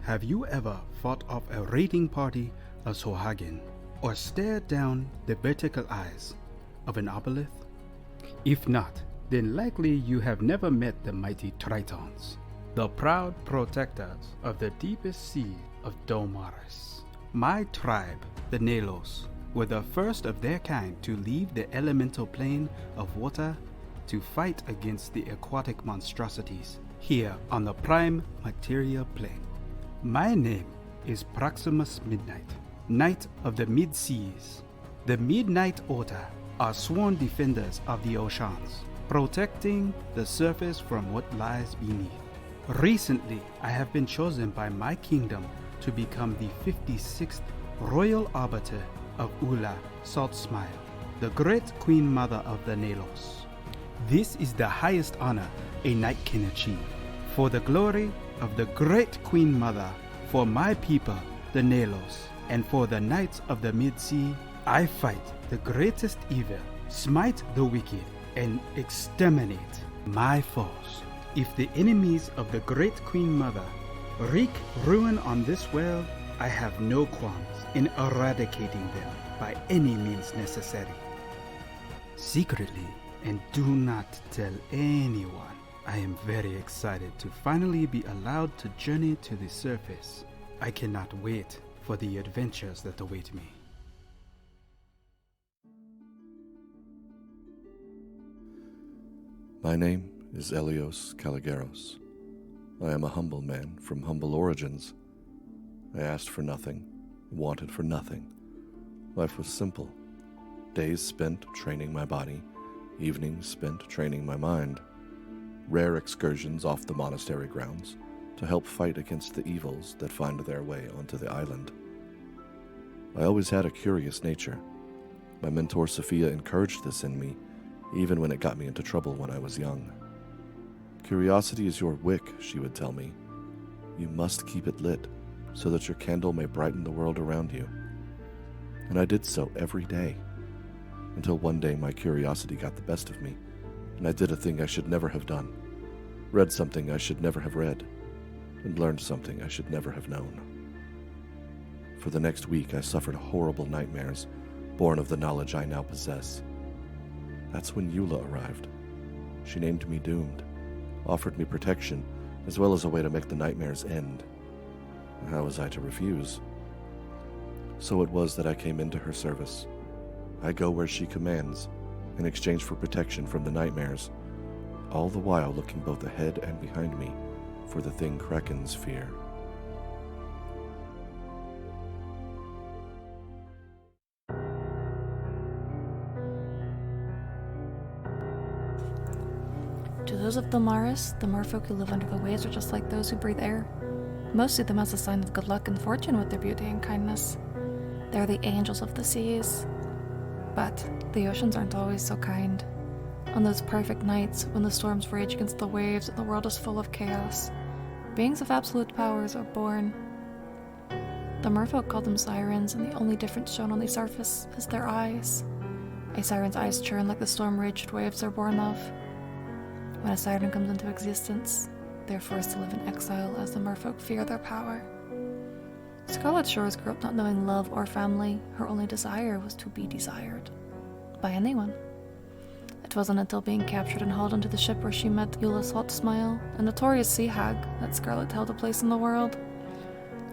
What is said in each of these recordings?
Have you ever thought of a raiding party of Sohagin, or stared down the vertical eyes of an obelisk? If not, then likely you have never met the mighty Tritons, the proud protectors of the deepest sea of Domaris. My tribe, the Nalos, were the first of their kind to leave the elemental plane of water to fight against the aquatic monstrosities here on the prime material plane. My name is Proximus Midnight, Knight of the Mid-Seas. The Midnight Order are sworn defenders of the oceans, protecting the surface from what lies beneath. Recently, I have been chosen by my kingdom to become the 56th Royal Arbiter of Ula Salt Smile, the great Queen Mother of the Nalos. This is the highest honor a knight can achieve. For the glory of the great Queen Mother, for my people, the Nalos, and for the Knights of the Mid-Sea, I fight the greatest evil, smite the wicked, and exterminate my foes. If the enemies of the great Queen Mother wreak ruin on this world, I have no qualms in eradicating them by any means necessary. Secretly, and do not tell anyone, I am very excited to finally be allowed to journey to the surface. I cannot wait for the adventures that await me. My name is Elios Kaligeros. I am a humble man from humble origins. I asked for nothing, wanted for nothing. Life was simple. Days spent training my body, evenings spent training my mind. Rare excursions off the monastery grounds to help fight against the evils that find their way onto the island. I always had a curious nature. My mentor Sophia encouraged this in me, even when it got me into trouble when I was young. Curiosity is your wick, she would tell me. You must keep it lit, so that your candle may brighten the world around you. And I did so every day, until one day my curiosity got the best of me, and I did a thing I should never have done, read something I should never have read, and learned something I should never have known. For the next week I suffered horrible nightmares, born of the knowledge I now possess. That's when Eula arrived. She named me Doomed, offered me protection, as well as a way to make the nightmares end. How was I to refuse? So it was that I came into her service. I go where she commands, in exchange for protection from the nightmares, all the while looking both ahead and behind me for the thing Krakens fear. To those of Domaris, the merfolk who live under the waves are just like those who breathe air. Most see them as a sign of good luck and fortune with their beauty and kindness. They're the angels of the seas. But the oceans aren't always so kind. On those perfect nights when the storms rage against the waves and the world is full of chaos, beings of absolute powers are born. The merfolk call them sirens, and the only difference shown on the surface is their eyes. A siren's eyes churn like the storm-raged waves they're born of. When a siren comes into existence, they're forced to live in exile as the merfolk fear their power. Scarlet Shores grew up not knowing love or family. Her only desire was to be desired. By anyone. It wasn't until being captured and hauled onto the ship where she met Eula Salt Smile, a notorious sea hag, that Scarlet held a place in the world.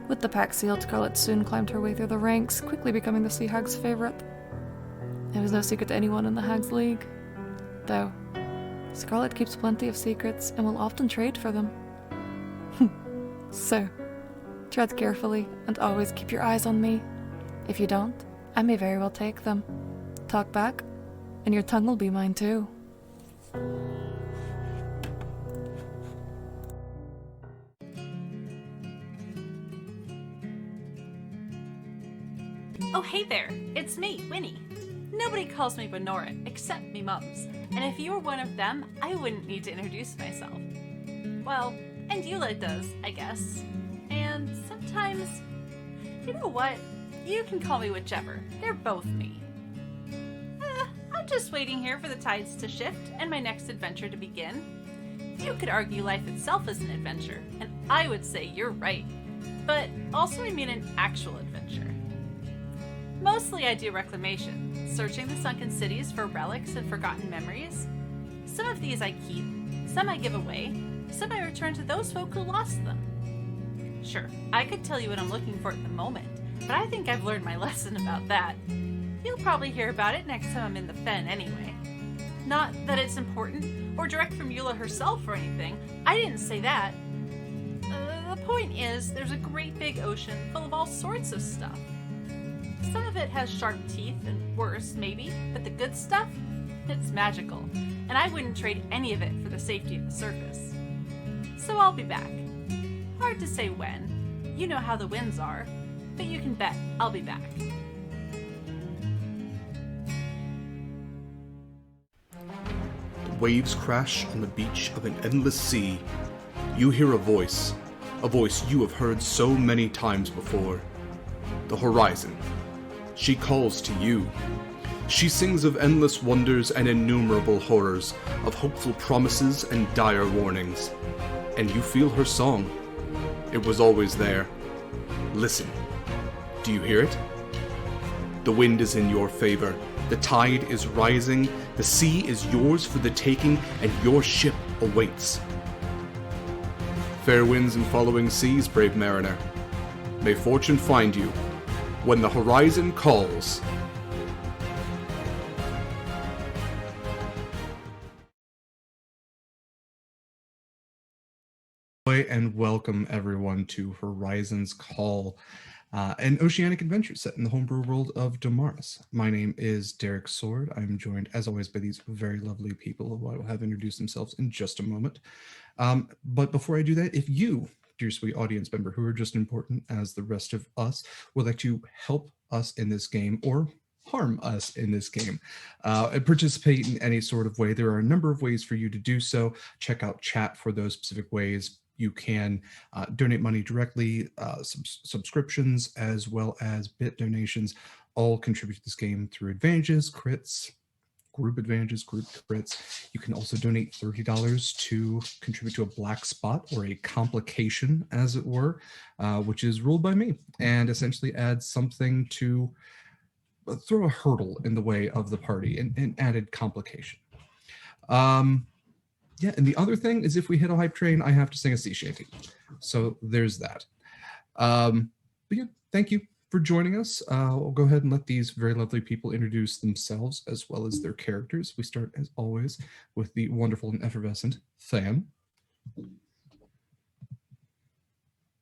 With the pack sealed, Scarlet soon climbed her way through the ranks, quickly becoming the sea hag's favorite. It was no secret to anyone in the Hags League. Though, Scarlet keeps plenty of secrets and will often trade for them. So, tread carefully and always keep your eyes on me. If you don't, I may very well take them. Talk back, and your tongue will be mine too. Oh, hey there, it's me, Winnie. Nobody calls me Benora except me mums, and if you were one of them, I wouldn't need to introduce myself. Well, and Eula does, I guess. And sometimes, you know what? You can call me whichever. They're both me. I'm just waiting here for the tides to shift and my next adventure to begin. You could argue life itself is an adventure, and I would say you're right. but also I mean an actual adventure. Mostly I do reclamation, searching the sunken cities for relics and forgotten memories. Some of these I keep, some I give away, some I return to those folk who lost them. Sure, I could tell you what I'm looking for at the moment, but I think I've learned my lesson about that. You'll probably hear about it next time I'm in the fen anyway. Not that it's important, or direct from Eula herself or anything. I didn't say that. The point is, there's a great big ocean full of all sorts of stuff. Some of it has sharp teeth and worse, maybe, but the good stuff? It's magical, and I wouldn't trade any of it for the safety of the surface. So I'll be back. Hard to say when. You know how the winds are, but you can bet I'll be back. The waves crash on the beach of an endless sea. You hear a voice you have heard so many times before. The horizon. She calls to you. She sings of endless wonders and innumerable horrors, of hopeful promises and dire warnings. And you feel her song. It was always there. Listen. Do you hear it? The wind is in your favor. The tide is rising. The sea is yours for the taking, and your ship awaits. Fair winds and following seas, brave mariner. May fortune find you when the horizon calls. And welcome everyone to Horizon's Call, an oceanic adventure set in the homebrew world of Damaris. My name is Derek Sword. I'm joined, as always, by these very lovely people who I will have introduce themselves in just a moment. But before I do that, if you, dear sweet audience member, who are just important as the rest of us, would like to help us in this game or harm us in this game and participate in any sort of way, there are a number of ways for you to do so. Check out chat for those specific ways. You can donate money directly, subscriptions, as well as bit donations, all contribute to this game through advantages, crits, group advantages, group crits. You can also donate $30 to contribute to a black spot or a complication, as it were, which is ruled by me and essentially adds something to throw a hurdle in the way of the party, an added complication. Yeah, and the other thing is if we hit a hype train, I have to sing a sea shanty. So there's that. But yeah, thank you for joining us. I'll go ahead and let these very lovely people introduce themselves as well as their characters. We start, as always, with the wonderful and effervescent Than.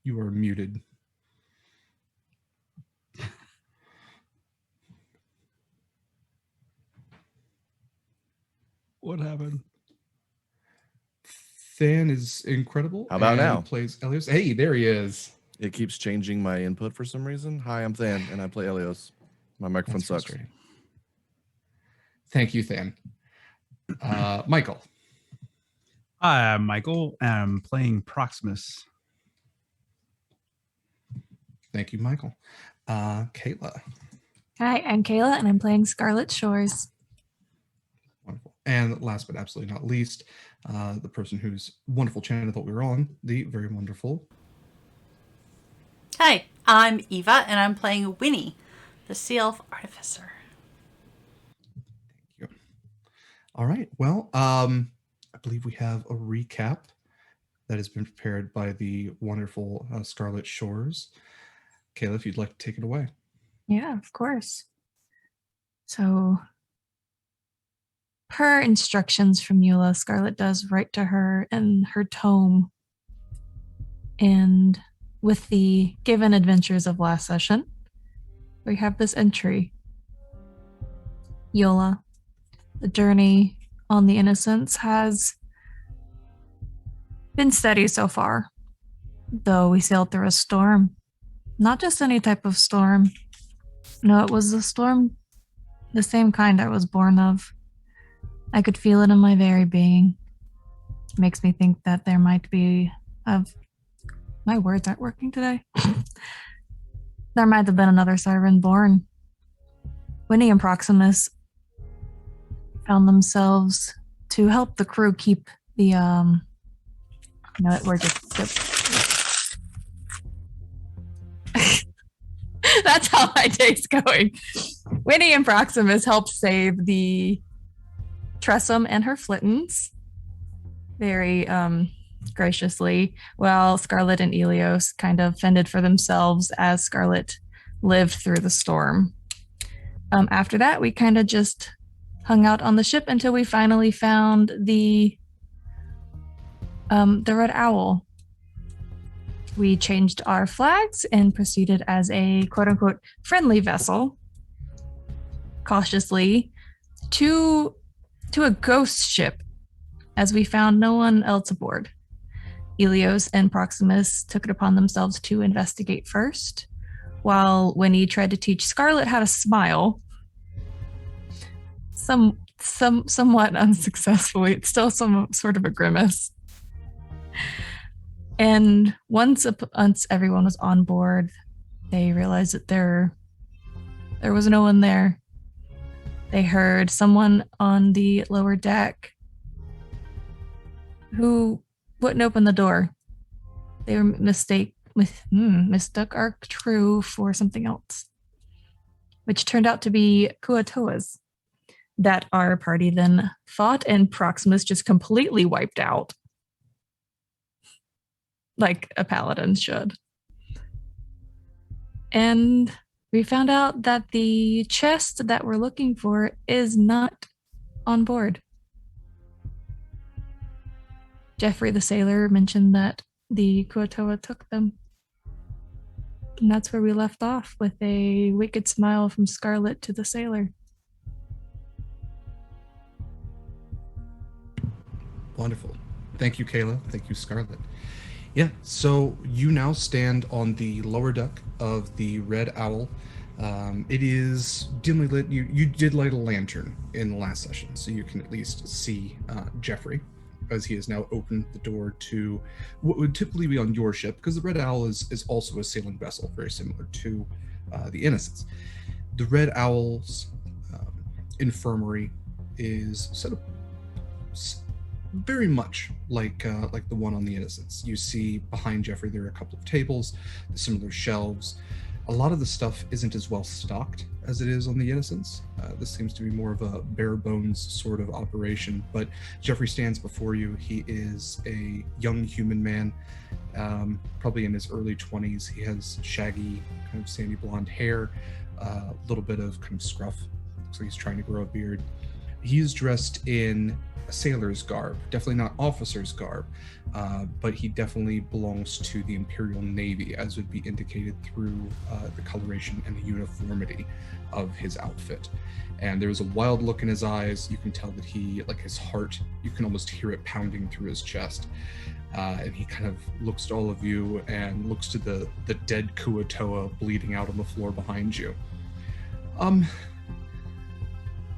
You are muted. What happened? Than is incredible. How about now? Plays Elios. Hey, there he is. It keeps changing my input for some reason. Hi, I'm Than, and I play Elios. My microphone sucks. Thank you, Than. Mikyl. Hi, I'm Mikyl, and I'm playing Proximus. Thank you, Mikyl. Kaila. Hi, I'm Kaila, and I'm playing Scarlet Shores. Wonderful. And last but absolutely not least, the person whose wonderful channel that we were on, the very wonderful. Hi, I'm Eva, and I'm playing Winnie, the Sea Elf Artificer. Thank you. All right. Well, I believe we have a recap that has been prepared by the wonderful Scarlet Shores. Kaila, if you'd like to take it away. Yeah, of course. So, per instructions from Eula, Scarlet does write to her in her tome. And with the given adventures of last session, we have this entry. Eula, the journey on the Innocents has been steady so far, though we sailed through a storm. Not just any type of storm. No, it was a storm, the same kind I was born of. I could feel it in my very being. Makes me think that there might be my words aren't working today. There might have been another siren born. Winnie and Proximus found themselves to help the crew keep the my day's going. Winnie and Proximus help save the Tressum and her Flittons very graciously, while Scarlet and Elios kind of fended for themselves as Scarlet lived through the storm. After that, we kind of just hung out on the ship until we finally found the Red Owl. We changed our flags and proceeded as a quote-unquote friendly vessel, cautiously, to a ghost ship, as we found no one else aboard. Elios and Proximus took it upon themselves to investigate first, while Winnie tried to teach Scarlet how to smile. Somewhat unsuccessfully. It's still some sort of a grimace. And once everyone was on board, they realized that there was no one there. They heard someone on the lower deck who wouldn't open the door. They mistook our crew for something else, which turned out to be kua-toas that our party then fought, and Proximus just completely wiped out. Like a paladin should. And we found out that the chest that we're looking for is not on board. Geoffrey the sailor mentioned that the kua-toa took them. And that's where we left off, with a wicked smile from Scarlet to the sailor. Wonderful. Thank you, Kaila. Thank you, Scarlet. Yeah, so you now stand on the lower deck of the Red Owl. It is dimly lit. You did light a lantern in the last session, so you can at least see Geoffrey, as he has now opened the door to what would typically be on your ship, because the Red Owl is also a sailing vessel, very similar to the Innocents. The Red Owl's infirmary is set up very much like the one on the Innocents. You see behind Geoffrey there are a couple of tables, similar shelves. A lot of the stuff isn't as well stocked as it is on the Innocents. This seems to be more of a bare bones sort of operation, but Geoffrey stands before you. He is a young human man, probably in his early 20s. He has shaggy, kind of sandy blonde hair, a little bit of kind of scruff. Looks like he's trying to grow a beard. He is dressed in a sailor's garb, definitely not officer's garb, but he definitely belongs to the Imperial Navy, as would be indicated through the coloration and the uniformity of his outfit. And there's a wild look in his eyes. You can tell that he, like his heart, you can almost hear it pounding through his chest. And he kind of looks to all of you and looks to the dead kua-toa bleeding out on the floor behind you.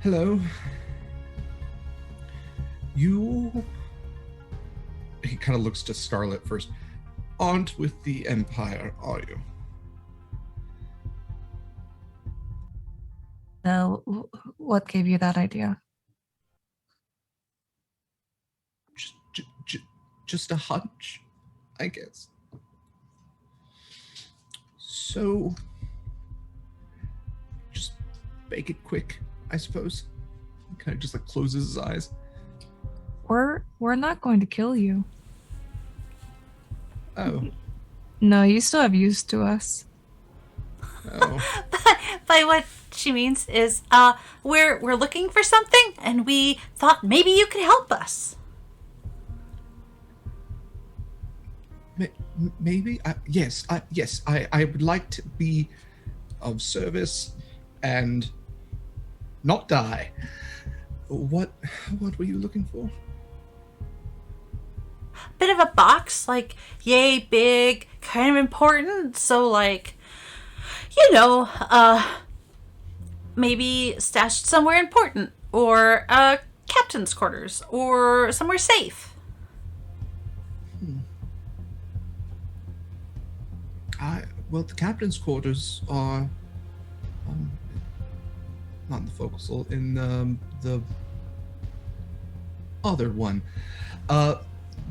Hello. You... He kind of looks to Scarlet first. Aren't with the Empire, are you? No, what gave you that idea? Just a hunch, I guess. So, just make it quick, I suppose. He kind of just like closes his eyes. We're not going to kill you. Oh. No, you still have use to us. Oh. By what she means is, we're looking for something, and we thought maybe you could help us. Maybe? Yes, I would like to be of service and not die. What were you looking for? Bit of a box, like, yay, big, kind of important, so, like, you know, maybe stashed somewhere important, or captain's quarters, or somewhere safe. Well, the captain's quarters are not in the forecastle, in the other one.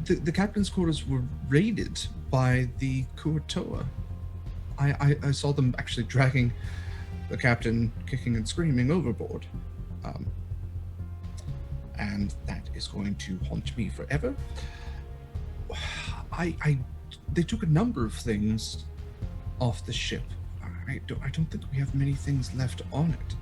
The captain's quarters were raided by the kua-toa. I saw them actually dragging the captain kicking and screaming overboard. And that is going to haunt me forever. They took a number of things off the ship. I don't think we have many things left on it.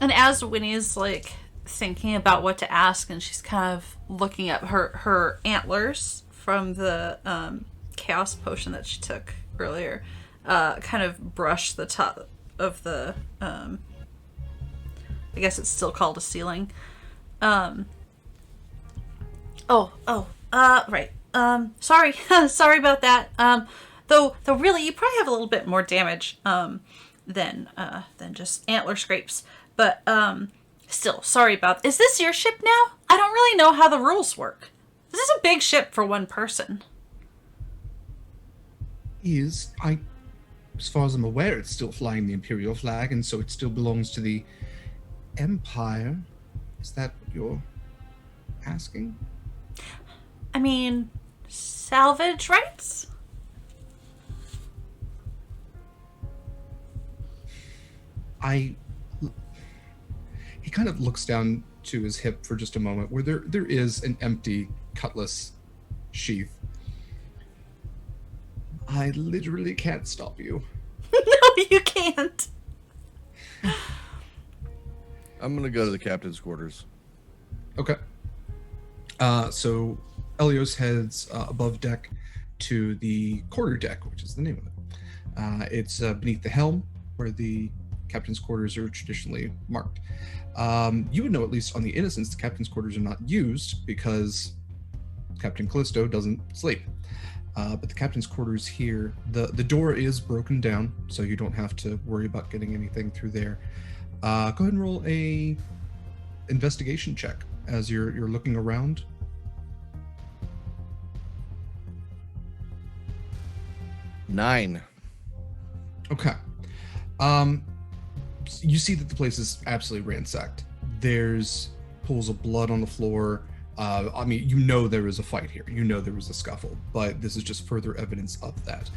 And as Winnie's like thinking about what to ask, and she's kind of looking at her antlers from the chaos potion that she took earlier, kind of brush the top of the I guess it's still called a ceiling. Right. Sorry. Sorry about that. Though really you probably have a little bit more damage than just antler scrapes. But still, sorry about. Is this your ship now? I don't really know how the rules work. This is a big ship for one person. As far as I'm aware, it's still flying the Imperial flag, and so it still belongs to the Empire. Is that what you're asking? I mean, salvage rights? He kind of looks down to his hip for just a moment, where there is an empty cutlass sheath. I literally can't stop you. No, you can't. I'm gonna go to the captain's quarters. Okay. So Elios heads above deck to the quarter deck, which is the name of it. It's beneath the helm, where the captain's quarters are traditionally marked. You would know, at least on the Innocents, the captain's quarters are not used because Captain Callisto doesn't sleep. But the captain's quarters here, the door is broken down, so you don't have to worry about getting anything through there. Go ahead and roll a investigation check as you're looking around. Nine. Okay. You see that the place is absolutely ransacked. There's pools of blood on the floor. I mean, you know there was a fight here. You know there was a scuffle, but this is just further evidence of that.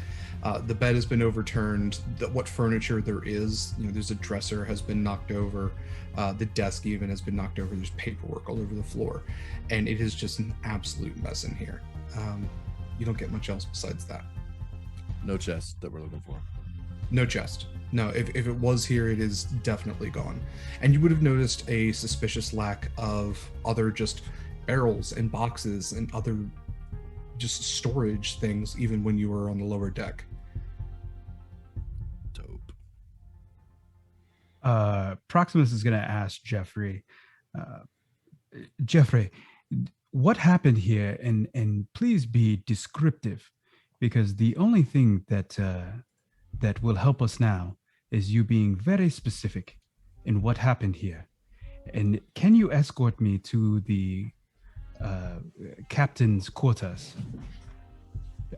The bed has been overturned. What furniture there is, there's a dresser has been knocked over. The desk even has been knocked over. There's paperwork all over the floor, and it is just an absolute mess in here. You don't get much else besides that. No chest that we're looking for. No chest. No, if it was here, it is definitely gone. And you would have noticed a suspicious lack of other just barrels and boxes and other just storage things, even when you were on the lower deck. Dope. Proximus is going to ask Geoffrey, Geoffrey, what happened here? And please be descriptive, because the only thing that will help us now is you being very specific in what happened here. And can you escort me to the captain's quarters?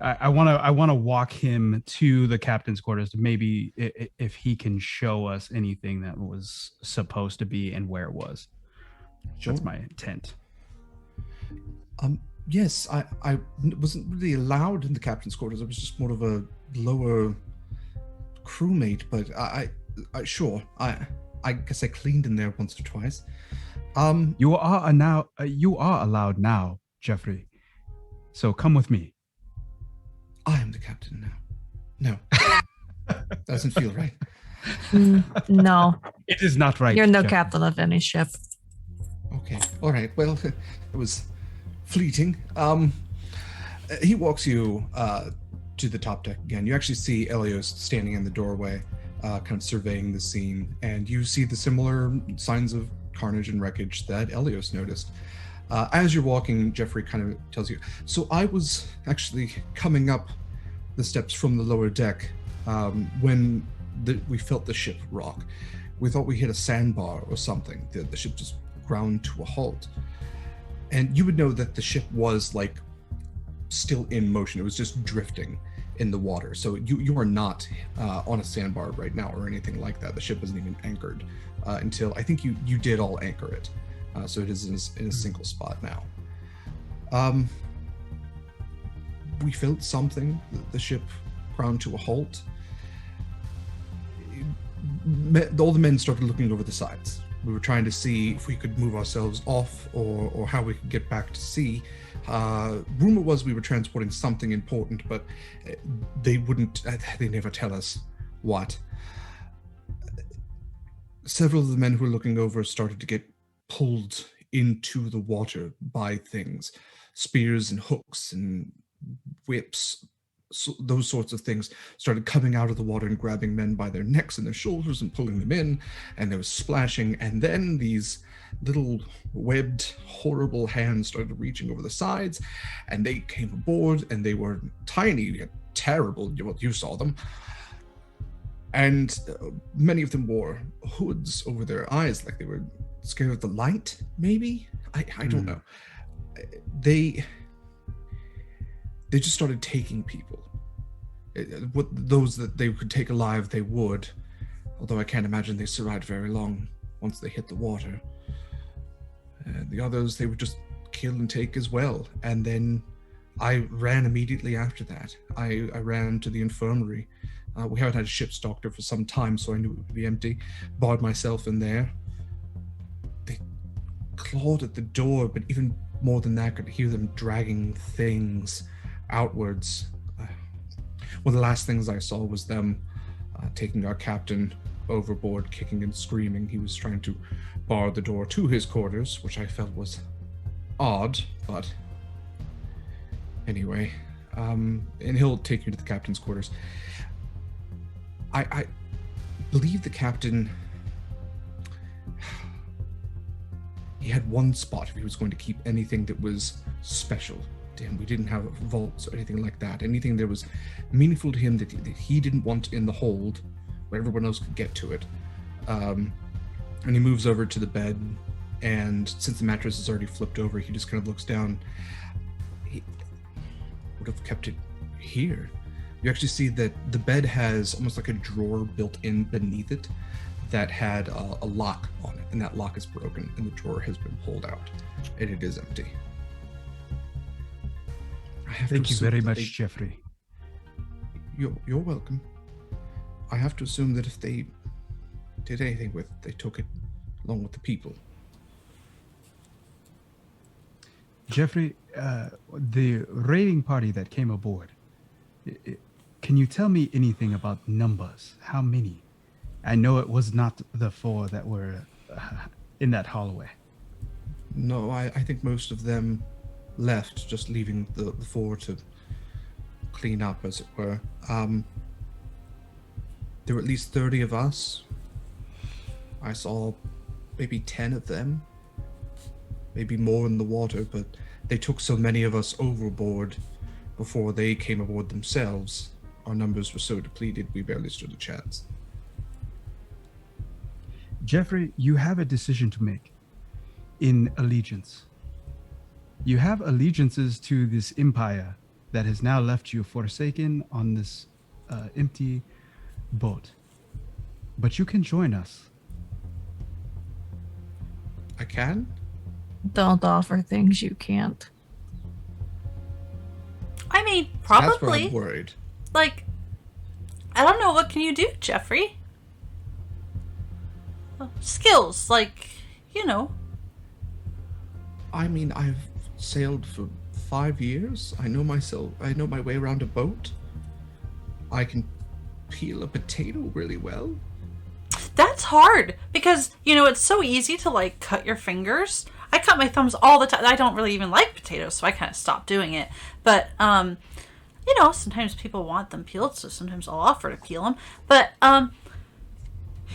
I want to walk him to the captain's quarters to maybe if he can show us anything that was supposed to be and where it was. Sure. That's my intent. Yes, I wasn't really allowed in the captain's quarters. I was just more of a lower crewmate, but I guess I cleaned in there once or twice. You are allowed now, Geoffrey. So come with me. I am the captain now. No. Doesn't feel right. No. It is not right. You're no Geoffrey. captain of any ship. Okay. All right. Well, it was fleeting. He walks you to the top deck again. You actually see Elios standing in the doorway, kind of surveying the scene, and you see the similar signs of carnage and wreckage that Elios noticed. As you're walking, Geoffrey kind of tells you, so I was actually coming up the steps from the lower deck when we felt the ship rock. We thought we hit a sandbar or something. The ship just ground to a halt. And you would know that the ship was like still in motion. It was just drifting in the water. So you are not on a sandbar right now or anything like that. The ship isn't even anchored until I think you did all anchor it. So it is in a single spot now. we felt something. The ship ground to a halt. All the men started looking over the sides. We were trying to see if we could move ourselves off or how we could get back to sea. Rumor was we were transporting something important, but they never tell us what. Several of the men who were looking over started to get pulled into the water by things. Spears and hooks and whips, those sorts of things started coming out of the water and grabbing men by their necks and their shoulders and pulling them in, and there was splashing, and then these little webbed, horrible hands started reaching over the sides, and they came aboard, and they were tiny, terrible. You saw them. And many of them wore hoods over their eyes, like they were scared of the light, maybe? I don't know. They just started taking people. Those that they could take alive, they would. Although I can't imagine they survived very long once they hit the water. And the others, they would just kill and take as well. And then I ran immediately after that. I ran to the infirmary. We haven't had a ship's doctor for some time, so I knew it would be empty. Barred myself in there. They clawed at the door, but even more than that, I could hear them dragging things outwards. One of the last things I saw was them taking our captain overboard, kicking and screaming. He was trying to bar the door to his quarters, which I felt was odd, but anyway. And he'll take you to the captain's quarters. I believe the captain, he had one spot if he was going to keep anything that was special to him. We didn't have vaults or anything like that. Anything that was meaningful to him that he didn't want in the hold where everyone else could get to it. And he moves over to the bed, and since the mattress is already flipped over, he just kind of looks down. He would have kept it here. You actually see that the bed has almost like a drawer built in beneath it that had a lock on it, and that lock is broken, and the drawer has been pulled out, and it is empty. Thank you very much, Geoffrey. You're welcome. I have to assume that if they did anything with it, they took it along with the people. Geoffrey, the raiding party that came aboard, can you tell me anything about numbers? How many? I know it was not the 4 that were in that hallway. No, I think most of them left, just leaving the 4 to clean up, as it were. There were at least 30 of us. I saw maybe 10 of them. Maybe more in the water, but they took so many of us overboard before they came aboard themselves. Our numbers were so depleted, we barely stood a chance. Geoffrey, you have a decision to make in allegiance. You have allegiances to this empire that has now left you forsaken on this empty boat. But you can join us. I can? Don't offer things you can't. I mean, That's where probably. I'm worried. Like, I don't know, what can you do, Geoffrey? Skills, like, you know. I mean, I've sailed for 5 years. I know my way around a boat. I can peel a potato really well. That's hard because, you know, it's so easy to like cut your fingers. I cut my thumbs all the time. I don't really even like potatoes, so I kind of stopped doing it. But, you know, sometimes people want them peeled, so sometimes I'll offer to peel them. But,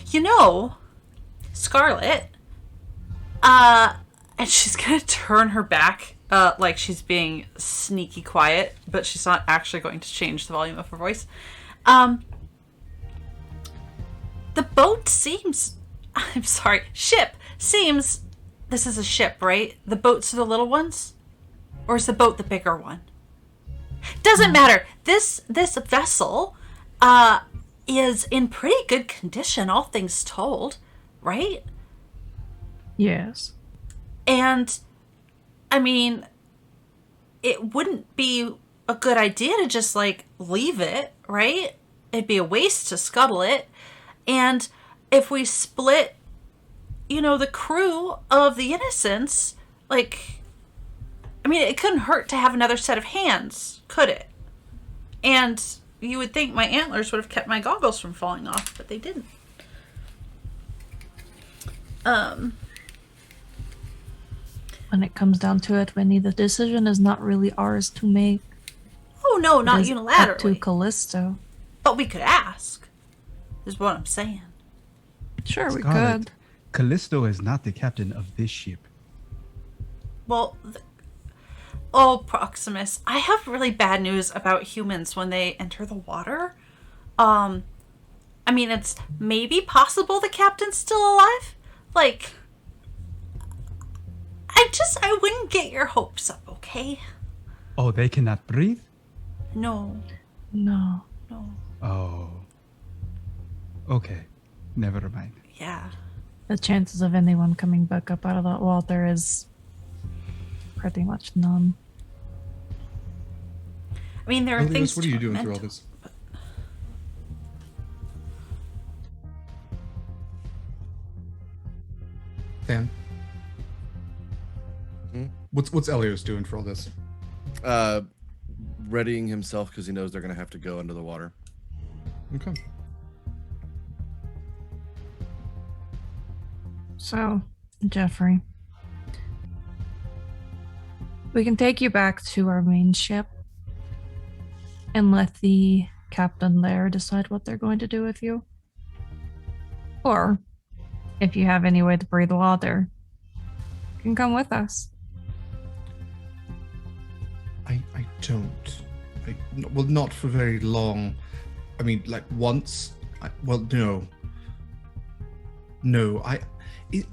you know, Scarlet, and she's gonna turn her back, like she's being sneaky quiet, but she's not actually going to change the volume of her voice. The boat seems, ship seems, this is a ship, right? The boats are the little ones? Or is the boat the bigger one? Doesn't matter. This vessel, is in pretty good condition, all things told, right? Yes. And, I mean, it wouldn't be a good idea to just, like, leave it, right? It'd be a waste to scuttle it. And if we split, you know, the crew of the Innocents, like, I mean, it couldn't hurt to have another set of hands, could it? And you would think my antlers would have kept my goggles from falling off, but they didn't. When it comes down to it, Winnie, the decision is not really ours to make. Oh, no, not It is unilaterally. up to Callisto. But we could ask, is what I'm saying. Sure, we Scarlet, could. Callisto is not the captain of this ship. Well, oh, Proximus, I have really bad news about humans when they enter the water. I mean, it's maybe possible the captain's still alive. Like, I wouldn't get your hopes up, okay? Oh, they cannot breathe? No, No. no, Oh. Okay. Never mind. yeah. The chances of anyone coming back up out of that water is pretty much none. I mean, there are things Elios, what are to you doing through all lament. this? Dan? Hmm? What's Elios doing for all this? Readying himself because he knows they're going to have to go under the water. Okay. So, Geoffrey, we can take you back to our main ship and let the captain there decide what they're going to do with you. Or, if you have any way to breathe water, you can come with us. I don't. Well, not for very long. I mean, like once. No. No,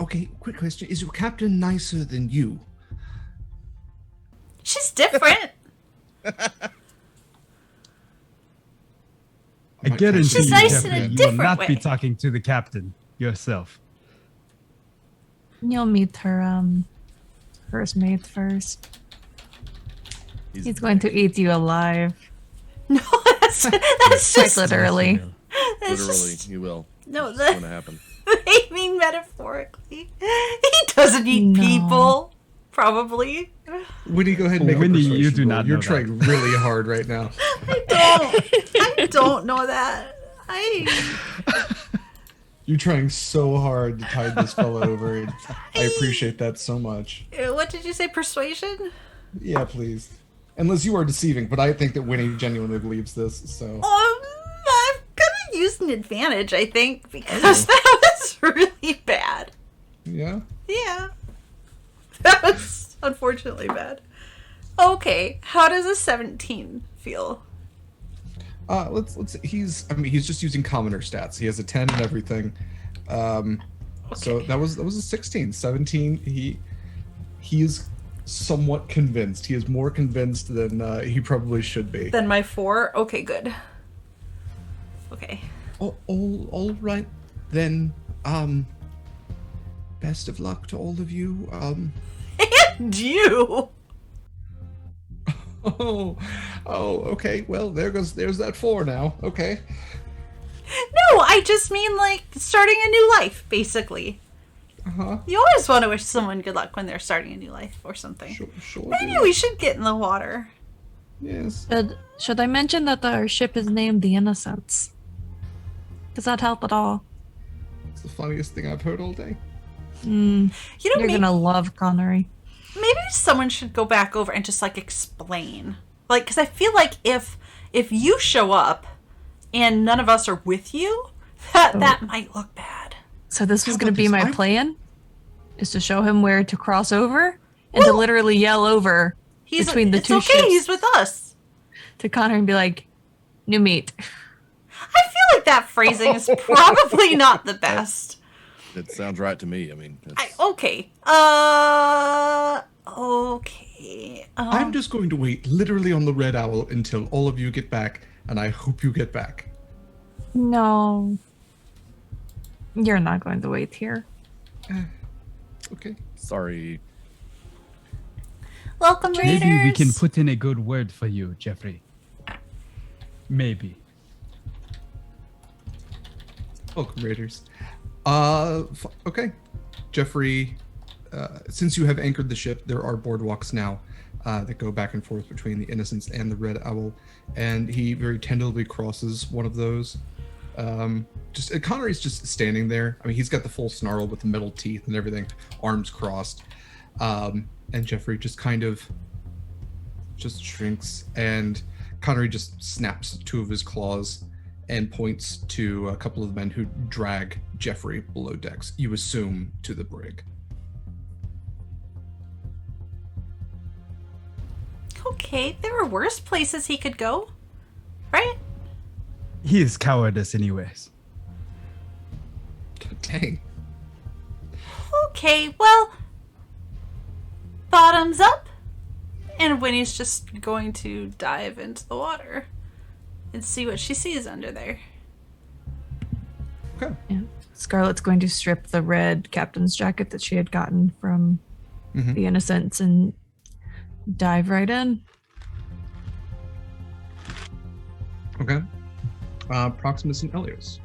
okay, quick question. Is your captain nicer than you? She's different. I guarantee She's you, nice in Geoffrey, a you will different not be way. talking to the captain yourself. You'll meet her first mate first. He's going to eat you alive. No, that's Quite just literally. that's Literally, just you will. no. It's going to happen. I mean metaphorically. He doesn't eat No. people. Probably. Winnie, go ahead and Oh, make Winnie, a you persuasion do roll. not You're know that. trying really hard right now. I don't know that. You're trying so hard to tide this fella over. And I appreciate that so much. What did you say? Persuasion? Yeah, please. Unless you are deceiving, but I think that Winnie genuinely believes this, so. I'm gonna use an advantage, I think, because that was really bad. Yeah? Yeah. That was unfortunately bad. Okay, how does a 17 feel? Let's he's just using commoner stats. He has a 10 and everything. So that was a 16. 17, he is somewhat convinced. He is more convinced than he probably should be. Then my 4? Okay, good. Okay. All right then. Best of luck to all of you. And you! Okay. Well, there's that 4 now. Okay. No, I just mean, like, starting a new life, basically. Uh-huh. You always want to wish someone good luck when they're starting a new life or something. Sure. Maybe do. we should get in the water. Yes. Should I mention that our ship is named the Innocents? Does that help at all? It's the funniest thing I've heard all day. You know, You're maybe, gonna love Connery. maybe someone should go back over and just, like, explain. Like, because I feel like if you show up and none of us are with you, that might look bad. So this was How gonna about be this? my plan, is to show him where to cross over and to literally yell over between the two it's okay, ships he's with us. to Connor and be like, "New meat." I feel like that phrasing is probably not the best. It sounds right to me. I mean, it's, Okay. Okay. I'm just going to wait literally on the Red Owl until all of you get back, and I hope you get back. No, you're not going to wait here. Okay. sorry. Welcome, Raiders! Maybe we can put in a good word for you, Geoffrey. Maybe. Welcome, Raiders. Okay. Geoffrey, since you have anchored the ship, there are boardwalks now that go back and forth between the Innocents and the Red Owl, and he very tenderly crosses one of those. Connery's just standing there. I mean, he's got the full snarl with the metal teeth and everything, arms crossed. And Geoffrey just kind of just shrinks, and Connery just snaps two of his claws and points to a couple of men who drag Geoffrey below decks, you assume to the brig. Okay, there are worse places he could go, right? He is cowardice anyways. Dang. Okay, well, bottoms up. And Winnie's just going to dive into the water and see what she sees under there. Okay. Yeah. Scarlett's going to strip the red captain's jacket that she had gotten from the Innocents and dive right in. Okay. Proximus and Elios.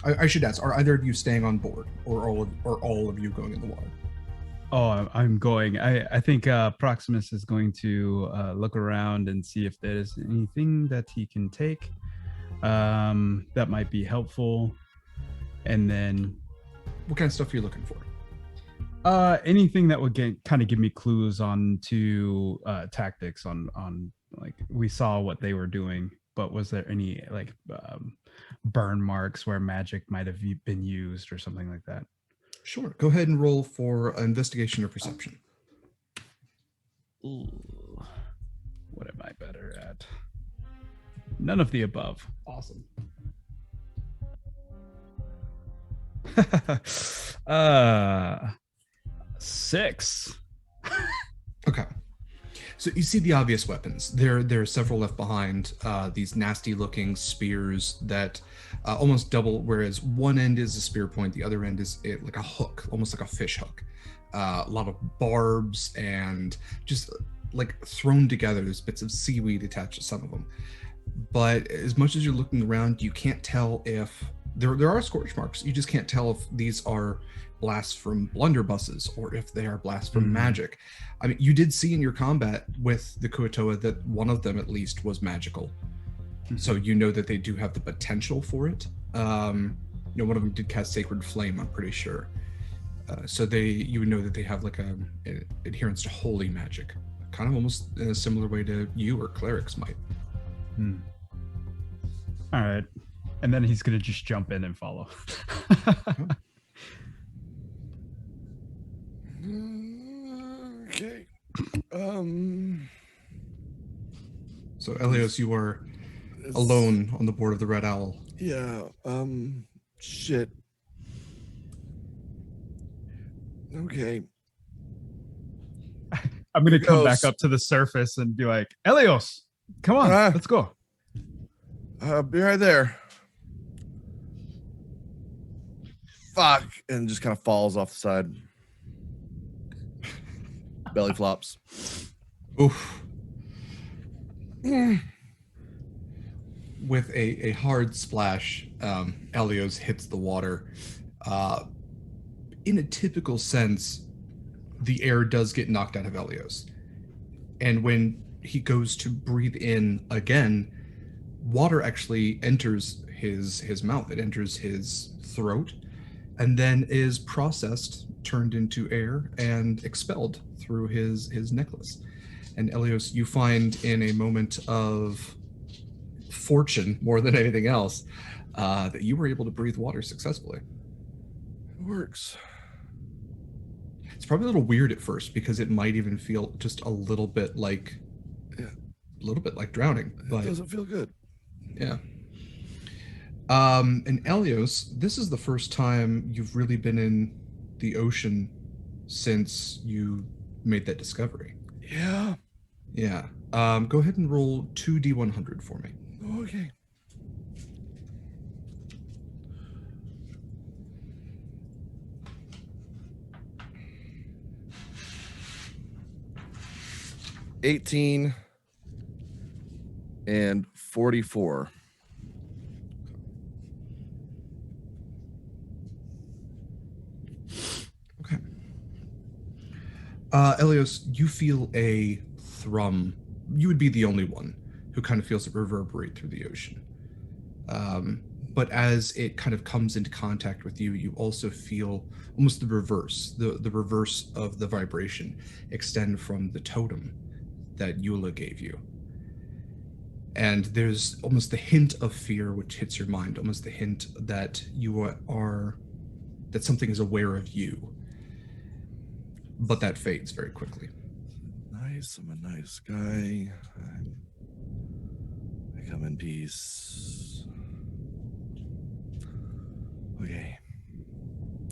I should ask, are either of you staying on board, or all of you going in the water? Oh, I'm going. I think Proximus is going to look around and see if there's anything that he can take that might be helpful. And then... What kind of stuff are you looking for? Anything that would give me clues on to tactics on like, we saw what they were doing, but was there any like burn marks where magic might have been used or something like that? Sure. Go ahead and roll for investigation or perception. Ooh. What am I better at? None of the above. Awesome. 6. Okay. So you see the obvious weapons. There are several left behind. These nasty-looking spears that almost double, whereas one end is a spear point, the other end is like a hook, almost like a fish hook. A lot of barbs and just like thrown together. There's bits of seaweed attached to some of them. But as much as you're looking around, you can't tell if there are scorch marks. You just can't tell if these are blasts from blunderbusses or if they are blasts from magic. I mean, you did see in your combat with the kua-toa that one of them at least was magical. So you know that they do have the potential for it. One of them did cast Sacred Flame, I'm pretty sure. So you would know that they have like an adherence to holy magic, kind of almost in a similar way to you or clerics might. All right. And then he's going to just jump in and follow. Okay. So Elios, you are alone on the board of the Red Owl. Yeah. Shit. Okay. I'm going to come back up to the surface and be like, Elios, come on, let's go. Be right there. Fuck. And just kind of falls off the side. Belly flops. Oof. With a hard splash, Elios hits the water. In a typical sense, the air does get knocked out of Elios. And when he goes to breathe in again, water actually enters his mouth. It enters his throat and then is processed, turned into air, and expelled through his necklace. And Elios, you find in a moment of fortune more than anything else that you were able to breathe water successfully. It works. It's probably a little weird at first because it might even feel just a little bit like drowning. But it doesn't feel good. Yeah. And Elios, this is the first time you've really been in the ocean since you made that discovery. Yeah. Yeah. Go ahead and roll 2d100 for me. Okay. 18 and 44. Okay. Elios, you feel a thrum. You would be the only one who kind of feels it reverberate through the ocean. But as it kind of comes into contact with you, you also feel almost the reverse, the reverse of the vibration extend from the totem that Eula gave you. And there's almost the hint of fear which hits your mind, almost the hint that that something is aware of you. But that fades very quickly. Nice, I'm a nice guy. I come in peace. Okay.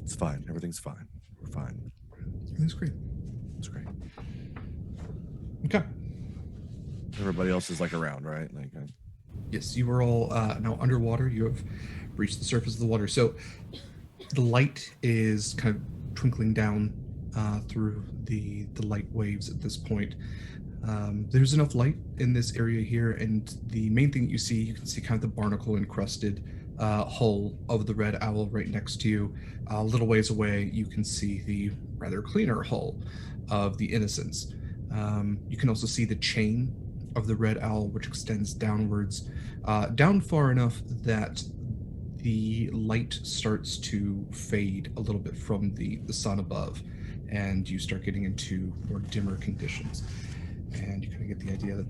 It's fine. Everything's fine. We're fine. That's great. It's great. Okay. Everybody else is like around, right? Yes, you are all now underwater. You have reached the surface of the water. So the light is kind of twinkling down through the light waves at this point. There's enough light in this area here, and the main thing that you can see kind of the barnacle encrusted hull of the red owl right next to you. A little ways away, you can see the rather cleaner hull of the Innocents. You can also see the chain of the red owl, which extends downwards, down far enough that the light starts to fade a little bit from the sun above, and you start getting into more dimmer conditions. And you kind of get the idea that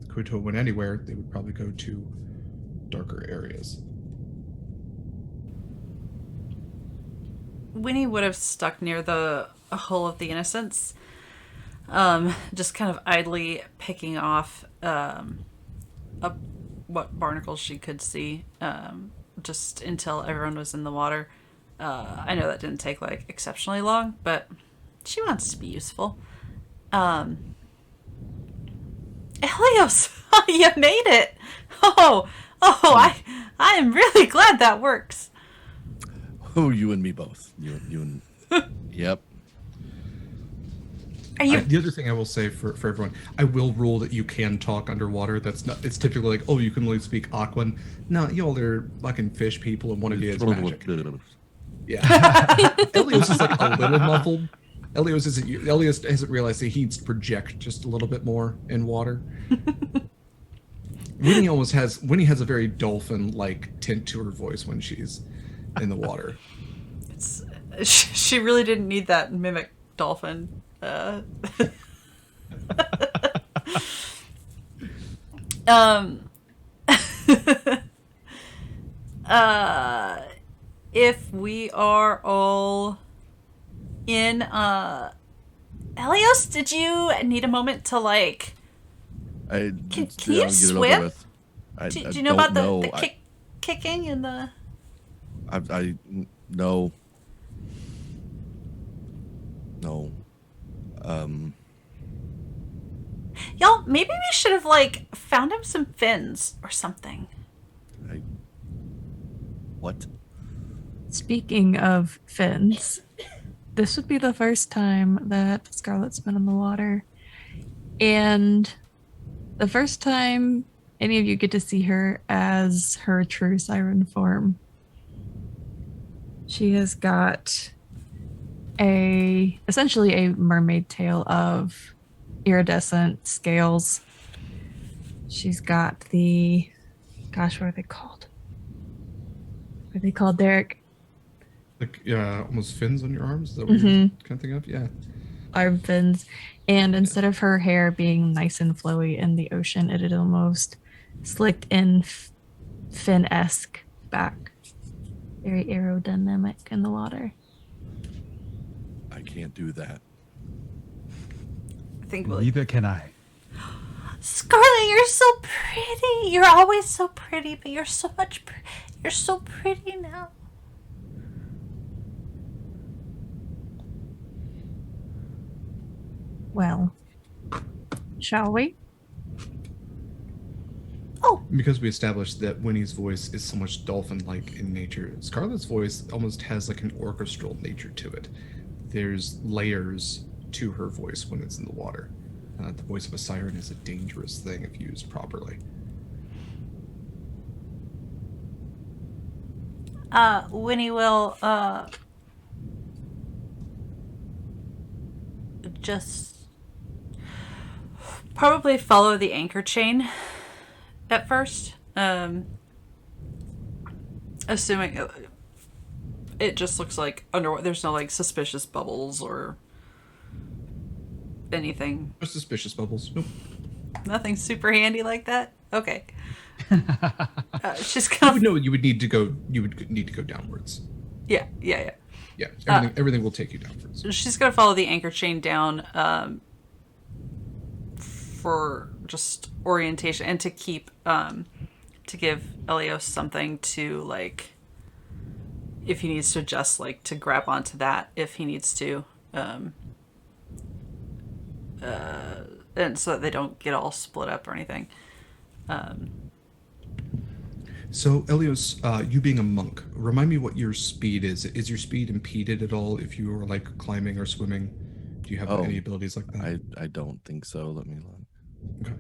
if kua-toa went anywhere, they would probably go to darker areas. Winnie would have stuck near the hull of the Innocents, just kind of idly picking off what barnacles she could see, just until everyone was in the water. I know that didn't take like exceptionally long, but she wants to be useful. Helios, you made it! I am really glad that works. Oh, you and me both. You and yep. Are you? The other thing I will say for everyone, I will rule that you can talk underwater. That's not. It's typically like, oh, you can only speak Aquan. No, y'all are fucking fish people, and one of you is magic. Yeah. Elios is like a little muffled. Elios hasn't realized that he needs to project just a little bit more in water. Winnie has a very dolphin-like tint to her voice when she's in the water. She really didn't need that mimic dolphin. If we are all in, Helios, did you need a moment to like? Can you swim? Do you know about the kicking and the? I no. Y'all, maybe we should have like found him some fins or something. What? Speaking of fins, this would be the first time that Scarlet's been in the water. And the first time any of you get to see her as her true siren form. She has got essentially a mermaid tail of iridescent scales. She's got what are they called? What are they called, Derek? Like almost fins on your arms? Is that what you're kind of thinking of? Yeah. Arm fins. And instead of her hair being nice and flowy in the ocean, it had almost slicked in fin-esque back. Very aerodynamic in the water. I can't do that. I think Neither can I. Scarlet, you're so pretty. You're always so pretty, but you're so pretty now. Well, shall we? Oh. Because we established that Winnie's voice is so much dolphin-like in nature, Scarlet's voice almost has like an orchestral nature to it. There's layers to her voice when it's in the water. The voice of a siren is a dangerous thing if used properly. Winnie will just probably follow the anchor chain at first, assuming it just looks like underwater. There's no like suspicious bubbles or anything. No suspicious bubbles. Nope. Nothing super handy like that. Okay. She's gonna. You would need to go. You would need to go downwards. Yeah. Yeah. Everything will take you downwards. She's gonna follow the anchor chain down for just orientation and to keep to give Elios something to like if he needs to adjust, like to grab onto that if he needs to, and so that they don't get all split up or anything. So, Elios, you being a monk, remind me what your speed is. Is your speed impeded at all if you are like climbing or swimming? Do you have any abilities like that? I don't think so. Let me look. Okay.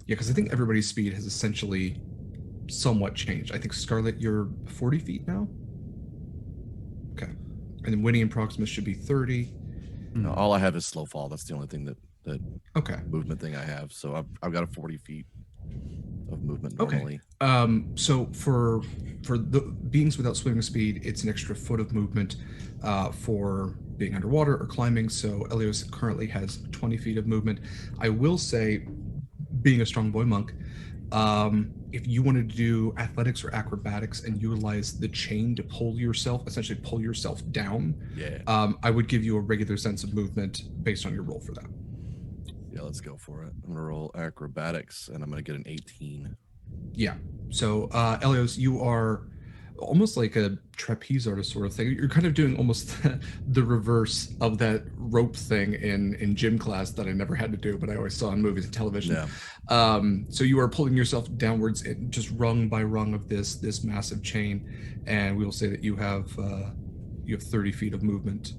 Yeah, because I think everybody's speed has essentially somewhat changed. I think Scarlet, you're 40 feet now? Okay. And then Winnie and Proximus should be 30. No, all I have is slow fall. That's the only thing that okay movement thing I have. So I've got a 40 feet of movement Okay. normally. So for the beings without swimming speed, it's an extra foot of movement for being underwater or climbing. So Elios currently has 20 feet of movement. I will say, being a strong boy monk, if you wanted to do athletics or acrobatics and utilize the chain to essentially pull yourself down, I would give you a regular sense of movement based on your roll for that. Yeah, let's go for it. I'm gonna roll acrobatics, and I'm gonna get an 18. Yeah. So, Elios, you are almost like a trapeze artist sort of thing. You're kind of doing almost the reverse of that rope thing in gym class that I never had to do, but I always saw in movies and television. Yeah. So you are pulling yourself downwards, just rung by rung of this massive chain, and we will say that you have 30 feet of movement.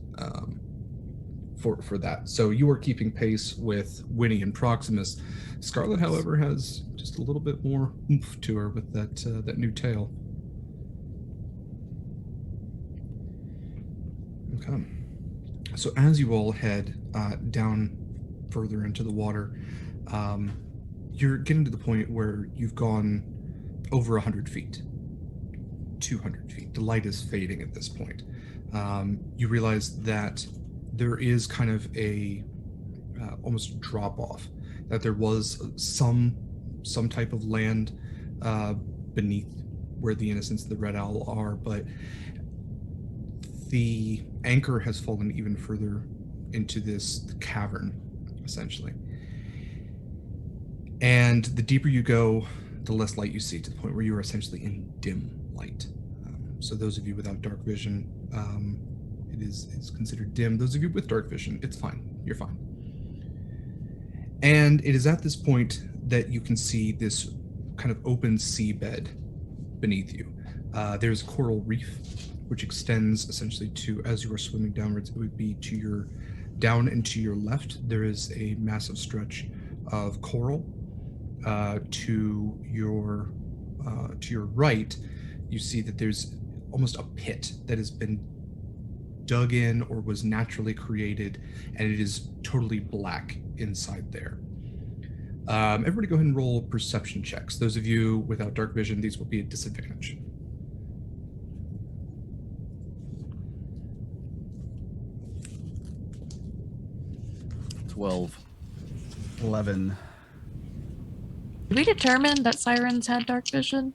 For that. So you are keeping pace with Winnie and Proximus. Scarlet, however, has just a little bit more oomph to her with that new tail. Okay. So as you all head down further into the water, you're getting to the point where you've gone over 100 feet, 200 feet. The light is fading at this point. You realize that there is kind of a almost drop off, that there was some type of land beneath where the Innocents of the Red Owl are, but the anchor has fallen even further into this cavern, essentially. And the deeper you go, the less light you see, to the point where you are essentially in dim light. So those of you without dark vision, it's considered dim. Those of you with dark vision, it's fine. You're fine. And it is at this point that you can see this kind of open seabed beneath you. There's a coral reef, which extends essentially to, as you are swimming downwards, it would be to your down and to your left. There is a massive stretch of coral. To your right, you see that there's almost a pit that has been dug in or was naturally created, and it is totally black inside there. Everybody go ahead and roll perception checks. Those of you without dark vision, these will be at disadvantage. 12. 11. Did we determine that sirens had dark vision?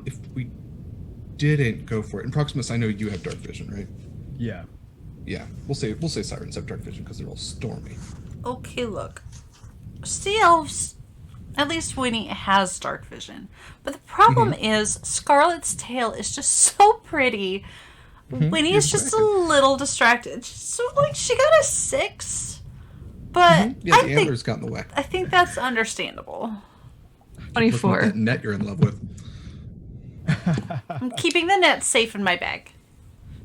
If we didn't, go for it. And Proximus, I know you have dark vision, right? Yeah. Yeah, we'll say sirens have dark vision because they're all stormy. Okay, look. Sea elves, at least Winnie has dark vision. But the problem is Scarlet's tail is just so pretty. Winnie is just a little distracted. So, like, she got a 6. But Yeah, the antlers got in the way. I think that's understandable. 24. That net you're in love with. I'm keeping the net safe in my bag.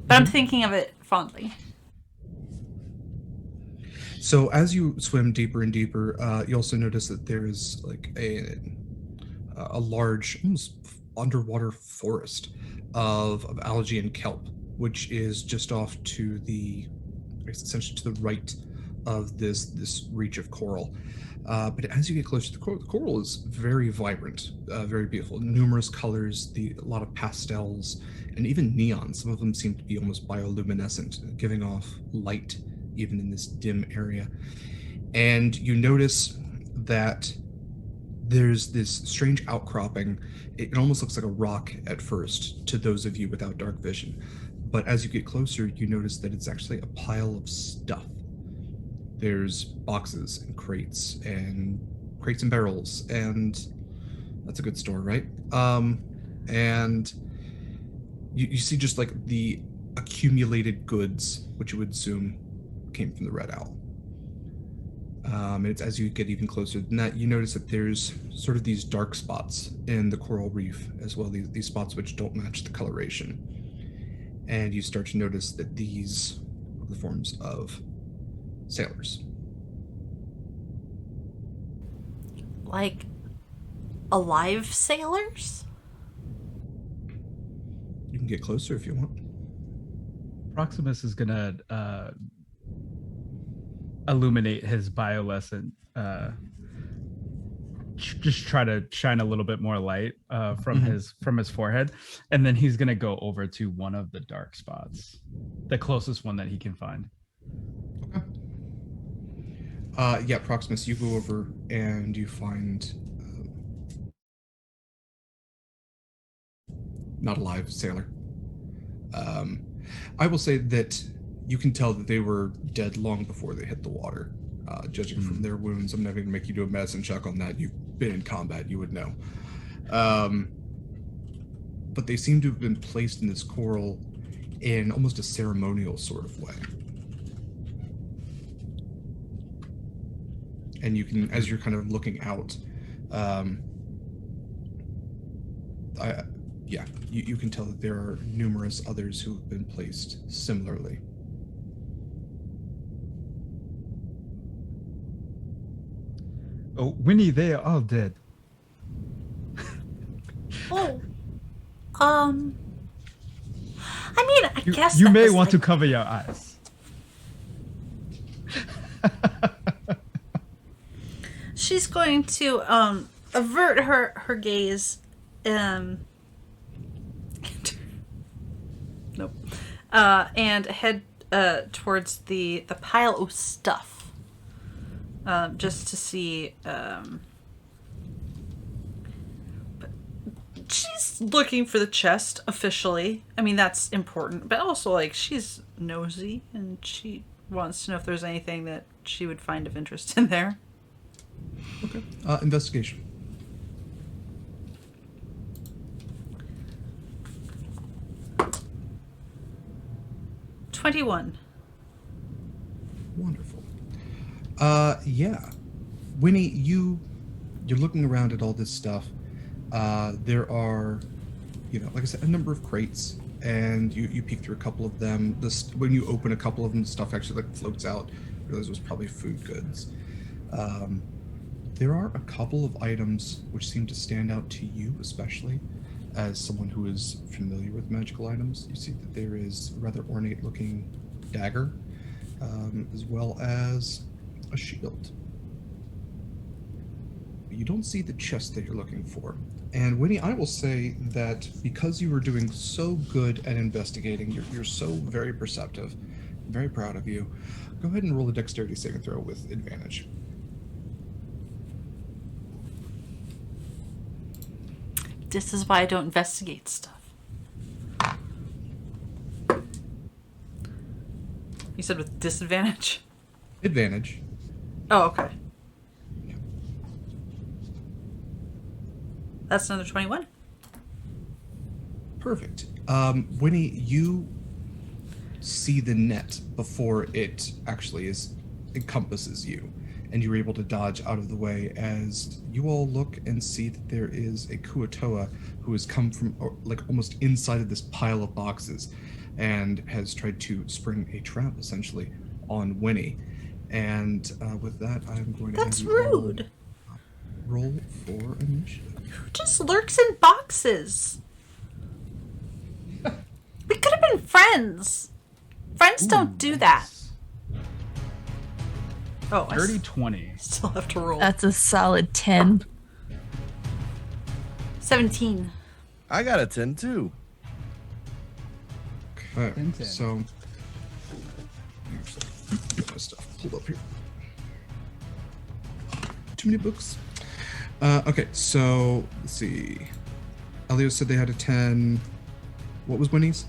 But I'm thinking of it fondly. So as you swim deeper and deeper, you also notice that there is like a large, almost underwater forest of algae and kelp, which is just off to the, essentially to the right of this reach of coral. But as you get closer, the coral is very vibrant, very beautiful. Numerous colors, a lot of pastels, and even neon. Some of them seem to be almost bioluminescent, giving off light even in this dim area. And you notice that there's this strange outcropping. It almost looks like a rock at first to those of you without dark vision. But as you get closer, you notice that it's actually a pile of stuff. There's boxes and crates and barrels, and that's a good store, right? And you see just like the accumulated goods, which you would assume came from the Red Owl. And it's as you get even closer than that, you notice that there's sort of these dark spots in the coral reef as well, these spots which don't match the coloration. And you start to notice that these are the forms of sailors. Like alive sailors? You can get closer if you want. Proximus is gonna illuminate his bioluminescent, just try to shine a little bit more light from his forehead, and then he's gonna go over to one of the dark spots, the closest one that he can find. Okay. Yeah, Proximus, you go over and you find not a live sailor. I will say that you can tell that they were dead long before they hit the water. Judging from their wounds, I'm not going to make you do a medicine check on that. You've been in combat, you would know. But they seem to have been placed in this coral in almost a ceremonial sort of way. And you can, as you're kind of looking out, you can tell that there are numerous others who have been placed similarly. Oh, Winnie, they are all dead. Oh. I mean, I guess you that may was want like... to cover your eyes. She's going to avert her gaze nope. And head towards the pile of stuff. Just to see but she's looking for the chest officially. I mean, that's important, but also like she's nosy and she wants to know if there's anything that she would find of interest in there. Okay. Investigation. $21. Wonderful. Yeah. Winnie, you're looking around at all this stuff. There are, like I said, a number of crates, and you peek through a couple of them. When you open a couple of them, stuff actually like floats out. You realize it was probably food goods. There are a couple of items which seem to stand out to you, especially as someone who is familiar with magical items. You see that there is a rather ornate-looking dagger, as well as a shield. But you don't see the chest that you're looking for. And Winnie, I will say that because you were doing so good at investigating, you're so very perceptive, I'm very proud of you. Go ahead and roll a dexterity saving throw with advantage. This is why I don't investigate stuff. You said with disadvantage? Advantage. Oh, okay. Yeah. That's another 21. Perfect. Winnie, you see the net before it actually encompasses you, and you're able to dodge out of the way as you all look and see that there is a kua-toa who has come from like almost inside of this pile of boxes and has tried to spring a trap essentially on Winnie. And with that, I'm going to That's have you all rude. roll for initiative. Who just lurks in boxes? We could have been friends. Friends don't do that. Oh, I Dirty 20. still have to roll. That's a solid 10. 17. I got a 10 too. Okay, 10. so get my stuff pulled up here. Too many books. Okay, so let's see. Elio said they had a 10. What was Winnie's?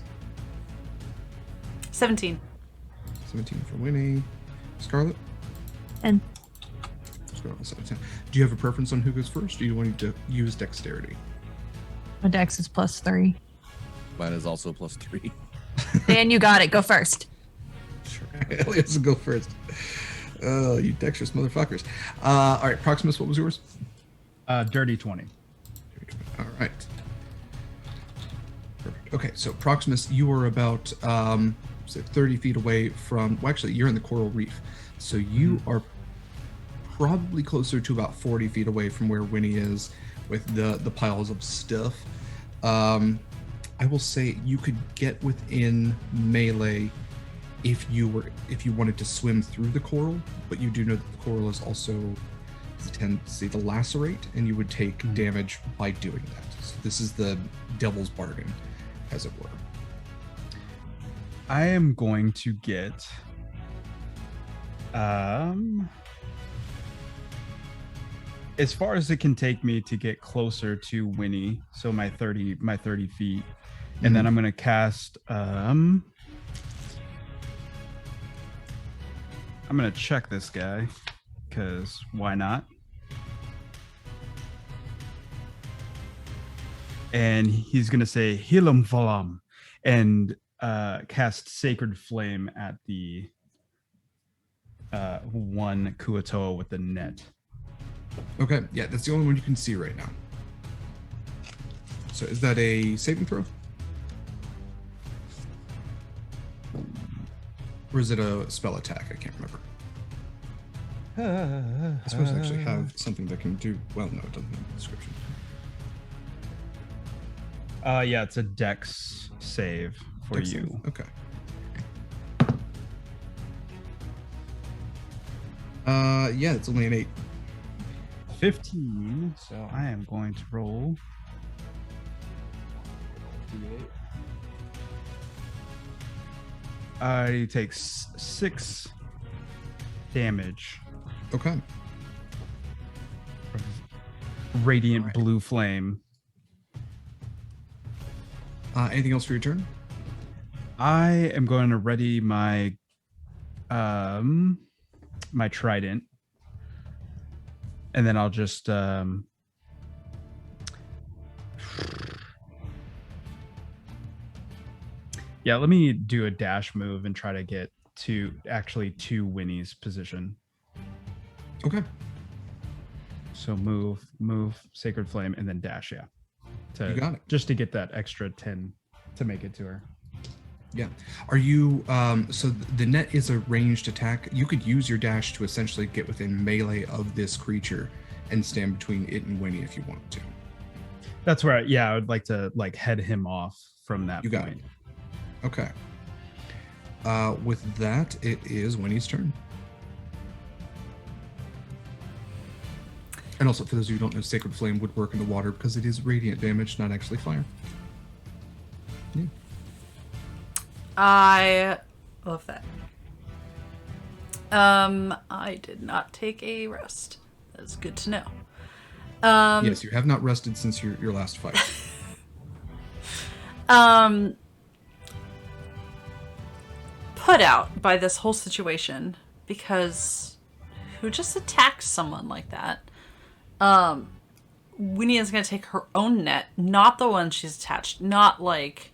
17. 17 for Winnie. Scarlet? And Scarlet said a 10. Do you have a preference on who goes first? Or do you want to use dexterity? my dex is +3. Mine is also +3. Dan, you got it. Go first. Sure. Elio has to go first. Oh, you dexterous motherfuckers. All right, Proximus, what was yours? Dirty 20. All right. Perfect. Okay, so Proximus, you are about 30 feet away from. Well, actually, you're in the coral reef, so you are probably closer to about 40 feet away from where Winnie is, with the piles of stuff. I will say you could get within melee if you wanted to swim through the coral, but you do know that the coral is also has a tendency to lacerate, and you would take damage by doing that. So this is the devil's bargain, as it were. I am going to get as far as it can take me to get closer to Winnie, so my 30 feet, and then I'm gonna cast I'm gonna check this guy, because why not? And he's gonna say Hilam Valam and cast Sacred Flame at the one kua-toa with the net. Okay, yeah, that's the only one you can see right now. So is that a saving throw? Or is it a spell attack? I can't remember. I suppose I actually have something that can do. Well, no, it doesn't have a description. Yeah, it's a dex save for Dex you. save, Okay. Yeah, it's only an 8. 15, so I am going to roll D8. He takes 6 damage Okay. from radiant Alright. blue flame. Anything else for your turn? I am going to ready my my trident, and then I'll just yeah, let me do a dash move and try to get to Winnie's position. Okay. So move, Sacred Flame, and then dash, yeah. You got it. Just to get that extra 10 to make it to her. Yeah. Are you so the net is a ranged attack. You could use your dash to essentially get within melee of this creature and stand between it and Winnie if you want to. That's where I would like to head him off from that You got point. it. Okay. With that, it is Winnie's turn. And also, for those of you who don't know, Sacred Flame would work in the water because it is radiant damage, not actually fire. Yeah. I love that. I did not take a rest. That's good to know. Yes, you have not rested since your last fight. Put out by this whole situation, because who just attacks someone like that? Winnie is going to take her own net, not the one she's attached, not like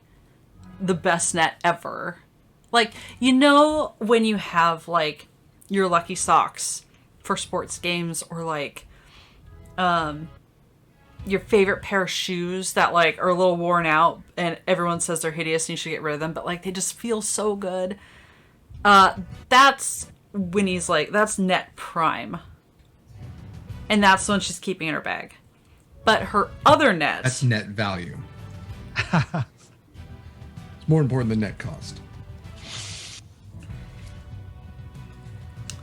the best net ever. Like, you know, when you have like your lucky socks for sports games, or like your favorite pair of shoes that like are a little worn out and everyone says they're hideous and you should get rid of them, but like they just feel so good. That's Winnie's like, that's net prime. And that's the one she's keeping in her bag. But her other net... That's net value. It's more important than net cost.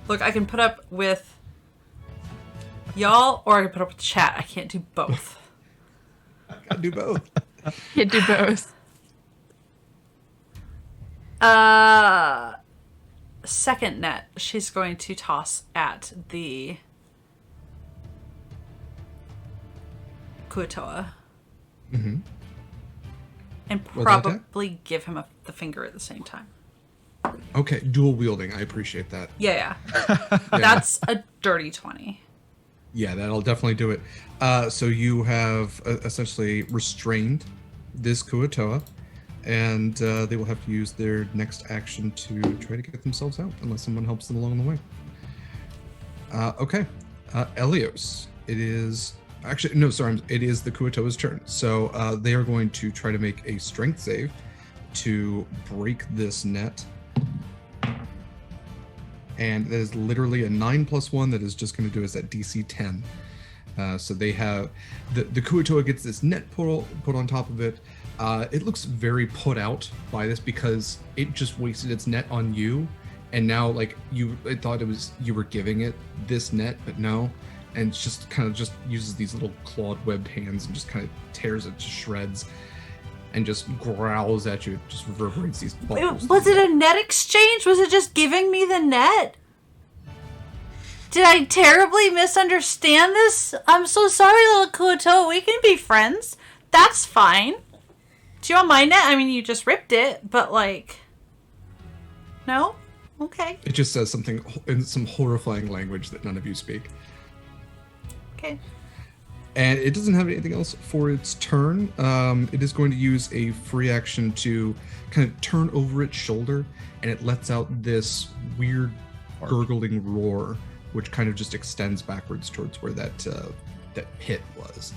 Look, I can put up with y'all, or I can put up with chat. I can't do both. I gotta do both. You do both. Second net, she's going to toss at the kua-toa. Mm-hmm. And What's that probably give him the finger at the same time. Okay, dual wielding. I appreciate that. Yeah. That's a dirty 20. Yeah, that'll definitely do it. So you have essentially restrained this kua-toa, and they will have to use their next action to try to get themselves out, unless someone helps them along the way. Okay. Elios. It is... Actually, no, sorry. It is the kua-toa's turn. So they are going to try to make a strength save to break this net. And that is literally a 9+1 that is just going to do is at DC 10. So they have... The kua-toa gets this net put on top of it. It looks very put out by this because it just wasted its net on you. And now, like, it thought it was you were giving it this net, but no. And it's just kind of just uses these little clawed webbed hands and just kind of tears it to shreds and just growls at you. It just reverberates these bubbles. Was it a net exchange? Was it just giving me the net? Did I terribly misunderstand this? I'm so sorry, little kua-toa. We can be friends. That's fine. Do you want my net? I mean, you just ripped it, but like... No? Okay. It just says something in some horrifying language that none of you speak. Okay. And it doesn't have anything else for its turn. It is going to use a free action to kind of turn over its shoulder, and it lets out this weird gurgling roar, which kind of just extends backwards towards where that pit was.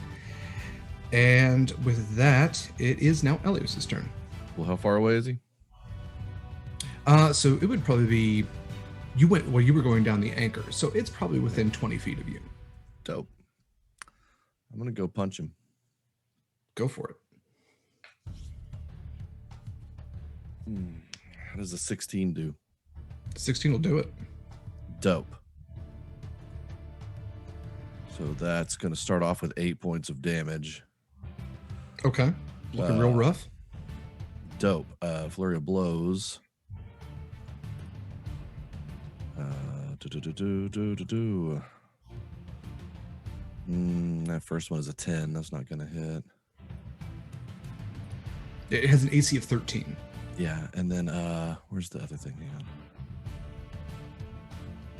And with that, it is now Elios's turn. Well, how far away is he? So it would probably be... You were going down the anchor, so it's probably within 20 feet of you. Dope. I'm going to go punch him. Go for it. How does a 16 do? 16 will do it. Dope. So that's going to start off with 8 points of damage. Okay. Looking real rough. Dope. Flurry of blows. That first one is a 10. That's not going to hit. It has an AC of 13. Yeah, and then where's the other thing? Hang on.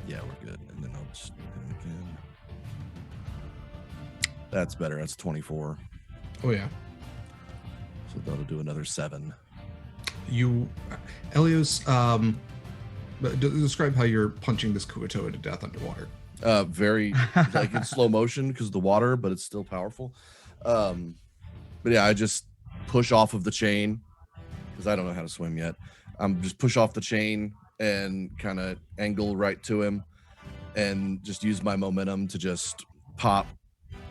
Yeah, we're good. And then I'll just hit it again. That's better. That's 24. Oh, yeah. So that'll do another 7. Elios, describe how you're punching this kua-toa to death underwater. Very like in slow motion because of the water, but it's still powerful. But yeah, I just push off of the chain because I don't know how to swim yet. I'm just push off the chain and kind of angle right to him and just use my momentum to just pop,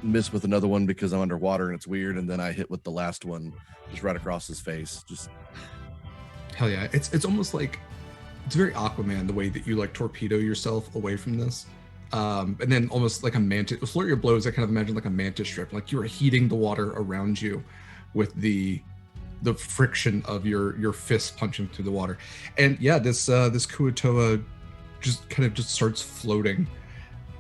miss with another one because I'm underwater and it's weird, and then I hit with the last one just right across his face. Just hell yeah. It's almost like it's very Aquaman the way that you like torpedo yourself away from this. And then almost like a mantis, a flurry of blows, I kind of imagine like a mantis strip, like you are heating the water around you with the friction of your fist punching through the water. And yeah, this kua-toa just kind of just starts floating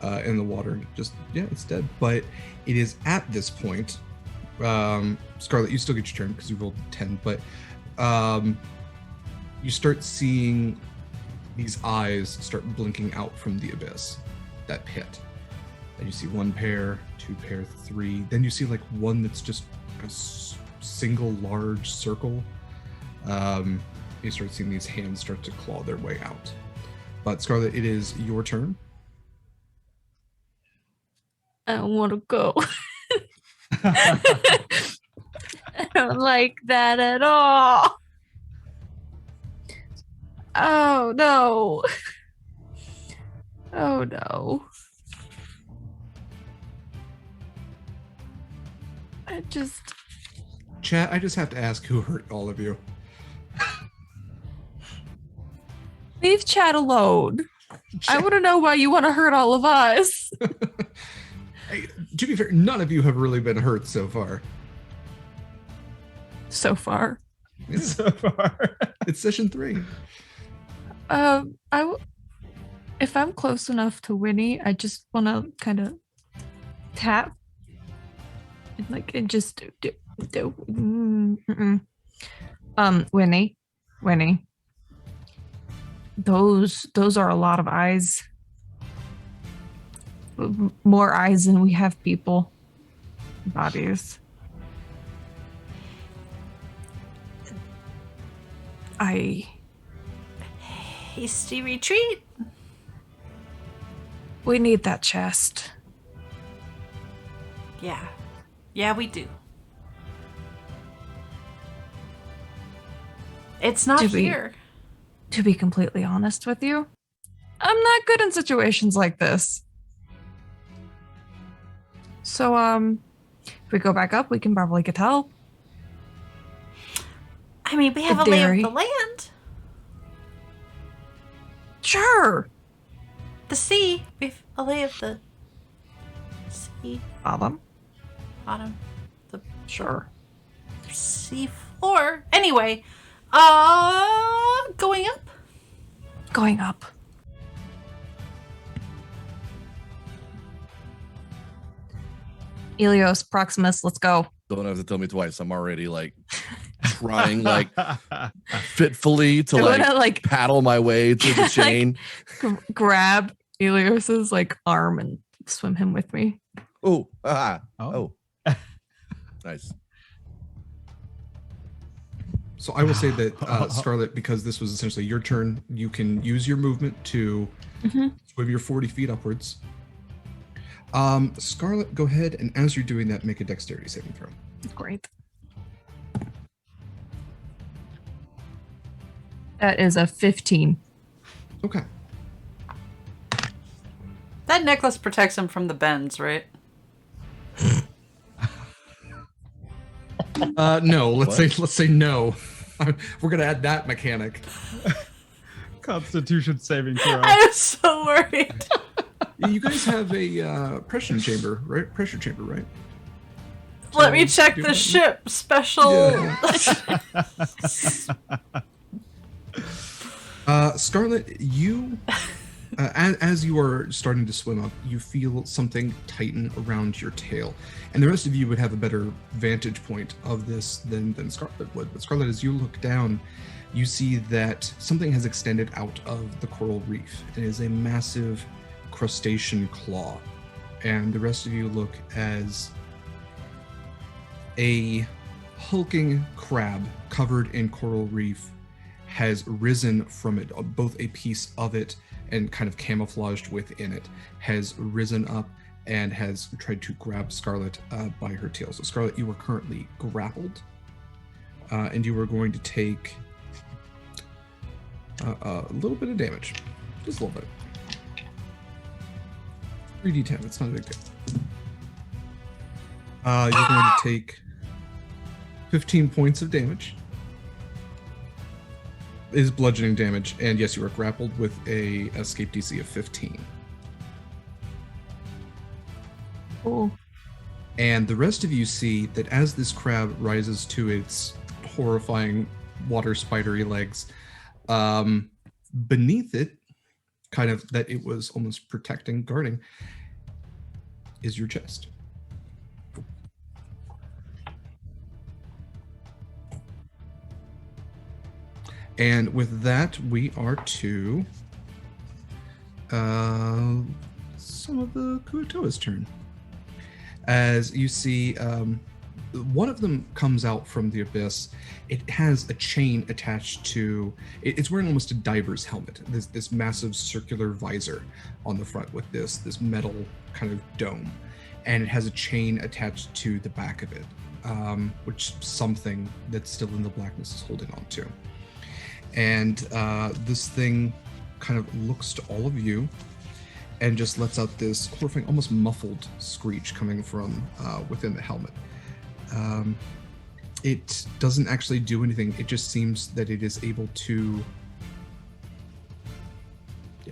in the water, and it's dead. But it is at this point, Scarlet, you still get your turn because you rolled 10, but you start seeing these eyes start blinking out from the abyss, that pit. And you see 1 pair, 2 pair, 3. Then you see like one that's just a single large circle. You start seeing these hands start to claw their way out. But Scarlet, it is your turn. I don't want to go. I don't like that at all. Oh, no. Oh no. Chat, I just have to ask who hurt all of you. Leave chat alone. I want to know why you want to hurt all of us. Hey, to be fair, none of you have really been hurt so far. So far. Yeah, So far. it's session 3. If I'm close enough to Winnie, I just want to kind of tap, and just do. Winnie, those are a lot of eyes. More eyes than we have people. Bodies. Hasty retreat. We need that chest. Yeah, we do. It's not here. To be completely honest with you, I'm not good in situations like this. So, if we go back up, we can probably get help. I mean, we have a lay of the land. Sure. The sea. We have a lay of the sea. Bottom. The Sure. sea floor. Anyway, going up. Going up. Ilios, Proximus, let's go. Don't have to tell me twice. I'm already like trying like fitfully to like paddle my way through the chain. Grab Ilios's like arm and swim him with me. Oh. Nice. So I will say that Scarlet, because this was essentially your turn, you can use your movement to swim your 40 feet upwards. Scarlet, go ahead, and as you're doing that, make a dexterity saving throw. Great. That is a 15. Okay. That necklace protects him from the bends, right? No. Let's say no. We're gonna add that mechanic. Constitution saving throw. I'm so worried. You guys have a pressure chamber, right? Let me check the ship. Special. Yeah. Scarlet, you, as you are starting to swim up, you feel something tighten around your tail, and the rest of you would have a better vantage point of this than Scarlet would. But Scarlet, as you look down, you see that something has extended out of the coral reef. It is a massive crustacean claw, and the rest of you look as a hulking crab covered in coral reef has risen from it. Both a piece of it and kind of camouflaged within it has risen up and has tried to grab Scarlet by her tail. So Scarlet, you are currently grappled, and you are going to take a little bit of damage, just a little bit. 3d10, it's not a big deal. You're going to take 15 points of damage. It is bludgeoning damage, and yes, you are grappled with a escape DC of 15. Oh. And the rest of you see that as this crab rises to its horrifying water spidery legs, beneath it, kind of that it was almost protecting, guarding, is your chest. And with that, we are to some of the kua-toa's turn. As you see, one of them comes out from the abyss. It has a chain attached to it's wearing almost a diver's helmet. This massive circular visor on the front with this metal kind of dome, and it has a chain attached to the back of it, which something that's still in the blackness is holding on to. And this thing kind of looks to all of you and just lets out this horrifying, almost muffled screech coming from within the helmet. It doesn't actually do anything. It just seems that it is able to...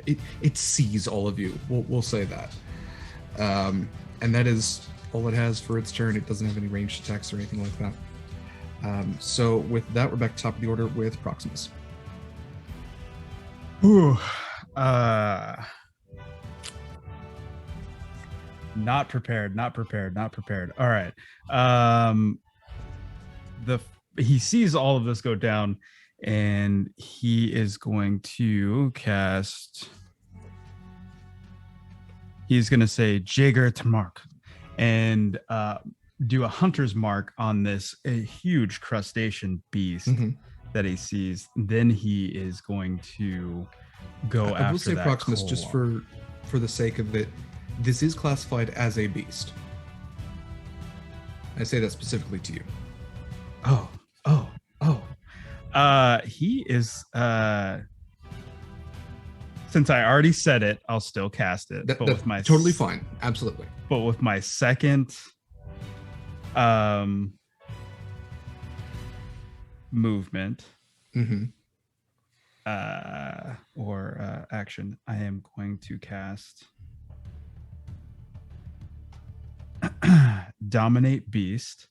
It sees all of you. We'll say that. And that is all it has for its turn. It doesn't have any ranged attacks or anything like that. So with that, we're back to top of the order with Proximus. Ooh. Not prepared. All right. He sees all of this go down, and he is going to cast. He's going to say Jaeger to mark, and do a hunter's mark on a huge crustacean beast that he sees. Then he is going to go after that. I will say, Proximus, coal. just for the sake of it, this is classified as a beast. I say that specifically to you. Oh. He is. Since I already said it, I'll still cast it. That's totally fine. Absolutely. But with my second movement or action, I am going to cast Dominate Beast.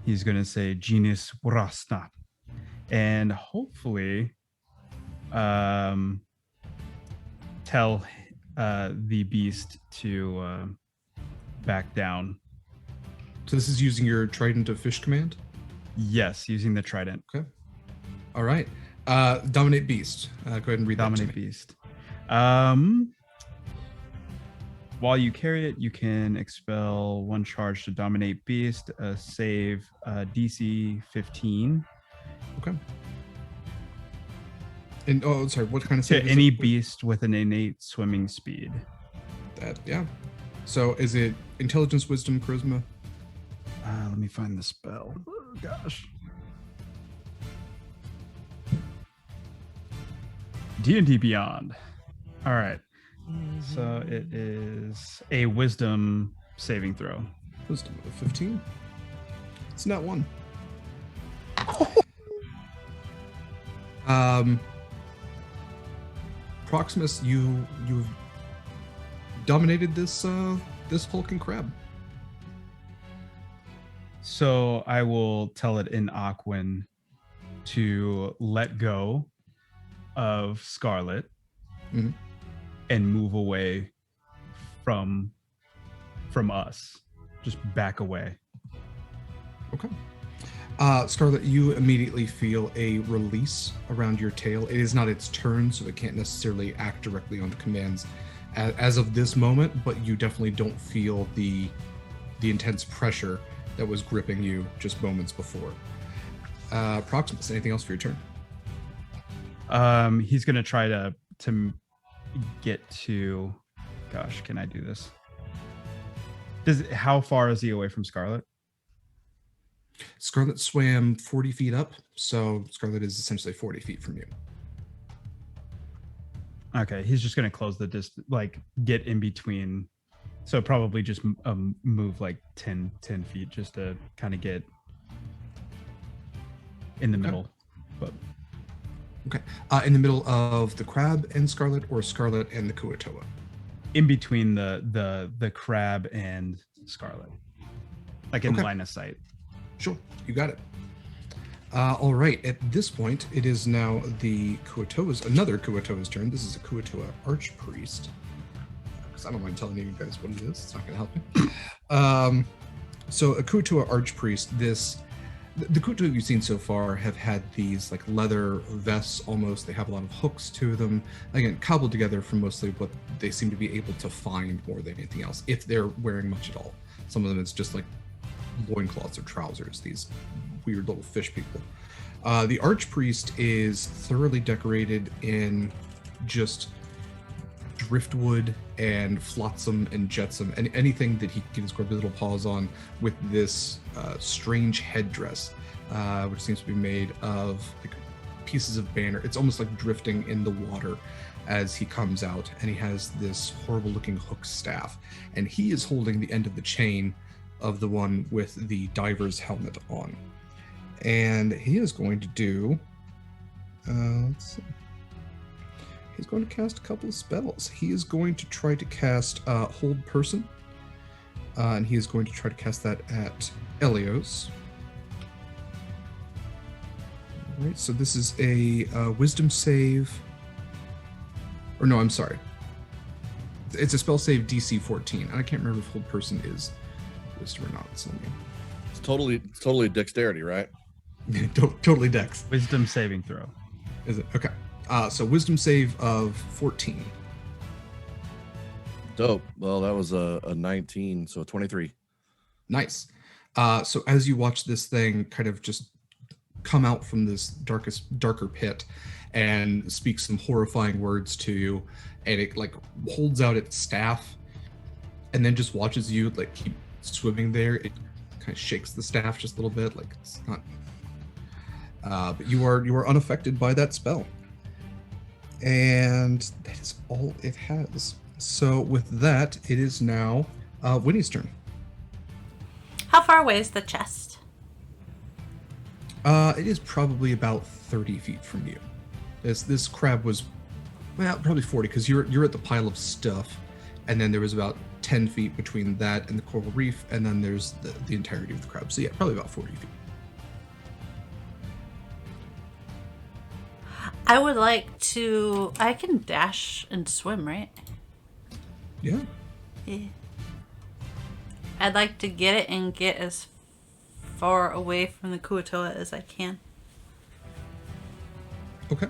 He's going to say Genius Brasna, and hopefully tell the beast to back down. So this is using your Trident of Fish command? Yes, using the Trident. Okay. All right. Dominate Beast. Go ahead and read Dominate that to me. Beast. While you carry it, you can expel one charge to Dominate Beast, save DC 15. Okay. And sorry, what kind of to save? Any beast with an innate swimming speed. Yeah. So is it Intelligence, Wisdom, Charisma? Let me find the spell. Oh, gosh. D&D Beyond. All right. So it is a Wisdom saving throw. Wisdom of 15. It's not one. Proximus, you've dominated this hulking crab. So I will tell it in Aquan to let go of Scarlet and move away from us. Just back away. Okay. Scarlet, you immediately feel a release around your tail. It is not its turn, so it can't necessarily act directly on the commands as of this moment, but you definitely don't feel the intense pressure that was gripping you just moments before. Proximus, anything else for your turn? He's gonna try to get to. Gosh, can I do this? How far is he away from Scarlet? Scarlet swam 40 feet up, so Scarlet is essentially 40 feet from you. Okay, he's just gonna close the distance, like get in between. So probably just move like 10 feet just to kind of get in the middle. But okay, in the middle of the crab and Scarlet, or Scarlet and the kua-toa? In between the crab and Scarlet, like in line of sight. Sure, you got it. All right, at this point, it is now another kua-toa's turn. This is a kua-toa archpriest. Because I don't mind telling you guys what it is. It's not going to help me. So a kua-toa archpriest, the kua-toa you've seen so far have had these like leather vests almost. They have a lot of hooks to them. Again, cobbled together from mostly what they seem to be able to find more than anything else, if they're wearing much at all. Some of them it's just like loincloths or trousers, these weird little fish people. The archpriest is thoroughly decorated in just driftwood and flotsam and jetsam and anything that he can scrub his little paws on, with this strange headdress, which seems to be made of like pieces of banner. It's almost like drifting in the water. as he comes out, and he has this horrible looking hook staff, and he is holding the end of the chain of the one with the diver's helmet on. And he is going to do, let's see. He's going to cast a couple of spells. He is going to try to cast Hold Person, and he is going to try to cast that at Elios. All right, so this is a Wisdom save. Or no, I'm sorry. It's a spell save DC 14. And I can't remember if Hold Person is Wisdom or not. So It's totally dexterity, right? totally dex. Wisdom saving throw. Is it? Okay. So Wisdom save of 14. Dope. Well, that was a 19, so 23. Nice. So as you watch this thing kind of just come out from this darker pit and speak some horrifying words to you, and it like holds out its staff and then just watches you like keep swimming there. It kind of shakes the staff just a little bit, like it's not but you are unaffected by that spell. And that is all it has. So with that, it is now Winnie's turn. How far away is the chest? It is probably about 30 feet from you. This crab was, well, probably 40, because you're at the pile of stuff, and then there was about 10 feet between that and the coral reef, and then there's the entirety of the crab. So yeah, probably about 40 feet. I would like to... I can dash and swim, right? Yeah. Yeah. I'd like to get it and get as far away from the kua-toa as I can. Okay.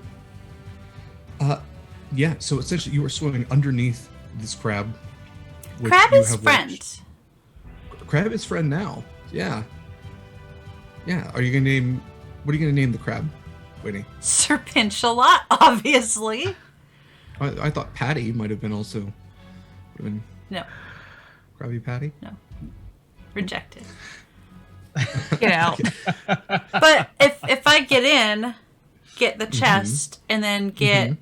Yeah, so essentially you are swimming underneath this crab. which Crab you is have friend. watched. Crab is friend now. Yeah. Yeah. Are you gonna name... What are you gonna name the crab, Winnie? Serpentia-lot, obviously. I thought Patty might have been also... Would have been No. Krabby Patty? No. Rejected. Get out. But if I get in, get the chest, and then get...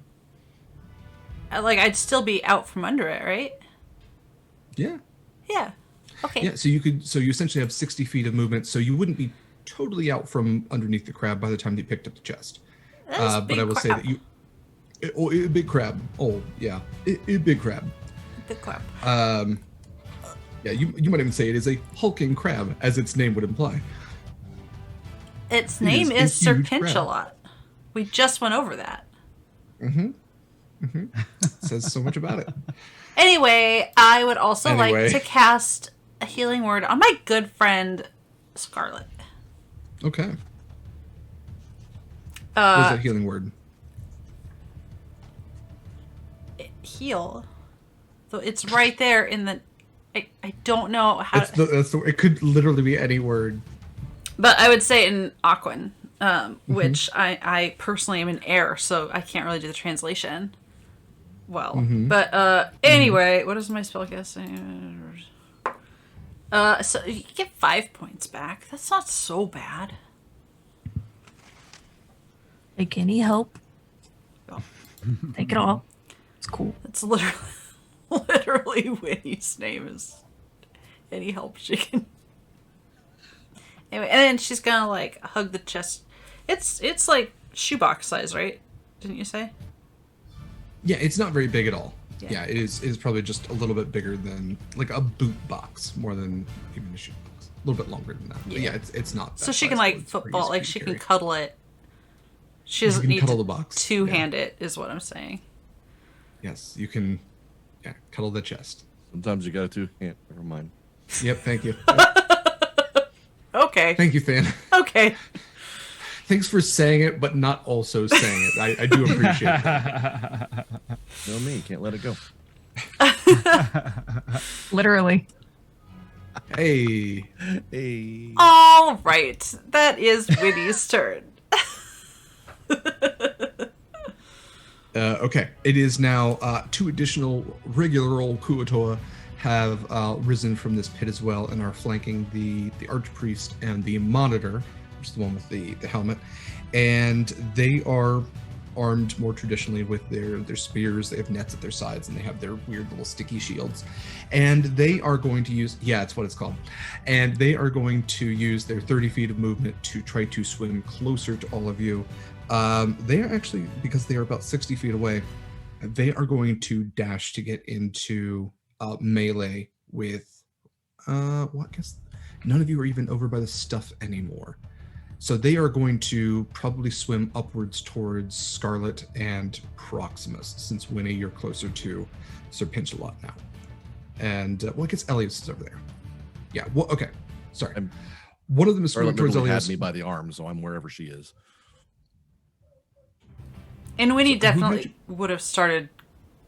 Like, I'd still be out from under it, right? Yeah. Yeah. Okay. Yeah, so you essentially have 60 feet of movement, so you wouldn't be totally out from underneath the crab by the time you picked up the chest. That is But big I will say crab. that big crab. Oh, yeah. Big crab. Big crab. Yeah, you might even say it is a hulking crab, as its name would imply. Its It name is is a huge crab. Serpentia-lot. We just went over that. Says so much about it. Anyway, I would also Anyway. like to cast a healing word on my good friend Scarlet. Okay. What's that healing word? Heal. So it's right there in the... I don't know how... It could literally be any word. But I would say in Aquan, which I personally am in air, so I can't really do the translation well. But anyway, what is my spellcasting? So you get 5 points back. That's not so bad. Take any help. Oh. Take it all. It's cool. It's literally Winnie's name is any help she can. Anyway, and then she's gonna like hug the chest. It's like shoebox size, right? Didn't you say? Yeah, it's not very big at all. Yeah. Yeah, it is probably just a little bit bigger than like a boot box, more than even a shoe box. A little bit longer than that. But yeah, it's not. That So she can size, like but it's pretty football, easy like to she can carry. cuddle it. She doesn't can need cuddle to the box, two-hand it, is what I'm saying. Yes, you can. Yeah, cuddle the chest. Sometimes you gotta do. Yeah, never mind. Yep. Thank you. Okay. Thank you, Fan. Okay. Thanks for saying it, but not also saying it. I do appreciate that. You know me, can't let it go. Literally. Hey. Hey. All right. That is Winnie's turn. Okay. It is now 2 additional regular old kua-toa have risen from this pit as well and are flanking the archpriest and the monitor, which is the one with the helmet. And they are armed more traditionally with their spears. They have nets at their sides, and they have their weird little sticky shields. And they are going to use, yeah, it's what it's called. And they are going to use their 30 feet of movement to try to swim closer to all of you. They are actually, because they are about 60 feet away, they are going to dash to get into melee with, I guess none of you are even over by the stuff anymore. So they are going to probably swim upwards towards Scarlet and Proximus, since Winnie, you're closer to Sir Pinch-a-Lot now. And, I guess Elias is over there. Yeah, well, okay. Sorry. One of them is swimming towards Elias. Had me by the arm, so I'm wherever she is. And Winnie definitely would have started,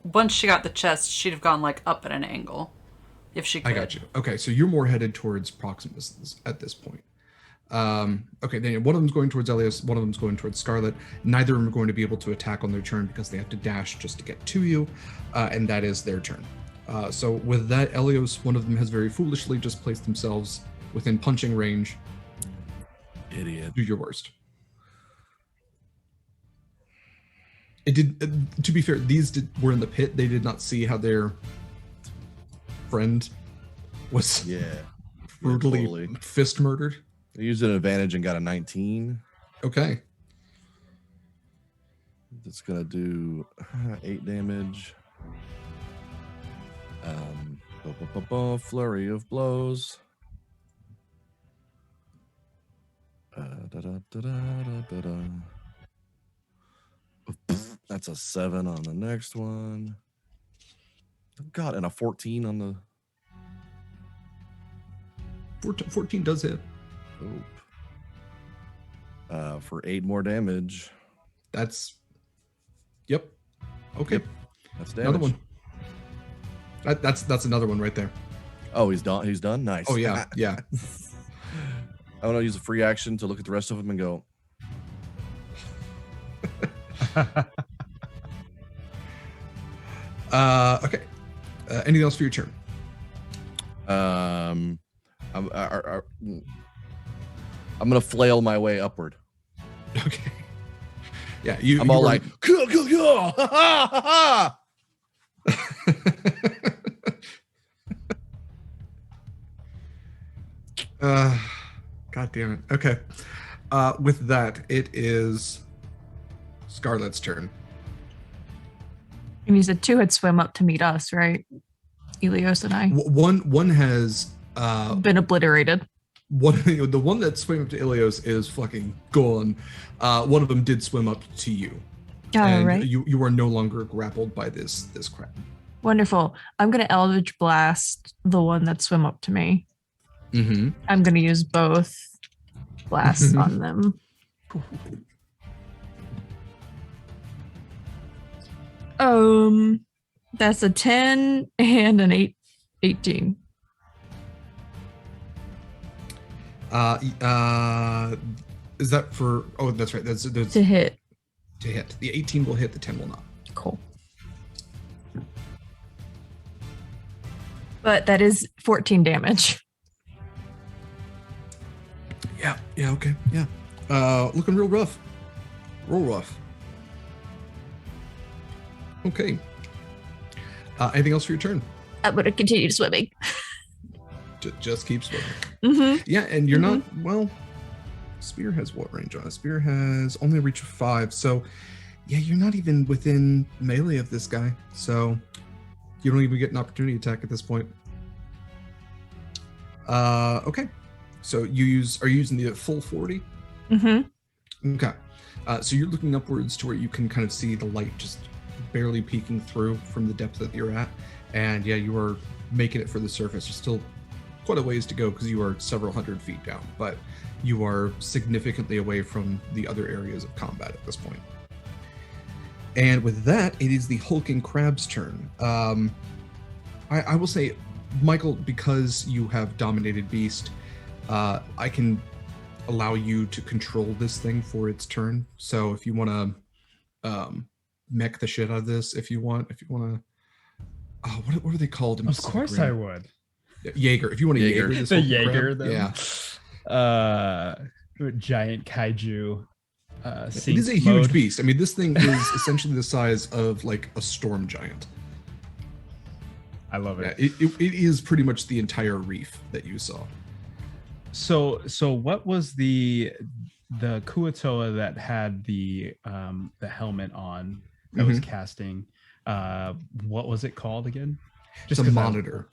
once she got the chest, she'd have gone like up at an angle if she could. I got you. Okay, so you're more headed towards Proximus at this point. Okay, then one of them's going towards Elias, one of them's going towards Scarlet. Neither of them are going to be able to attack on their turn because they have to dash just to get to you, and that is their turn. So with that, Elios, one of them has very foolishly just placed themselves within punching range. Idiot. Do your worst. It did. To be fair, were in the pit. They did not see how their friend was brutally totally fist murdered. They used an advantage and got a 19. Okay. It's gonna do 8 damage. Flurry of blows. That's a 7 on the next one. God, and a 14 on the 14 does hit. For 8 more damage. That's yep. Okay. Yep. That's damage. Another one. That's another one right there. Oh, he's done. He's done. Nice. Oh yeah, yeah. I want to use a free action to look at the rest of them and go. Okay. Anything else for your turn? I'm gonna flail my way upward. Okay. Yeah, I'm all like, God damn it. Okay. With that, it is Scarlet's turn. And you said 2 had swim up to meet us, right? Elios and I. One has been obliterated. The one that swam up to Ilios is fucking gone. One of them did swim up to you. Oh, right. You are no longer grappled by this crab. Wonderful. I'm gonna Eldritch Blast the one that swim up to me. Mm-hmm. I'm gonna use both blasts on them. That's a 10 and an 18. Is that for? Oh, that's right. That's to hit. To hit. The 18 will hit. The 10 will not. Cool. But that is 14 damage. Yeah. Yeah. Okay. Yeah. Looking real rough. Real rough. Okay. Anything else for your turn? I'm gonna continue swimming. Just keep swimming. Mm-hmm. Yeah, and you're not, well, Spear has what range on it? Spear has only a reach of 5, so yeah, you're not even within melee of this guy, so you don't even get an opportunity attack at this point. Okay, so are you using the full 40? Mm-hmm. Okay, so you're looking upwards to where you can kind of see the light just barely peeking through from the depth that you're at, and yeah, you are making it for the surface. You're still quite a ways to go because you are several hundred feet down, but you are significantly away from the other areas of combat at this point. And with that, it is the hulking crab's turn. I will say, Michael, because you have dominated beast, I can allow you to control this thing for its turn. So if you want to mech the shit out of this, if you want to, what are they called? Of course I would. Jaeger. If you want to Jaeger this the Jaeger, crab, yeah. Giant kaiju It is a huge mode. beast. I mean, this thing is essentially the size of like a storm giant. I love it. Yeah, it is pretty much the entire reef that you saw. So what was the kua-toa that had the helmet on that was casting? What was it called again? Just the monitor.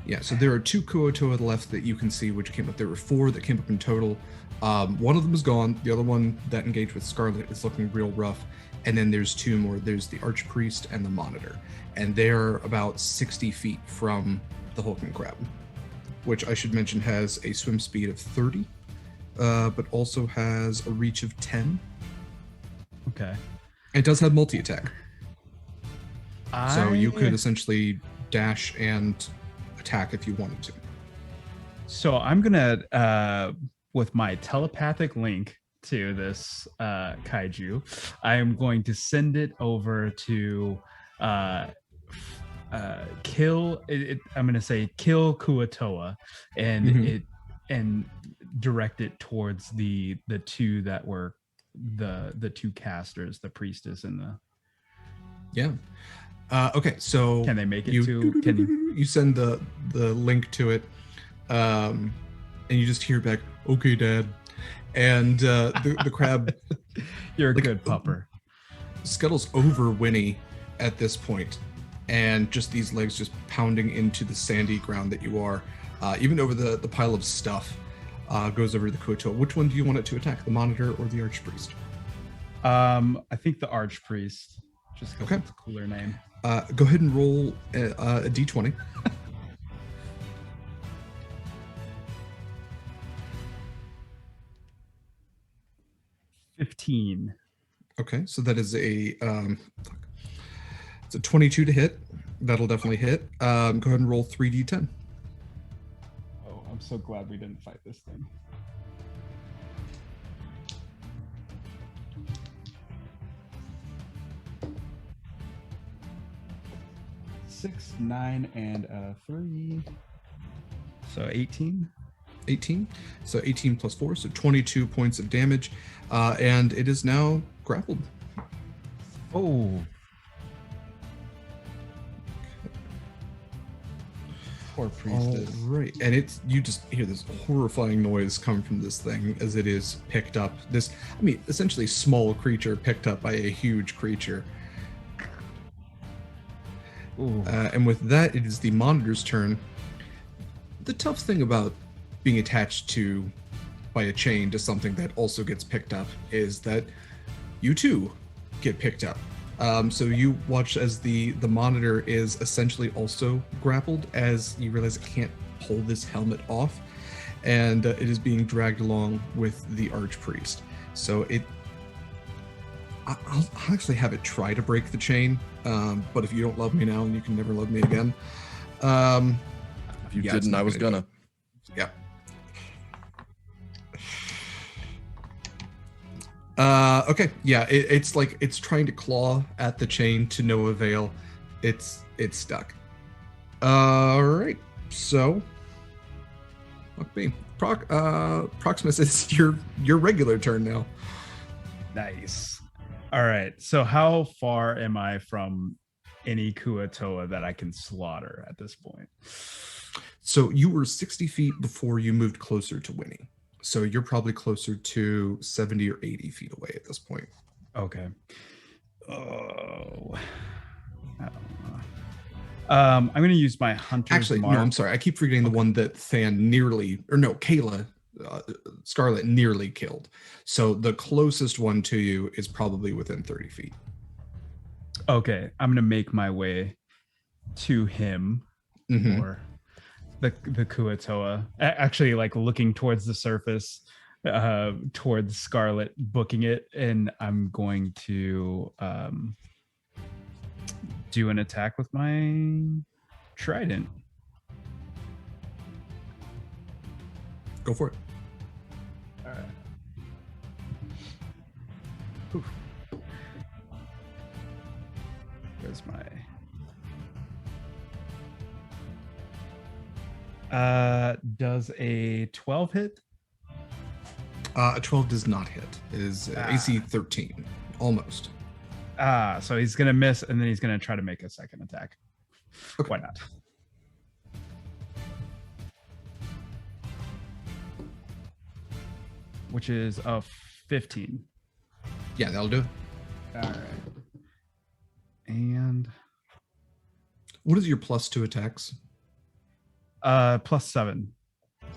Yeah, so there are 2 kua-toa left that you can see, which came up. There were 4 that came up in total. One of them is gone. The other one that engaged with Scarlet is looking real rough. And then there's 2 more. There's the Archpriest and the Monitor. And they're about 60 feet from the hulking crab, which I should mention has a swim speed of 30, but also has a reach of 10. Okay. It does have multi-attack. So you could essentially dash and attack if you wanted to. So I'm gonna, with my telepathic link to this kaiju, I am going to send it over to kill it. I'm gonna say kill kua-toa, and and direct it towards the 2 that were the 2 casters, the priestess and the. Yeah. Okay, so can they make it to? Can you send the link to it, and you just hear back, "Okay, Dad," and the crab. You're a good pupper. Scuttles over Winnie at this point, and just these legs just pounding into the sandy ground that you are, even over the pile of stuff, goes over to the kua-toa. Which one do you want it to attack, the Monitor or the Archpriest? I think the Archpriest, just because it's a cooler name. Go ahead and roll a d20. $15. Okay, so that is it's a 22 to hit. That'll definitely hit. Go ahead and roll 3d10. Oh, I'm so glad we didn't fight this thing. 6, 9, and 3. So 18. 18. So 18 plus 4, so 22 points of damage. And it is now grappled. Oh. Poor priestess. All right. And you just hear this horrifying noise come from this thing as it is picked up. This, I mean, essentially small creature picked up by a huge creature. And with that, it is the Monitor's turn. The tough thing about being attached to by a chain to something that also gets picked up is that you too get picked up. So you watch as the Monitor is essentially also grappled as you realize it can't pull this helmet off, and it is being dragged along with the Archpriest. So I'll actually have it try to break the chain, but if you don't love me now, then you can never love me again. If you didn't, I was gonna. Yeah. Okay. Yeah. It's like it's trying to claw at the chain to no avail. It's stuck. All right. So, fuck me. Proximus, it's your regular turn now. Nice. All right. So how far am I from any kua-toa that I can slaughter at this point? So you were 60 feet before you moved closer to Winnie. So you're probably closer to 70 or 80 feet away at this point. Okay. Oh. I don't know. I'm going to use my hunter's Actually, mark. no, I'm sorry. I keep forgetting the one that Kaila, Scarlet nearly killed. So the closest one to you is probably within 30 feet. Okay. I'm going to make my way to him, or the kua-toa. Actually, like looking towards the surface, towards Scarlet, booking it, and I'm going to do an attack with my trident. Go for it. All right. Oof. Where's my... does a 12 hit? A 12 does not hit. It is AC 13, almost. So he's gonna miss, and then he's gonna try to make a second attack. Okay. Why not? Which is a 15. Yeah, that'll do it. All right. And What is your +2 attacks? +7.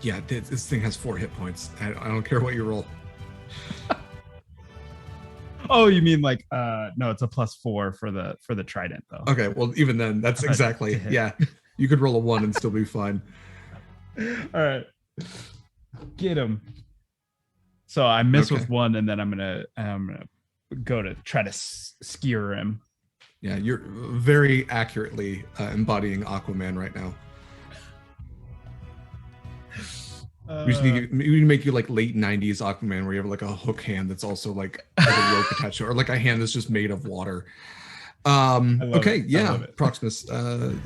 Yeah, this thing has 4 hit points. I don't care what you roll. Oh, you mean like no, it's a +4 for the trident though. Okay, well, even then, that's exactly, yeah. You could roll a 1 and still be fine. All right. Get him. So I miss Okay. with 1, and then I'm gonna go to try to skewer him. Yeah, you're very accurately embodying Aquaman right now. We need to make you like late 90s Aquaman, where you have like a hook hand that's also like a rope attached to it, or like a hand that's just made of water. Okay, yeah, Proximus. The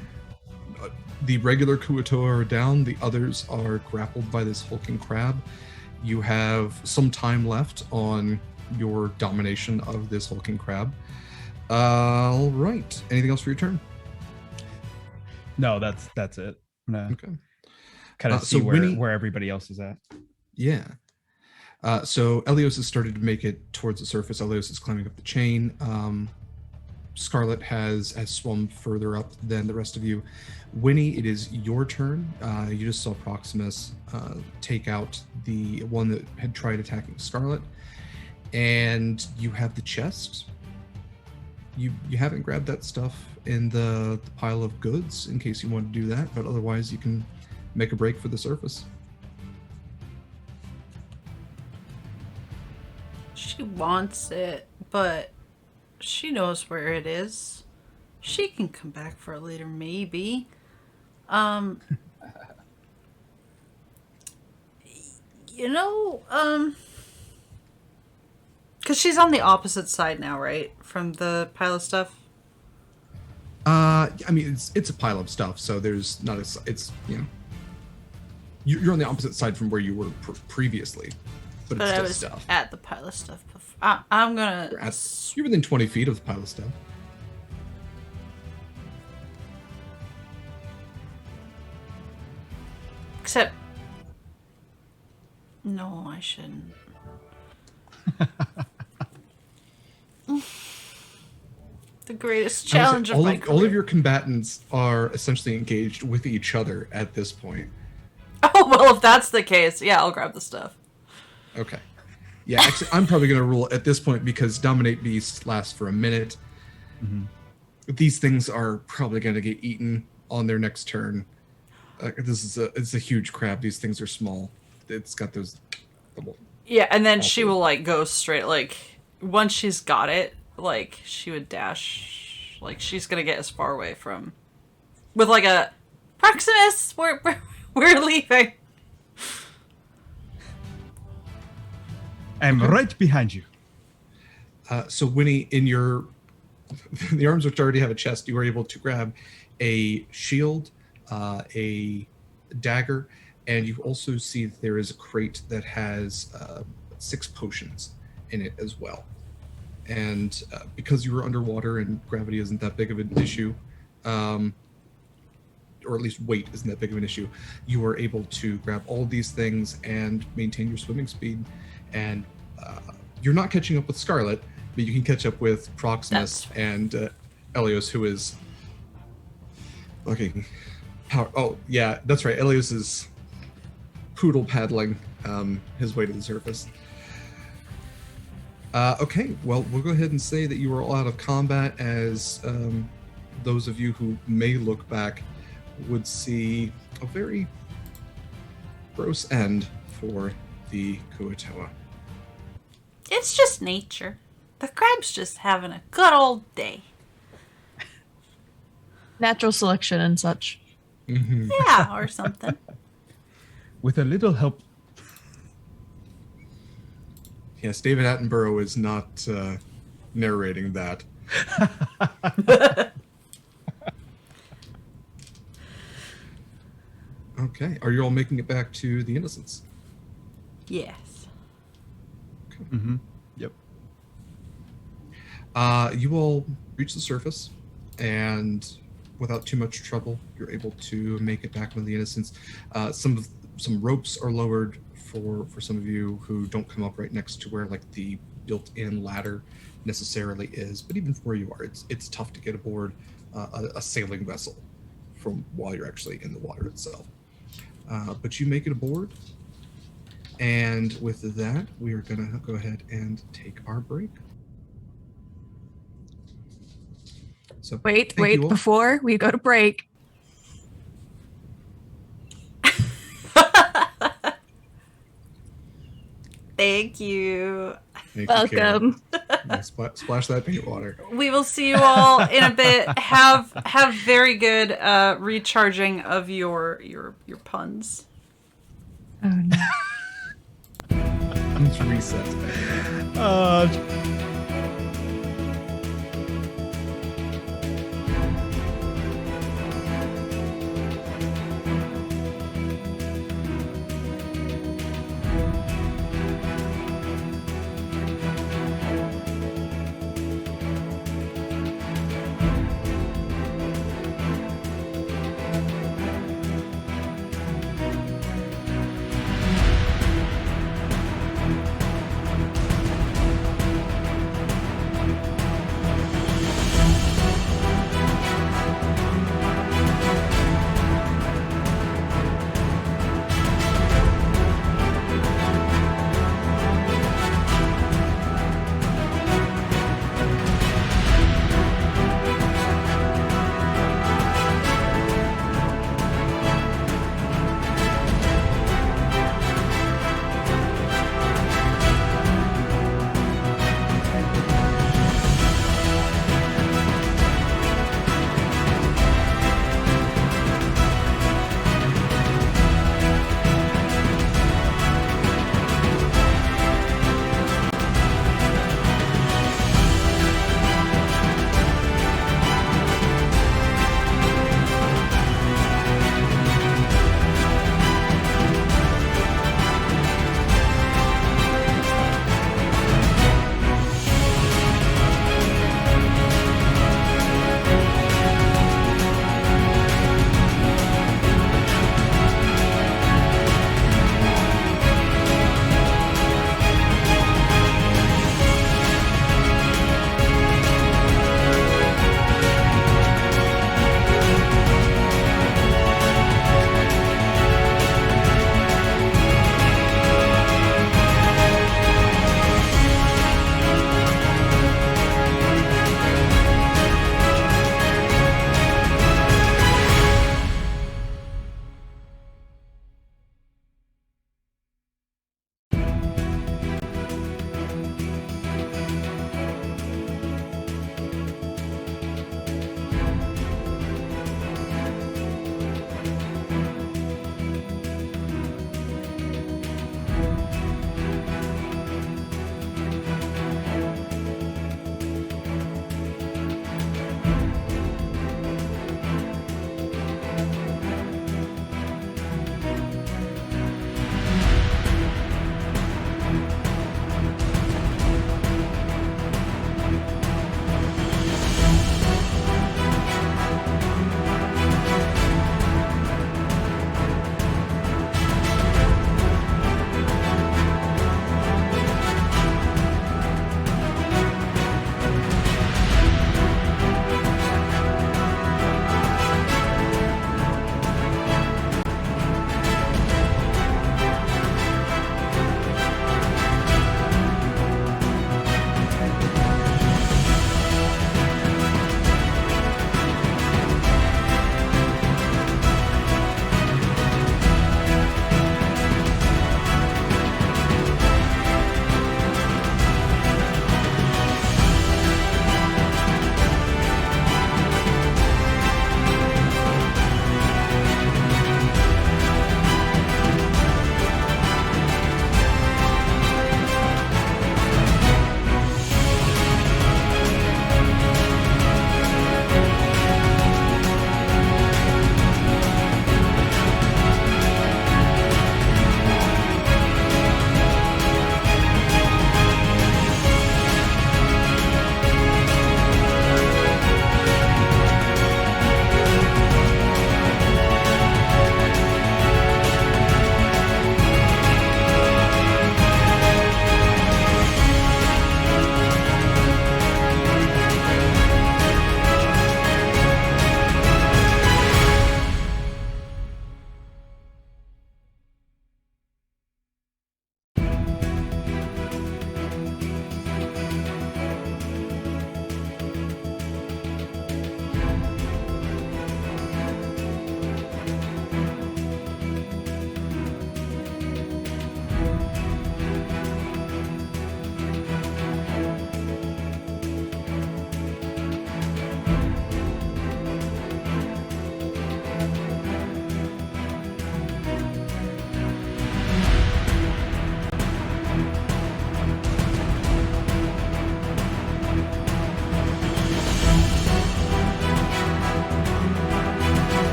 regular kua-toa are down. The others are grappled by this hulking crab. You have some time left on your domination of this hulking crab. All right. Anything else for your turn? No, that's it. I'm gonna Okay. kind of see where everybody else is at. Yeah. So Elios has started to make it towards the surface. Elios is climbing up the chain. Scarlet has swum further up than the rest of you. Winnie, it is your turn. You just saw Proximus take out the one that had tried attacking Scarlet. And you have the chest. You haven't grabbed that stuff in the pile of goods in case you want to do that, but otherwise you can make a break for the surface. She wants it, but she knows where it is. She can come back for it later, maybe. Because she's on the opposite side now, right? From the pile of stuff? I mean, it's a pile of stuff, so there's not it's, you're on the opposite side from where you were previously, but it's I still was stuff. at the pile of stuff before. I'm gonna... You're within 20 feet of the pile of stuff. Except... No, I shouldn't. The greatest challenge of my career. All of your combatants are essentially engaged with each other at this point. Oh, well, if that's the case, yeah, I'll grab the stuff. Okay. Yeah, actually, I'm probably going to rule at this point because Dominate Beast lasts for a minute. Mm-hmm. These things are probably going to get eaten on their next turn. It's a huge crab. These things are small. It's got those... Yeah, and then she will, like, go straight, like, once she's got it, like, she would dash, like, she's gonna get as far away from... With, like, a... Proximus! We're leaving! I'm right behind you. So Winnie, in your the arms which already have a chest, you are able to grab a shield, a dagger, and you also see that there is a crate that has 6 potions in it as well. And because you were underwater and gravity isn't that big of an issue, or at least weight isn't that big of an issue, you are able to grab all of these things and maintain your swimming speed. And you're not catching up with Scarlet, but you can catch up with Proximus and Elios, who is fucking power. Oh, yeah, that's right. Elios is poodle paddling his way to the surface. Okay, well, we'll go ahead and say that you are all out of combat, as those of you who may look back would see a very gross end for the kua-toa. It's just nature. The crab's just having a good old day. Natural selection and such. Mm-hmm. Yeah, or something. With a little help. Yes, David Attenborough is not narrating that. Okay, are you all making it back to the Innocents? Yes. Mm-hmm. Yep. You all reach the surface, and without too much trouble, you're able to make it back with the Innocents. Some ropes are lowered for some of you who don't come up right next to where like the built-in ladder necessarily is. But even from where you are, it's tough to get aboard a sailing vessel from while you're actually in the water itself. But you make it aboard, and with that, we are going to go ahead and take our break. So Wait, thank you all. before we go to break. Thank you. Thank you, Kaila. Welcome. Yeah, splash that paint water. We will see you all in a bit. Have very good recharging of your puns. Oh no. Let's reset.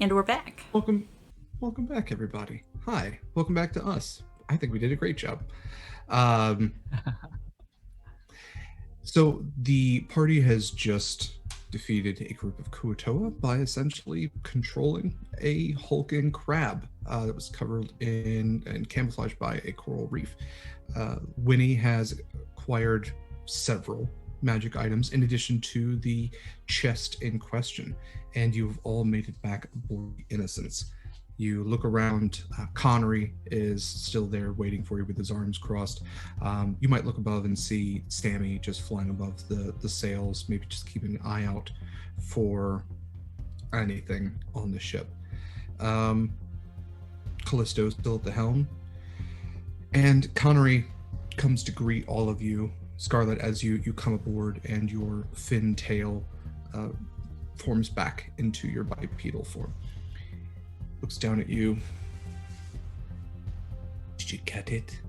And we're back. Welcome back, everybody. Hi, welcome back to us. I think we did a great job. So the party has just defeated a group of kua-toa by essentially controlling a hulking crab that was covered in and camouflaged by a coral reef. Winnie has acquired several magic items in addition to the chest in question, and you've all made it back aboard the Innocence. You look around, Connery is still there waiting for you with his arms crossed. You might look above and see Sammy just flying above the sails, maybe just keeping an eye out for anything on the ship. Callisto's still at the helm, and Connery comes to greet all of you, Scarlet, as you come aboard and your fin tail forms back into your bipedal form. Looks down at you. Did you get it?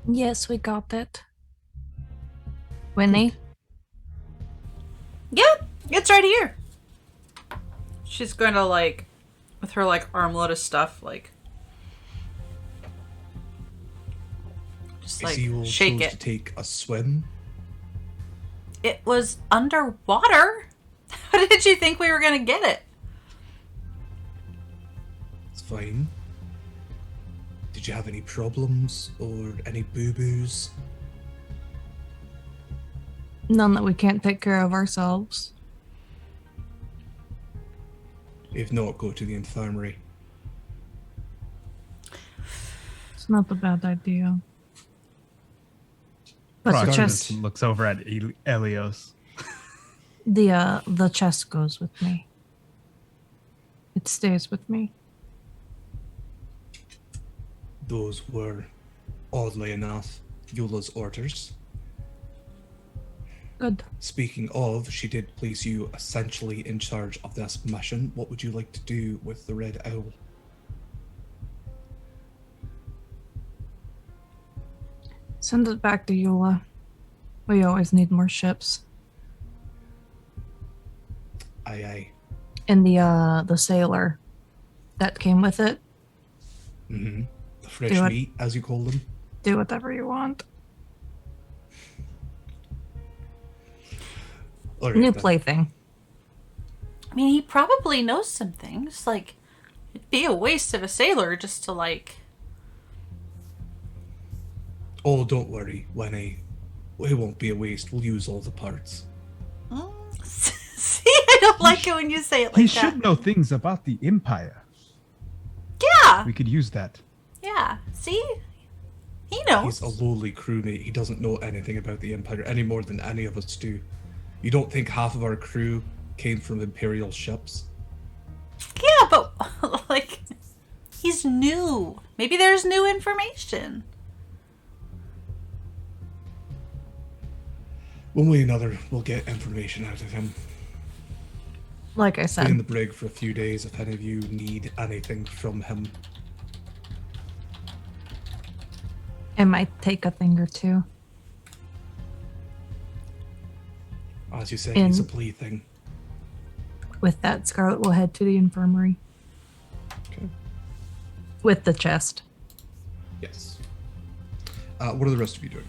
Yes, we got it. Winnie? Yeah, it's right here. She's going to, like, with her, like, armload of stuff, like, just, like, I see you all shake chose it. to take a swim. It was underwater. How did you think we were going to get it? It's fine. Did you have any problems or any boo-boos? None that we can't take care of ourselves. If not, go to the infirmary. It's not a bad idea. But the Proximus chest, looks over at Elios. the chest goes with me. It stays with me. Those were, oddly enough, Eula's orders. Good. Speaking of, she did place you essentially in charge of this mission. What would you like to do with the Red Owl? Send it back to Eula. We always need more ships. Aye, aye. And the sailor that came with it, Mm-hmm. The fresh Do it. meat, as you call them. do whatever you want. All right, New then. plaything. I mean, he probably knows some things. Like, it'd be a waste of a sailor just to, like... Oh, don't worry, Winnie. It won't be a waste. We'll use all the parts. See, I don't like it when you say it He like that. should know things about the Empire. Yeah, We could use that. yeah. See? He knows. He's a lowly crewmate. He doesn't know anything about the Empire any more than any of us do. You don't think half of our crew came from Imperial ships? Yeah, but, like, he's new. Maybe there's new information. One way or another, we'll get information out of him. Like I Stay in said, the brig for a few days if any of you need anything from him. it might take a thing or two. As you say, And- it's a plaything. With that, Scarlet will head to the infirmary. Okay. With the chest. Yes. What are the rest of you doing?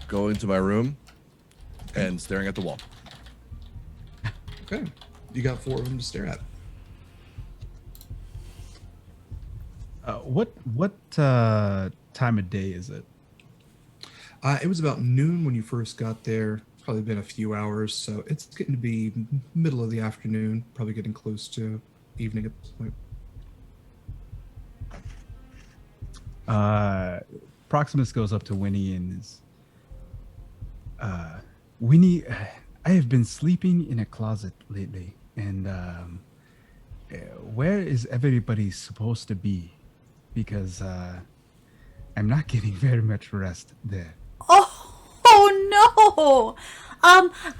Going to my room and staring at the wall. Okay. You got 4 of them to stare at. What time of day is it? It was about noon when you first got there. Probably been a few hours, so it's getting to be middle of the afternoon. Probably getting close to evening at this point. Proximus goes up to Winnie and is, Winnie, I have been sleeping in a closet lately, and where is everybody supposed to be? Because I'm not getting very much rest there. Oh no!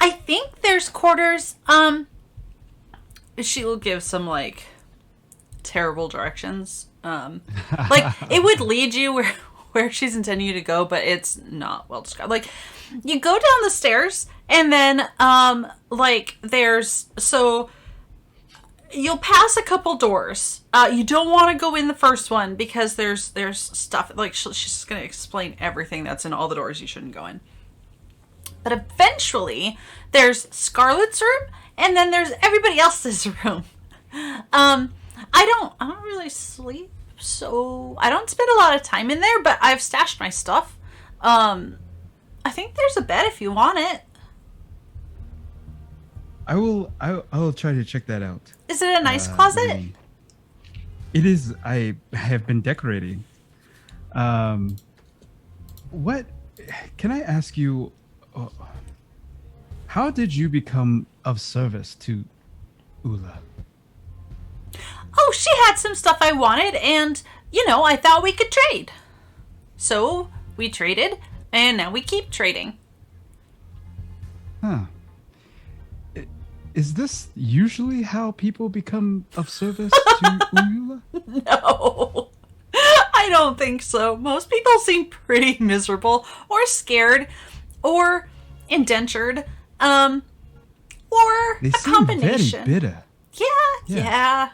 I think there's quarters. She will give some, like, terrible directions. Like, it would lead you where she's intending you to go, but it's not well described. Like, you go down the stairs, and then you'll pass a couple doors. You don't want to go in the first one because there's stuff like she's just going to explain everything that's in all the doors you shouldn't go in. But eventually there's Scarlett's room, and then there's everybody else's room. I don't really sleep, so I don't spend a lot of time in there, but I've stashed my stuff. I think there's a bed if you want it. I will try to check that out. Is it a nice closet? Winnie. It is. I have been decorating. What can I ask you? How did you become of service to Ula? Oh, she had some stuff I wanted, and, I thought we could trade. So, we traded, and now we keep trading. Huh. Is this usually how people become of service to Ula? No, I don't think so. Most people seem pretty miserable, or scared, or indentured, or They a seem combination. very bitter. Yeah.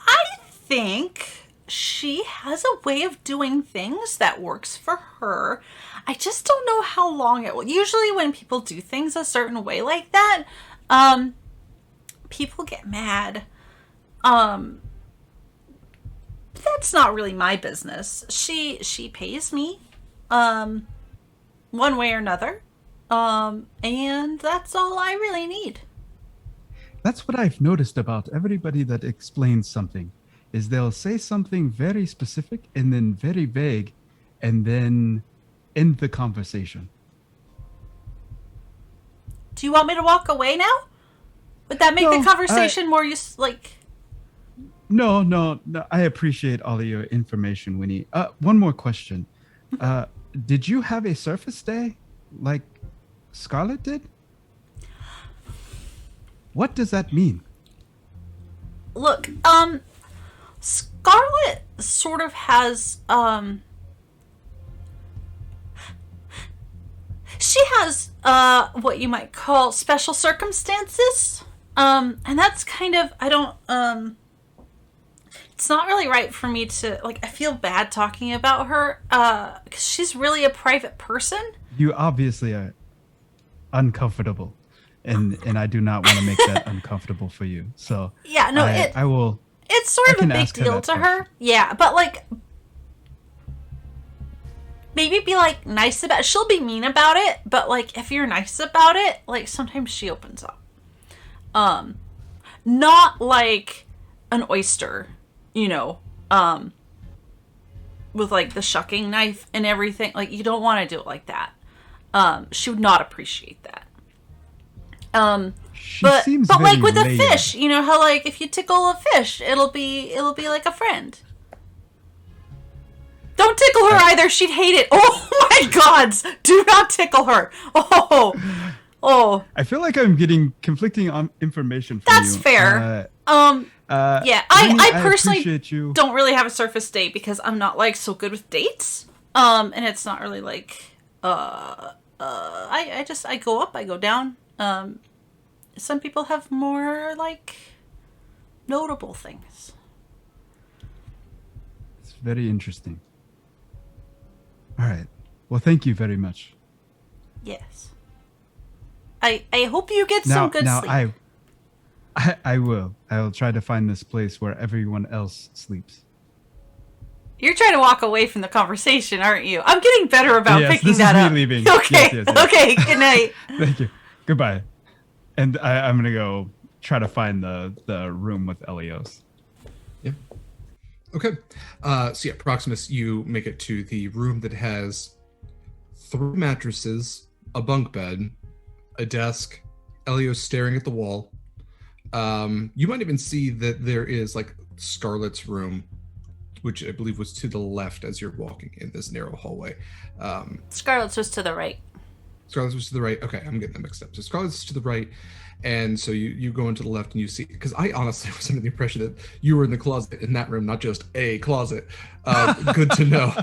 I think she has a way of doing things that works for her. I just don't know how long it will. Usually when people do things a certain way like that, people get mad. That's not really my business. She pays me, one way or another. And that's all I really need. That's what I've noticed about everybody that explains something, is they'll say something very specific and then very vague, and then end the conversation. Do you want me to walk away now? Would that make the conversation more No, I appreciate all of your information, Winnie. One more question. Did you have a surface day like Scarlett did? What does that mean? Look, Scarlett sort of has, she has, what you might call special circumstances. And that's kind of, it's not really right for me to, I feel bad talking about her, because she's really a private person. You obviously are uncomfortable, and I do not want to make that uncomfortable for you. So yeah, no, I will. It's sort of a big deal to her. Yeah, but maybe be nice about it. She'll be mean about it, but if you're nice about it, sometimes she opens up. Not like an oyster, with the shucking knife and everything. You don't want to do it like that. She would not appreciate that. She seems but very with a layered. fish, how if you tickle a fish, it'll be like a friend. Don't tickle her either. She'd hate it. Oh my gods! Do not tickle her. Oh. I feel like I'm getting conflicting information from you. That's fair. Yeah, Winnie, I personally appreciate you. don't really have a surface date because I'm not so good with dates. And it's not really I go up, I go down. Some people have more notable things. It's very interesting. All right. Well, thank you very much. Yes. I hope you get some good sleep. I will. I will try to find this place where everyone else sleeps. You're trying to walk away from the conversation, aren't you? I'm getting better about picking that this up. is me leaving. Okay. Yes. Okay. Good night. Thank you. Goodbye. And I'm gonna go try to find the room with Elios. Yep. Okay. So yeah, Proximus, you make it to the room that has 3 mattresses, a bunk bed, a desk, Elios staring at the wall. You might even see that there is Scarlett's room, which I believe was to the left as you're walking in this narrow hallway. Scarlett's was to the right. Scarlet's was to the right. Okay, I'm getting that mixed up. So Scarlet's to the right, and so you go into the left and you see, because I honestly was under the impression that you were in the closet in that room, not just a closet. Good to know.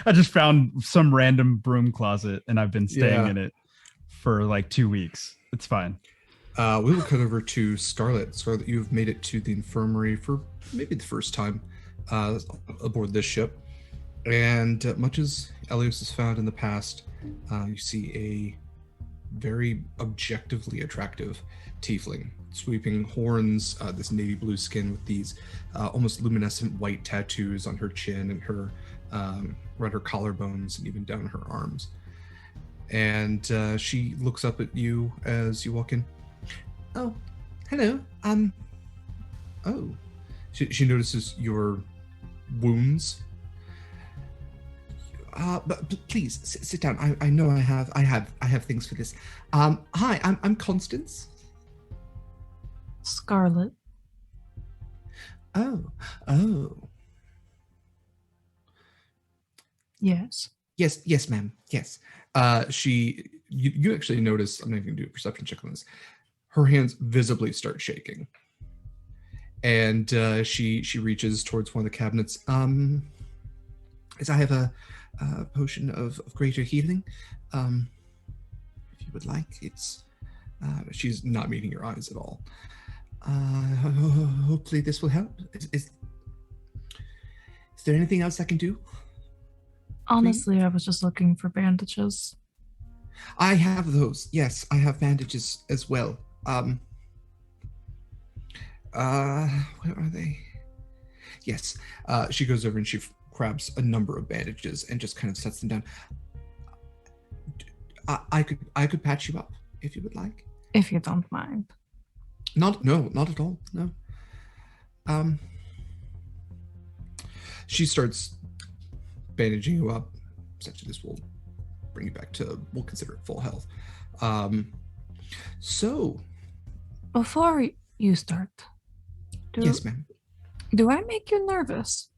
I just found some random broom closet and I've been staying Yeah. in it for like 2 weeks. It's fine. We will cut over to Scarlet. Scarlet, you've made it to the infirmary for maybe the first time aboard this ship. And much as Elios has found in the past, you see a very objectively attractive tiefling. Sweeping horns, this navy blue skin with these almost luminescent white tattoos on her chin and her around her collarbones and even down her arms. And she looks up at you as you walk in. Oh, hello. Oh. She notices your wounds. But please sit down. I know I have things for this. Hi, I'm Constance. Scarlet. Oh. Yes. Yes, ma'am. Yes. You actually notice, I'm not even gonna do a perception check on this. Her hands visibly start shaking. And she reaches towards one of the cabinets. As I have a potion of greater healing. If you would like, it's she's not meeting your eyes at all. Hopefully this will help. Is there anything else I can do? Honestly, I was just looking for bandages. I have those. Yes, I have bandages as well. Where are they? Yes. She goes over and she grabs a number of bandages and just kind of sets them down. I could patch you up if you would like. If you don't mind. Not at all. No. She starts bandaging you up. Essentially, this will bring you back to, we'll consider it full health. So. Before you start. Yes, ma'am. Do I make you nervous?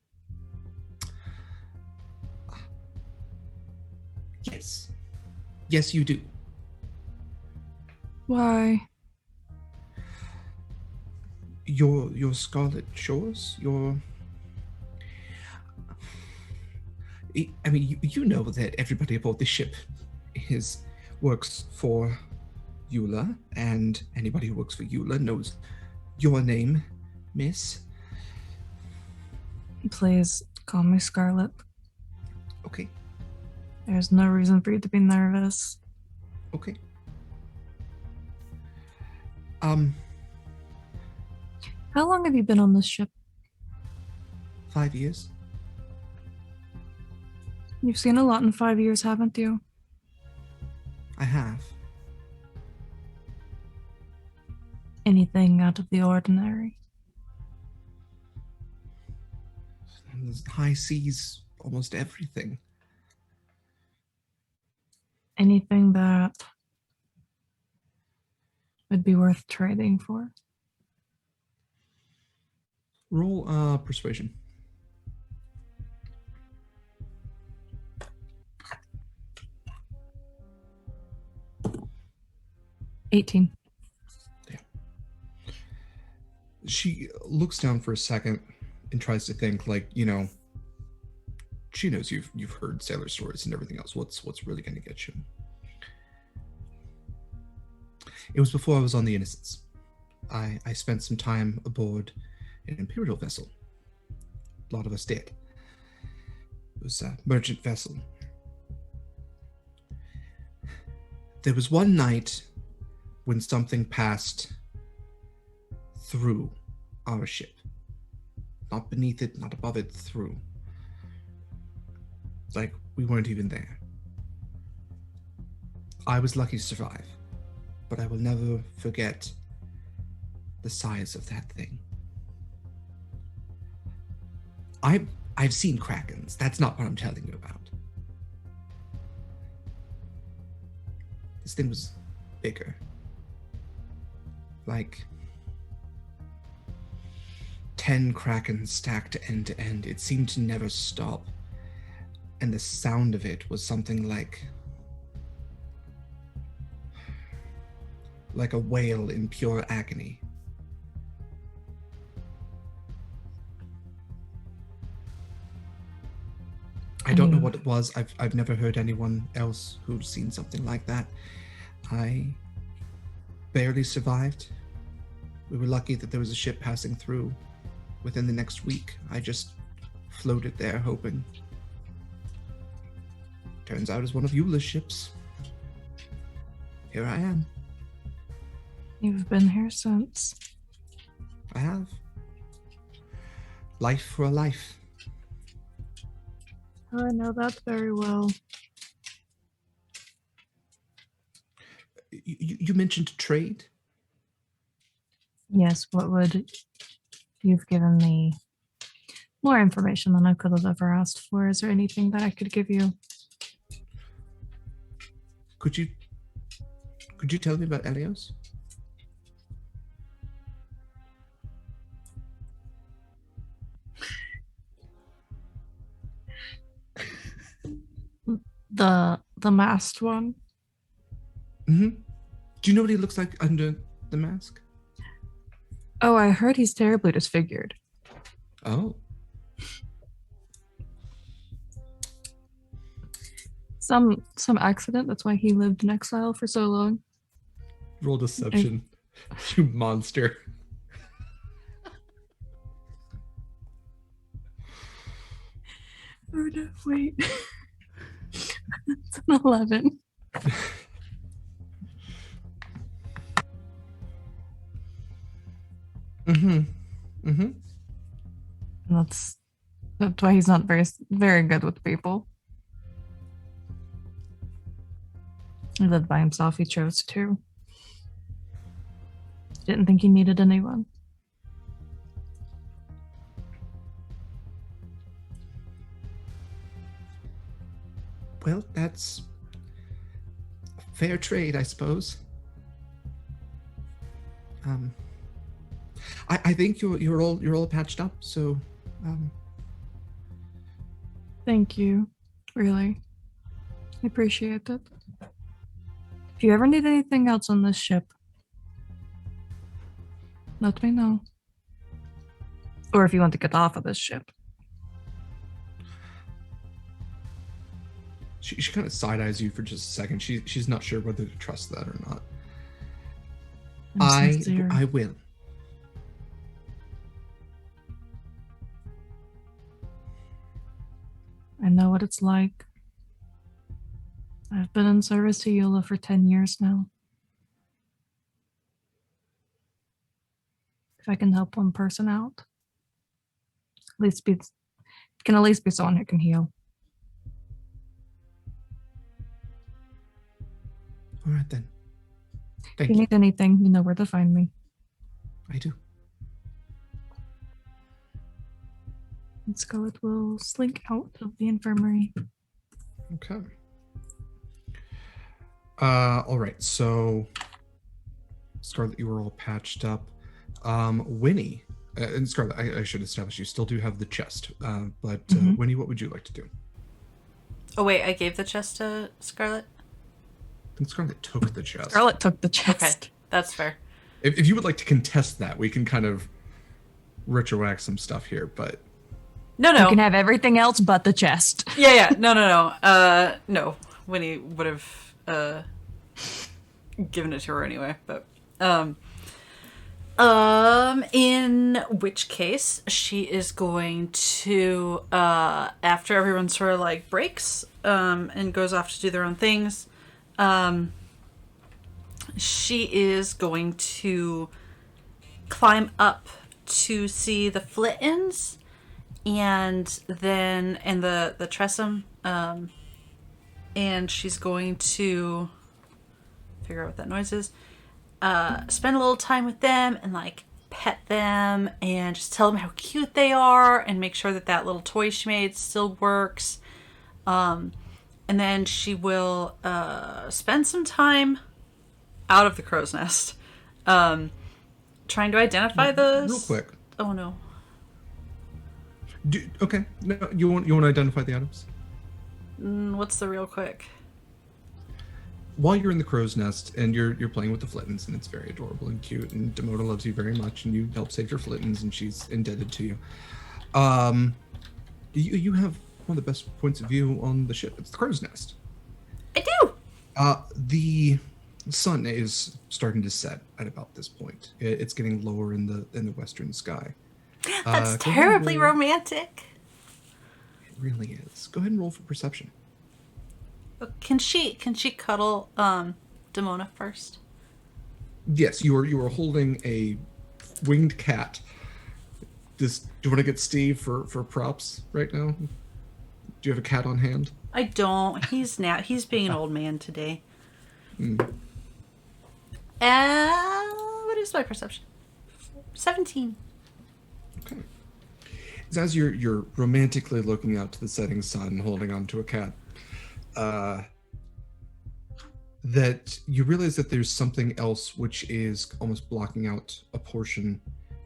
Yes. Yes, you do. Why? Your Scarlet Shores, I mean, you know that everybody aboard the ship works for Eula, and anybody who works for Eula knows your name, miss. Please call me Scarlet. Okay. There's no reason for you to be nervous. Okay. How long have you been on this ship? 5 years. You've seen a lot in 5 years, haven't you? I have. Anything out of the ordinary? High seas, almost everything. Anything that would be worth trading for? Roll persuasion. $18. Yeah. She looks down for a second and tries to think, like, you know, she knows you've heard sailor stories and everything else. What's really going to get you? It was before I was on the Innocents. I spent some time aboard an Imperial vessel. A lot of us did. It was a merchant vessel. There was one night when something passed through our ship. Not beneath it, not above it, through. Like we weren't even there. I was lucky to survive, but I will never forget the size of that thing. I've seen krakens. That's not what I'm telling you about. This thing was bigger. Like 10 krakens stacked end to end. It seemed to never stop. And the sound of it was something like like a whale in pure agony. I don't know what it was. I've never heard anyone else who's seen something like that. I barely survived. We were lucky that there was a ship passing through within the next week. I just floated there hoping. Turns out it's one of Eula's ships. Here I am. You've been here since. I have. Life for a life. I know that very well. You mentioned trade? Yes, what would... You've given me more information than I could have ever asked for. Is there anything that I could give you? Could you tell me about Elios? The masked one? Mm-hmm. Do you know what he looks like under the mask? Oh, I heard he's terribly disfigured. Oh. Some accident, that's why he lived in exile for so long. Roll deception. You monster. Oh no, wait. It's an 11. Mm-hmm. Mm-hmm. That's why he's not very good with people. He lived by himself, he chose to. Didn't think he needed anyone. Well, that's fair trade, I suppose. I think you're all patched up, so Thank you. Really. I appreciate it. If you ever need anything else on this ship, let me know. Or if you want to get off of this ship. She kind of side-eyes you for just a second. She's not sure whether to trust that or not. I'm sincere. I will. I know what it's like. I've been in service to Eula for 10 years now. If I can help one person out, can at least be someone who can heal. All right then. If Thank you you. need anything, you know where to find me. I do. And Scarlet will slink out of the infirmary. Okay. All right. So, Scarlet, you were all patched up. Winnie, and Scarlet, I should establish you still do have the chest. But Winnie, what would you like to do? Oh wait, I gave the chest to Scarlet? I think Scarlet took the chest. Scarlet took the chest. Okay, that's fair. If you would like to contest that, we can kind of retroact some stuff here, but... No. You can have everything else but the chest. Yeah. No. No. Winnie would have given it to her anyway, but in which case she is going to after everyone sort of like breaks and goes off to do their own things, she is going to climb up to see the Flittons and the Tressum, and she's going to figure out what that noise is, spend a little time with them and like pet them and just tell them how cute they are and make sure that that little toy she made still works. And then she will spend some time out of the crow's nest, trying to identify the... Real quick. Oh, no. Okay. No, you want to identify the items? What's the real quick? while you're in the crow's nest and you're playing with the Flittons, and it's very adorable and cute, and Demona loves you very much, and you help save your Flittons, and she's indebted to you. You have one of the best points of view on the ship. It's the crow's nest. I do. The sun is starting to set at about this point. It's getting lower in the western sky. That's terribly romantic. It really is. Go ahead and roll for perception. Can she cuddle Demona first? Yes, you are holding a winged cat. Do you want to get Steve for props right now? Do you have a cat on hand? I don't. He's being an old man today. What is my perception? 17. Okay. It's as you're romantically looking out to the setting sun, holding onto a cat, that you realize that there's something else which is almost blocking out a portion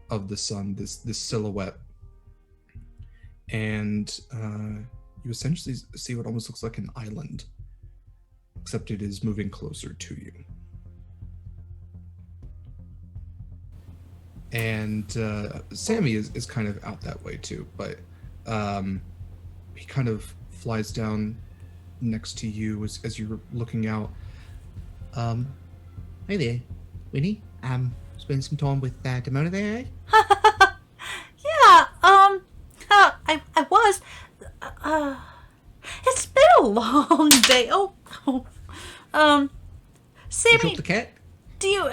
of the sun, this silhouette. And you essentially see what almost looks like an island, except it is moving closer to you. And Sammy is kind of out that way too, but he kind of flies down next to you as you're looking out. Hey there, Winnie. Spend some time with Demona there, eh? Yeah. I was. It's been a long day. Sammy. You dropped the cat? Do you?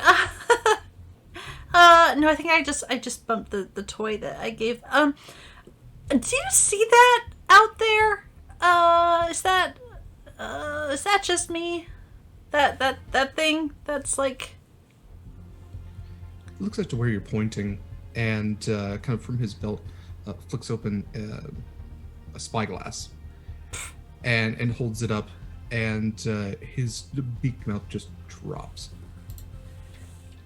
No, I think I just bumped the toy that I gave. Do you see that out there? Is that just me? That thing that's like. It looks like to where you're pointing, and kind of from his belt, flicks open a spyglass, and holds it up, and his beak mouth just drops,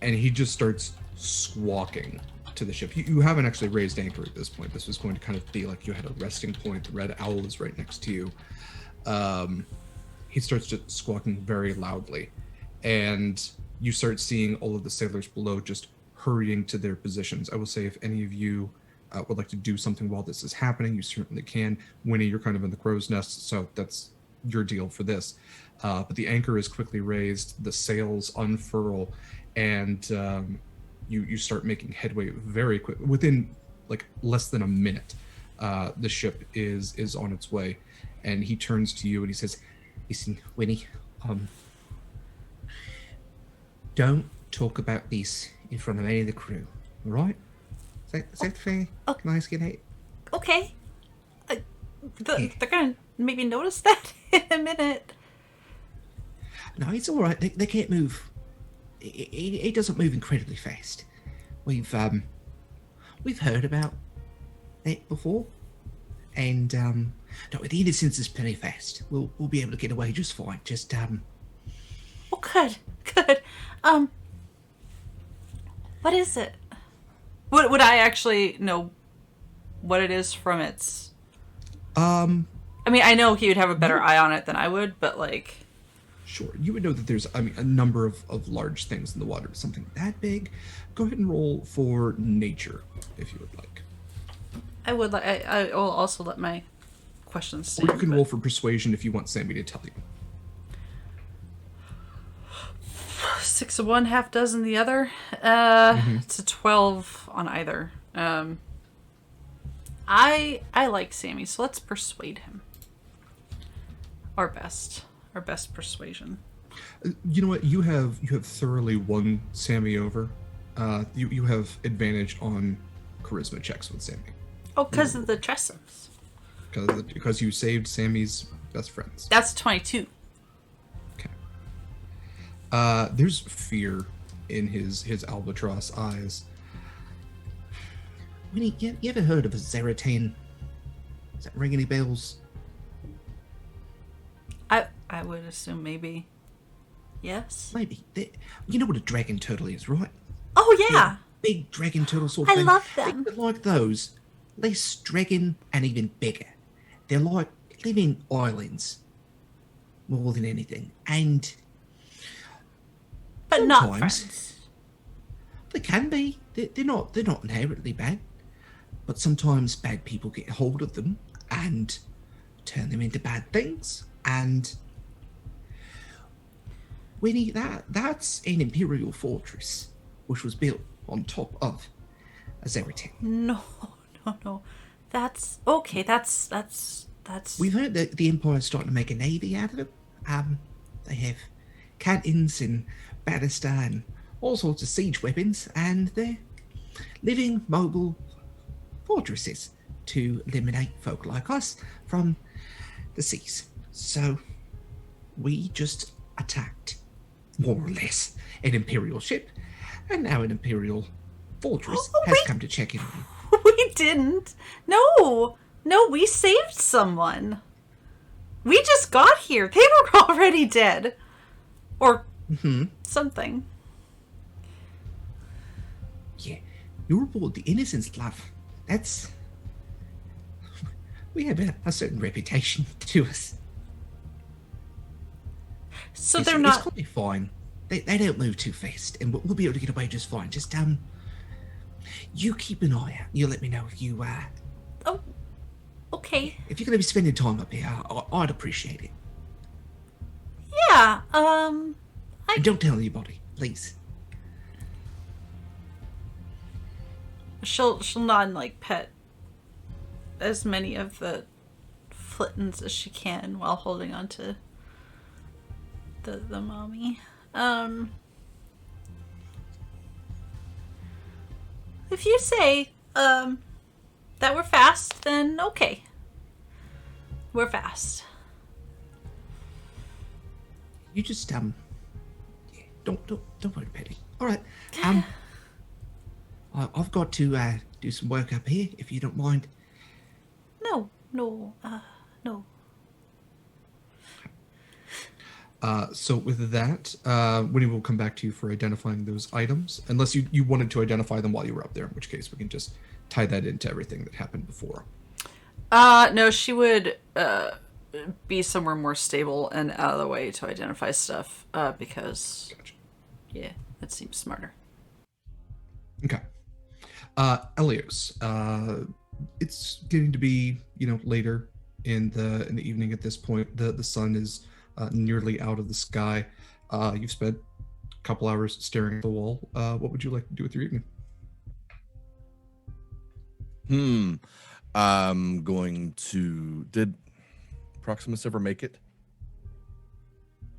and he just starts squawking to the ship. You haven't actually raised anchor at this point. This was going to kind of be like you had a resting point. The red owl is right next to you. He starts just squawking very loudly, and you start seeing all of the sailors below just hurrying to their positions. I will say, if any of you would like to do something while this is happening, you certainly can. Winnie, you're kind of in the crow's nest, so that's your deal for this. But the anchor is quickly raised, the sails unfurl, and you start making headway very quick. Within like less than a minute, the ship is on its way, and he turns to you and he says, Listen, Winnie, don't talk about this in front of any of the crew, all right? Is that fair? Okay. Can I ask you that? Okay. They're gonna maybe notice that in a minute. No, it's all right. They can't move. It doesn't move incredibly fast. We've heard about that before, and no, the innocence is pretty fast. We'll be able to get away just fine. Just Oh, good. What is it? Would I actually know what it is from its? I mean, I know he would have a better eye on it than I would, but like. Sure, you would know that there's, a number of large things in the water. Something that big. Go ahead and roll for nature, if you would like. I would like. I will also let my questions Or stand. you can roll for persuasion if you want Sammy to tell you. 6 of one, half dozen the other. It's a 12 on either. I like Sammy, so let's persuade him. Our best persuasion. You know what? You have thoroughly won Sammy over. You have advantage on charisma checks with Sammy. Oh, because of the Tressums. Because you saved Sammy's best friends. That's 22. Okay. There's fear in his albatross eyes. Winnie, you ever heard of a Zeratin? Does that ring any bells? I would assume maybe. Yes. Maybe. You know what a dragon turtle is, right? Oh yeah. Big dragon turtle sort of I thing. love them. They're like those, less dragon and even bigger. They're like living islands more than anything. And But not Sometimes. friends. They can be. They're not inherently bad. But sometimes bad people get hold of them and turn them into bad things. And Winnie, that's an imperial fortress, which was built on top of a Zeritin. No. That's okay. That's. We've heard that the Empire's starting to make a navy out of them. They have cannons and ballista and all sorts of siege weapons, and they're living, mobile fortresses to eliminate folk like us from the seas. So we just attacked, more or less, an Imperial ship, and now an Imperial fortress has come to check in on you. We didn't. No, we saved someone. We just got here. They were already dead. Or something. Yeah, you're aboard the Innocence, love. That's... We have a certain reputation to us. So It's they're not... It's gonna be fine. They don't move too fast, and we'll be able to get away just fine. Just, you keep an eye out. You let me know if you, Oh, okay. if you're gonna be spending time up here, I'd appreciate it. Yeah, And don't tell anybody, please. She'll nod and, like, pet as many of the Flittons as she can while holding on to the mommy. If you say, that we're fast, then okay. We're fast. You just, yeah, don't worry about it. All right, I've got to, do some work up here, if you don't mind. No. So with that, Winnie will come back to you for identifying those items, unless you wanted to identify them while you were up there, in which case we can just tie that into everything that happened before. No, she would be somewhere more stable and out of the way to identify stuff, because, Gotcha. yeah, that seems smarter. Okay. Elios, it's getting to be, later in the evening at this point. The sun is nearly out of the sky. You've spent a couple hours staring at the wall. What would you like to do with your evening? I'm going to... Did Proximus ever make it?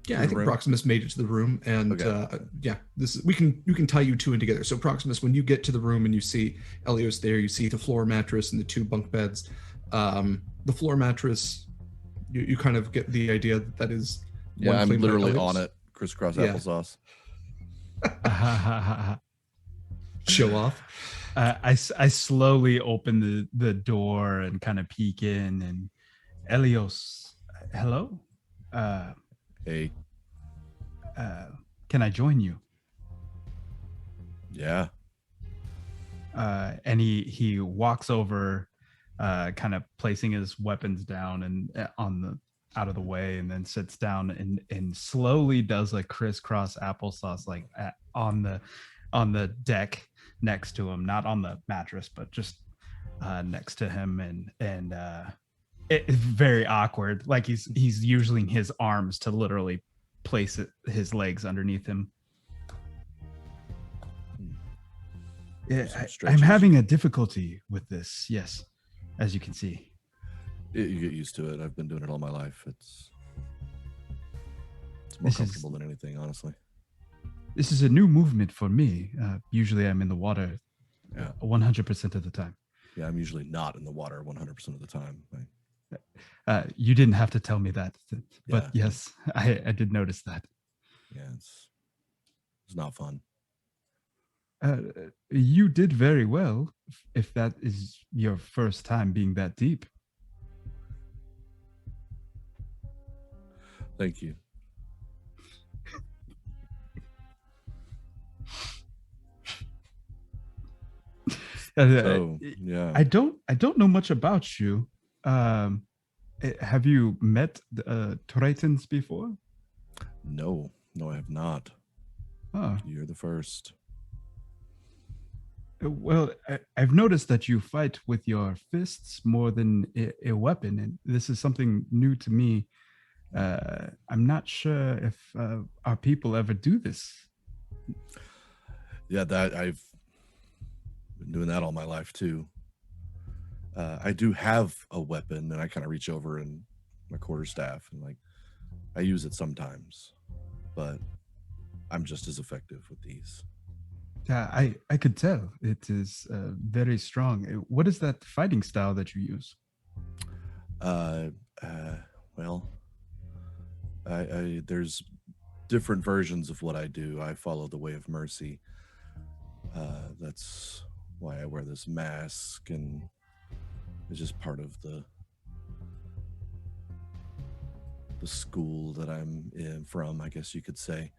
Yeah, To I the think room? Proximus made it to the room, and Okay. yeah, you can tie you two in together. So Proximus, when you get to the room and you see Elios there, you see the floor mattress and the two bunk beds. The floor mattress, you kind of get the idea that is. Yeah, one I'm claimed by literally Elios. on it. Crisscross Yeah. applesauce. Show off. I slowly open the door and kind of peek in, and Elios, hello? Hey, Can I join you? yeah. And he walks over, kind of placing his weapons down and out of the way, and then sits down and slowly does a crisscross applesauce, like on the deck next to him, not on the mattress, but just next to him, and it's very awkward. Like he's using his arms to literally place his legs underneath him. Yeah, Some I'm stretches. having a difficulty with this. Yes, as you can see. You get used to it. I've been doing it all my life. It's more This is- comfortable than anything, honestly. This is a new movement for me. Usually I'm in the water Yeah. 100% of the time. Yeah, I'm usually not in the water 100% of the time. You didn't have to tell me that, but Yeah. yes, I did notice that. Yeah, it's not fun. You did very well, if that is your first time being that deep. Thank you. So, yeah. I don't know much about you. Have you met Tritons before? No, I have not. Oh, You're the first. well, I've noticed that you fight with your fists more than a weapon, and this is something new to me. I'm not sure if our people ever do this. Yeah, that I've been doing that all my life too. I do have a weapon, and I kind of reach over and my quarterstaff, and like I use it sometimes, but I'm just as effective with these. Yeah, I could tell it is very strong. What is that fighting style that you use? Well, I there's different versions of what I do. I follow the way of mercy. That's why I wear this mask, and it's just part of the school that I'm from, I guess you could say.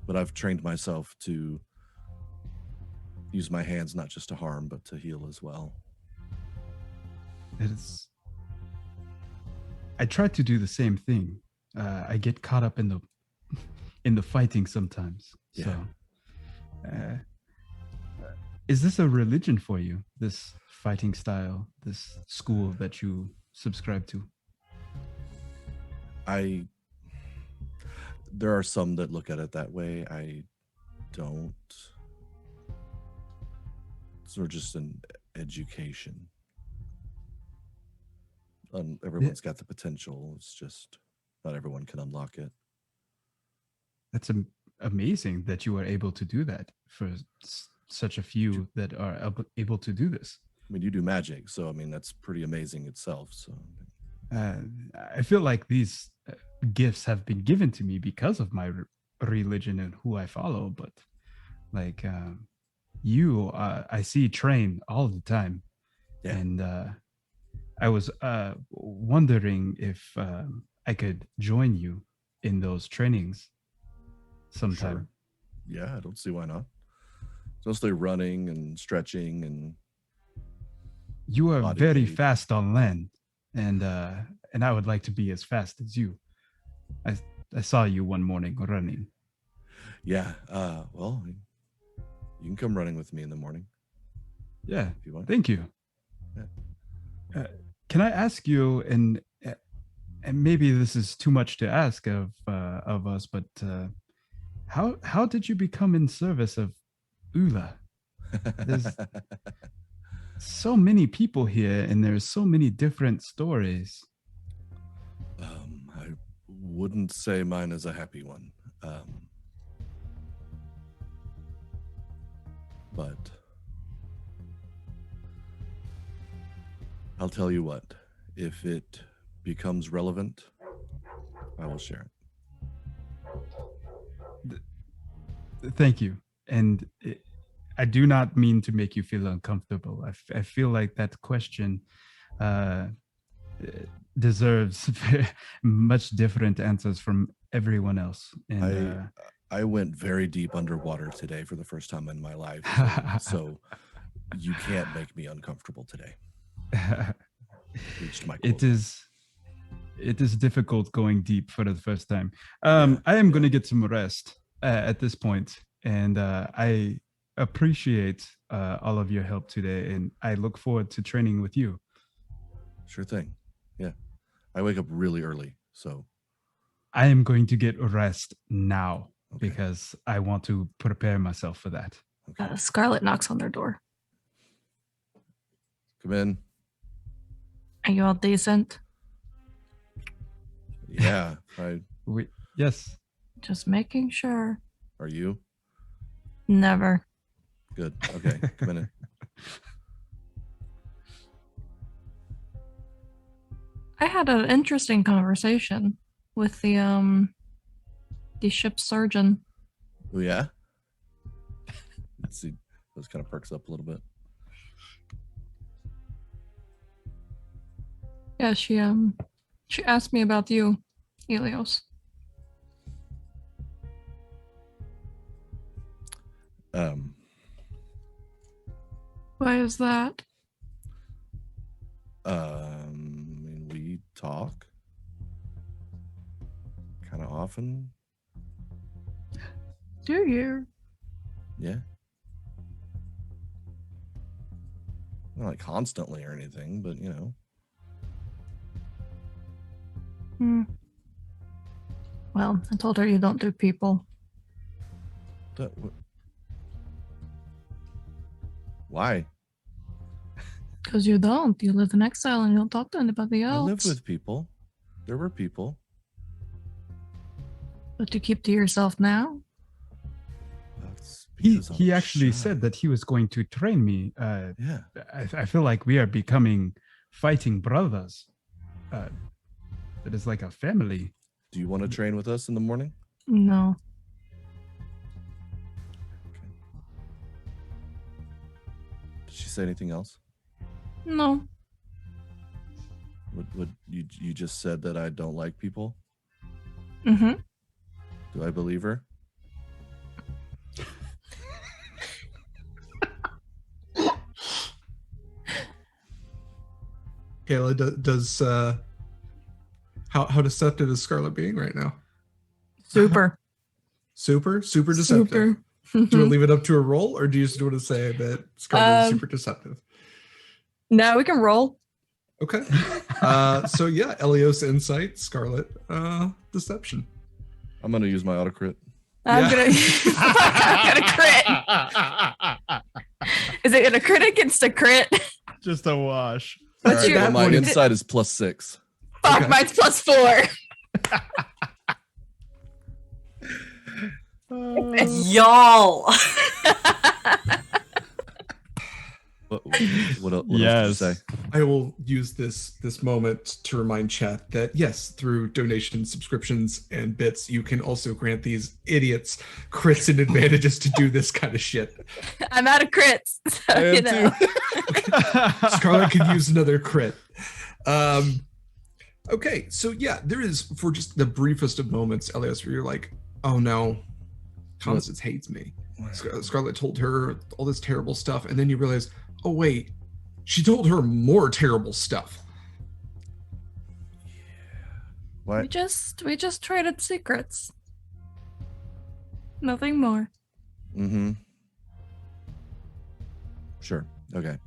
But I've trained myself to use my hands not just to harm, but to heal as well. It's. I try to do the same thing. I get caught up in the fighting sometimes. Yeah. So, is this a religion for you? This fighting style, this school that you subscribe to? There are some that look at it that way. I don't. It's sort of just an education. Everyone's got the potential. It's just not everyone can unlock it. That's amazing that you are able to do that for such a few that are able to do this. I mean, you do magic, so I mean that's pretty amazing itself. So I feel like these gifts have been given to me because of my religion and who I follow. But like you, I see train all the time, Yeah. and I was wondering if I could join you in those trainings sometime. Sure. Yeah, I don't see why not. It's mostly running and stretching and. You are body very weight. fast on land, and I would like to be as fast as you. I saw you one morning running. Yeah. Well, you can come running with me in the morning Yeah, if you want. thank you. Yeah. Can I ask you, and maybe this is too much to ask of us, but how did you become in service of Ula? There's so many people here, and there's so many different stories. I wouldn't say mine is a happy one. But I'll tell you what, if it becomes relevant, I will share it. Thank you. And I do not mean to make you feel uncomfortable. I feel like that question deserves much different answers from everyone else. And I went very deep underwater today for the first time in my life. So you can't make me uncomfortable today. Reached my quota. It is difficult going deep for the first time. I am going to get some rest at this point, and I appreciate all of your help today, and I look forward to training with you. Sure thing. Yeah. I wake up really early, so. I am going to get rest now Okay. because I want to prepare myself for that. Okay. Scarlet knocks on their door. Come in. Are you all decent? Yeah. Yes. Just making sure. Are you? Never. Good. Okay. Come in. I had an interesting conversation with the ship's surgeon. Oh, yeah? Let's see. Those kind of perks up a little bit. Yeah, she asked me about you, Helios. Why is that? I mean, we talk kind of often. Do you? Yeah. Not like constantly or anything, but you know. Well, I told her you don't do people. Why? Because you don't. You live in exile and you don't talk to anybody else. I live with people. There were people. But you keep to yourself now? That's because I'm He actually shy. said that he was going to train me. Yeah. I feel like we are becoming fighting brothers. It is like a family. Do you want to train with us in the morning? No. Did she say anything else? No. What you just said that I don't like people? Mm-hmm. Do I believe her? Kaila, does how deceptive is Scarlet being right now? Super. Super deceptive. Super. Do you want to leave it up to a roll, or do you just want to say that Scarlet is super deceptive? No, we can roll. Okay. So yeah, Elios insight, Scarlet deception. I'm gonna use my autocrit. I'm Yeah. gonna crit. Is it gonna crit against a crit? Just a wash. What's Alright, your well, my one? insight is +6. fuck? Okay. Mine's +4. Y'all. What else did you say? I will use this moment to remind chat that yes, through donations, subscriptions, and bits, you can also grant these idiots crits and advantages to do this kind of shit. I'm out of crits. So, I am you know. too. Scarlet could use another crit. Okay, so yeah, there is, for just the briefest of moments, Elias, where you're like, oh no, Constance hates me. Scarlet told her all this terrible stuff, and then you realize, oh wait, she told her more terrible stuff. What? We just traded secrets. Nothing more. Mm-hmm. Sure. Okay.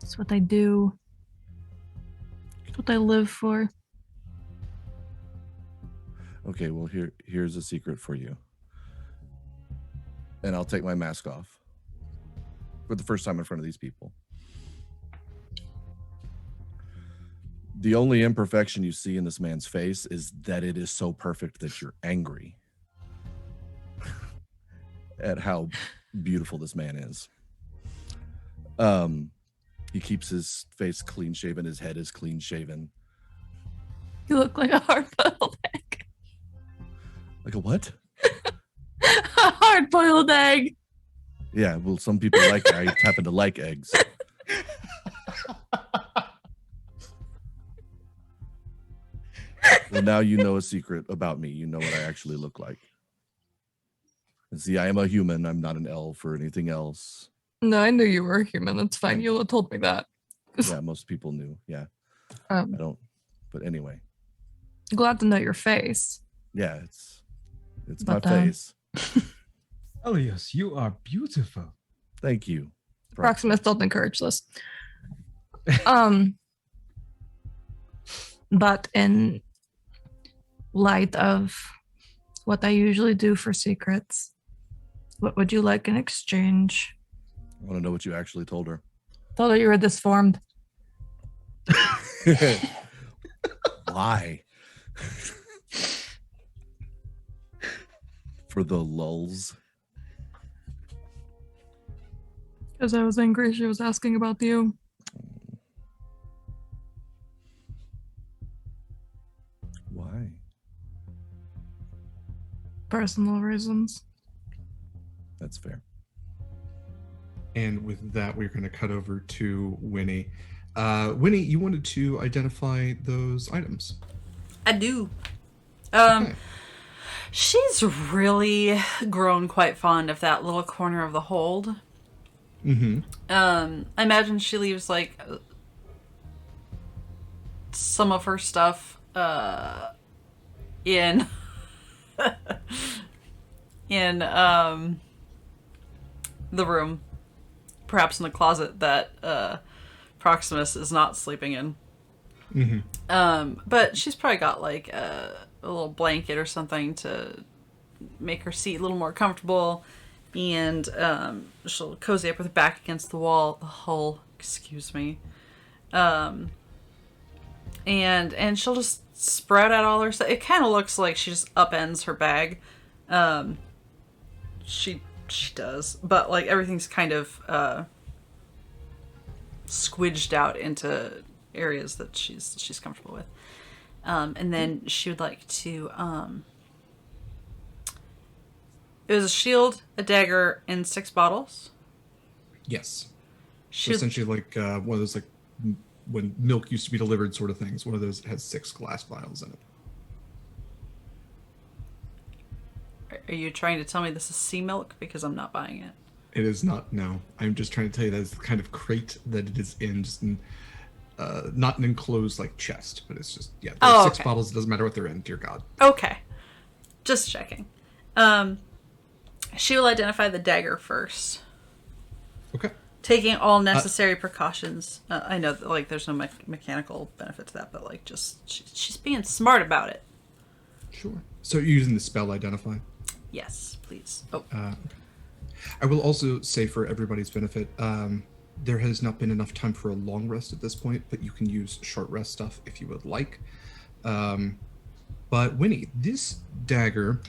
That's what I do. That's what I live for. Okay, well here's a secret for you. And I'll take my mask off. For the first time in front of these people. The only imperfection you see in this man's face is that it is so perfect that you're angry at how beautiful this man is. He keeps his face clean shaven, his head is clean shaven. You look like a hard-boiled egg. Like a what? A hard-boiled egg. Yeah, well, some people like it. I happen to like eggs. Well, now you know a secret about me. You know what I actually look like. And see, I am a human. I'm not an elf or anything else. No, I knew you were a human. That's fine. You told me that. Yeah, most people knew. Yeah, I don't. But anyway, Glad to know your face. yeah, it's my But, face. Elias, you are beautiful. Thank you. Proximus, don't encourage this. But in light of what I usually do for secrets, what would you like in exchange? I want to know what you actually told her. Told her you were disformed. Why? For the lulz. Because I was angry she was asking about you. Why? Personal reasons. That's fair. And with that, we're going to cut over to Winnie. Winnie, you wanted to identify those items. I do. Okay. She's really grown quite fond of that little corner of the hold. Mm-hmm. I imagine she leaves like some of her stuff in in the room, perhaps in the closet that Proximus is not sleeping in. But she's probably got like a little blanket or something to make her seat a little more comfortable, and she'll cozy up with her back against the wall, the hull, excuse me, and she'll just spread out all her stuff. It kind of looks like she just upends her bag. She does, but like everything's kind of squidged out into areas that she's comfortable with. And then she would like to it was a shield, a dagger, and 6 bottles. Yes. So essentially like one of those like when milk used to be delivered sort of things. One of those that has 6 glass vials in it. Are you trying to tell me this is sea milk? Because I'm not buying it. It is not, no. I'm just trying to tell you that it's the kind of crate that it is in, just in, not an enclosed like chest, but it's just, yeah, there's 6 bottles, it doesn't matter what they're in, dear God. Okay. Just checking. She will identify the dagger first. Okay. Taking all necessary precautions. I know that like there's no mechanical benefit to that, but like just she's being smart about it. Sure. So you're using the spell identify? Yes, please. Oh. Okay. I will also say for everybody's benefit, there has not been enough time for a long rest at this point, but you can use short rest stuff if you would like. But Winnie, this dagger,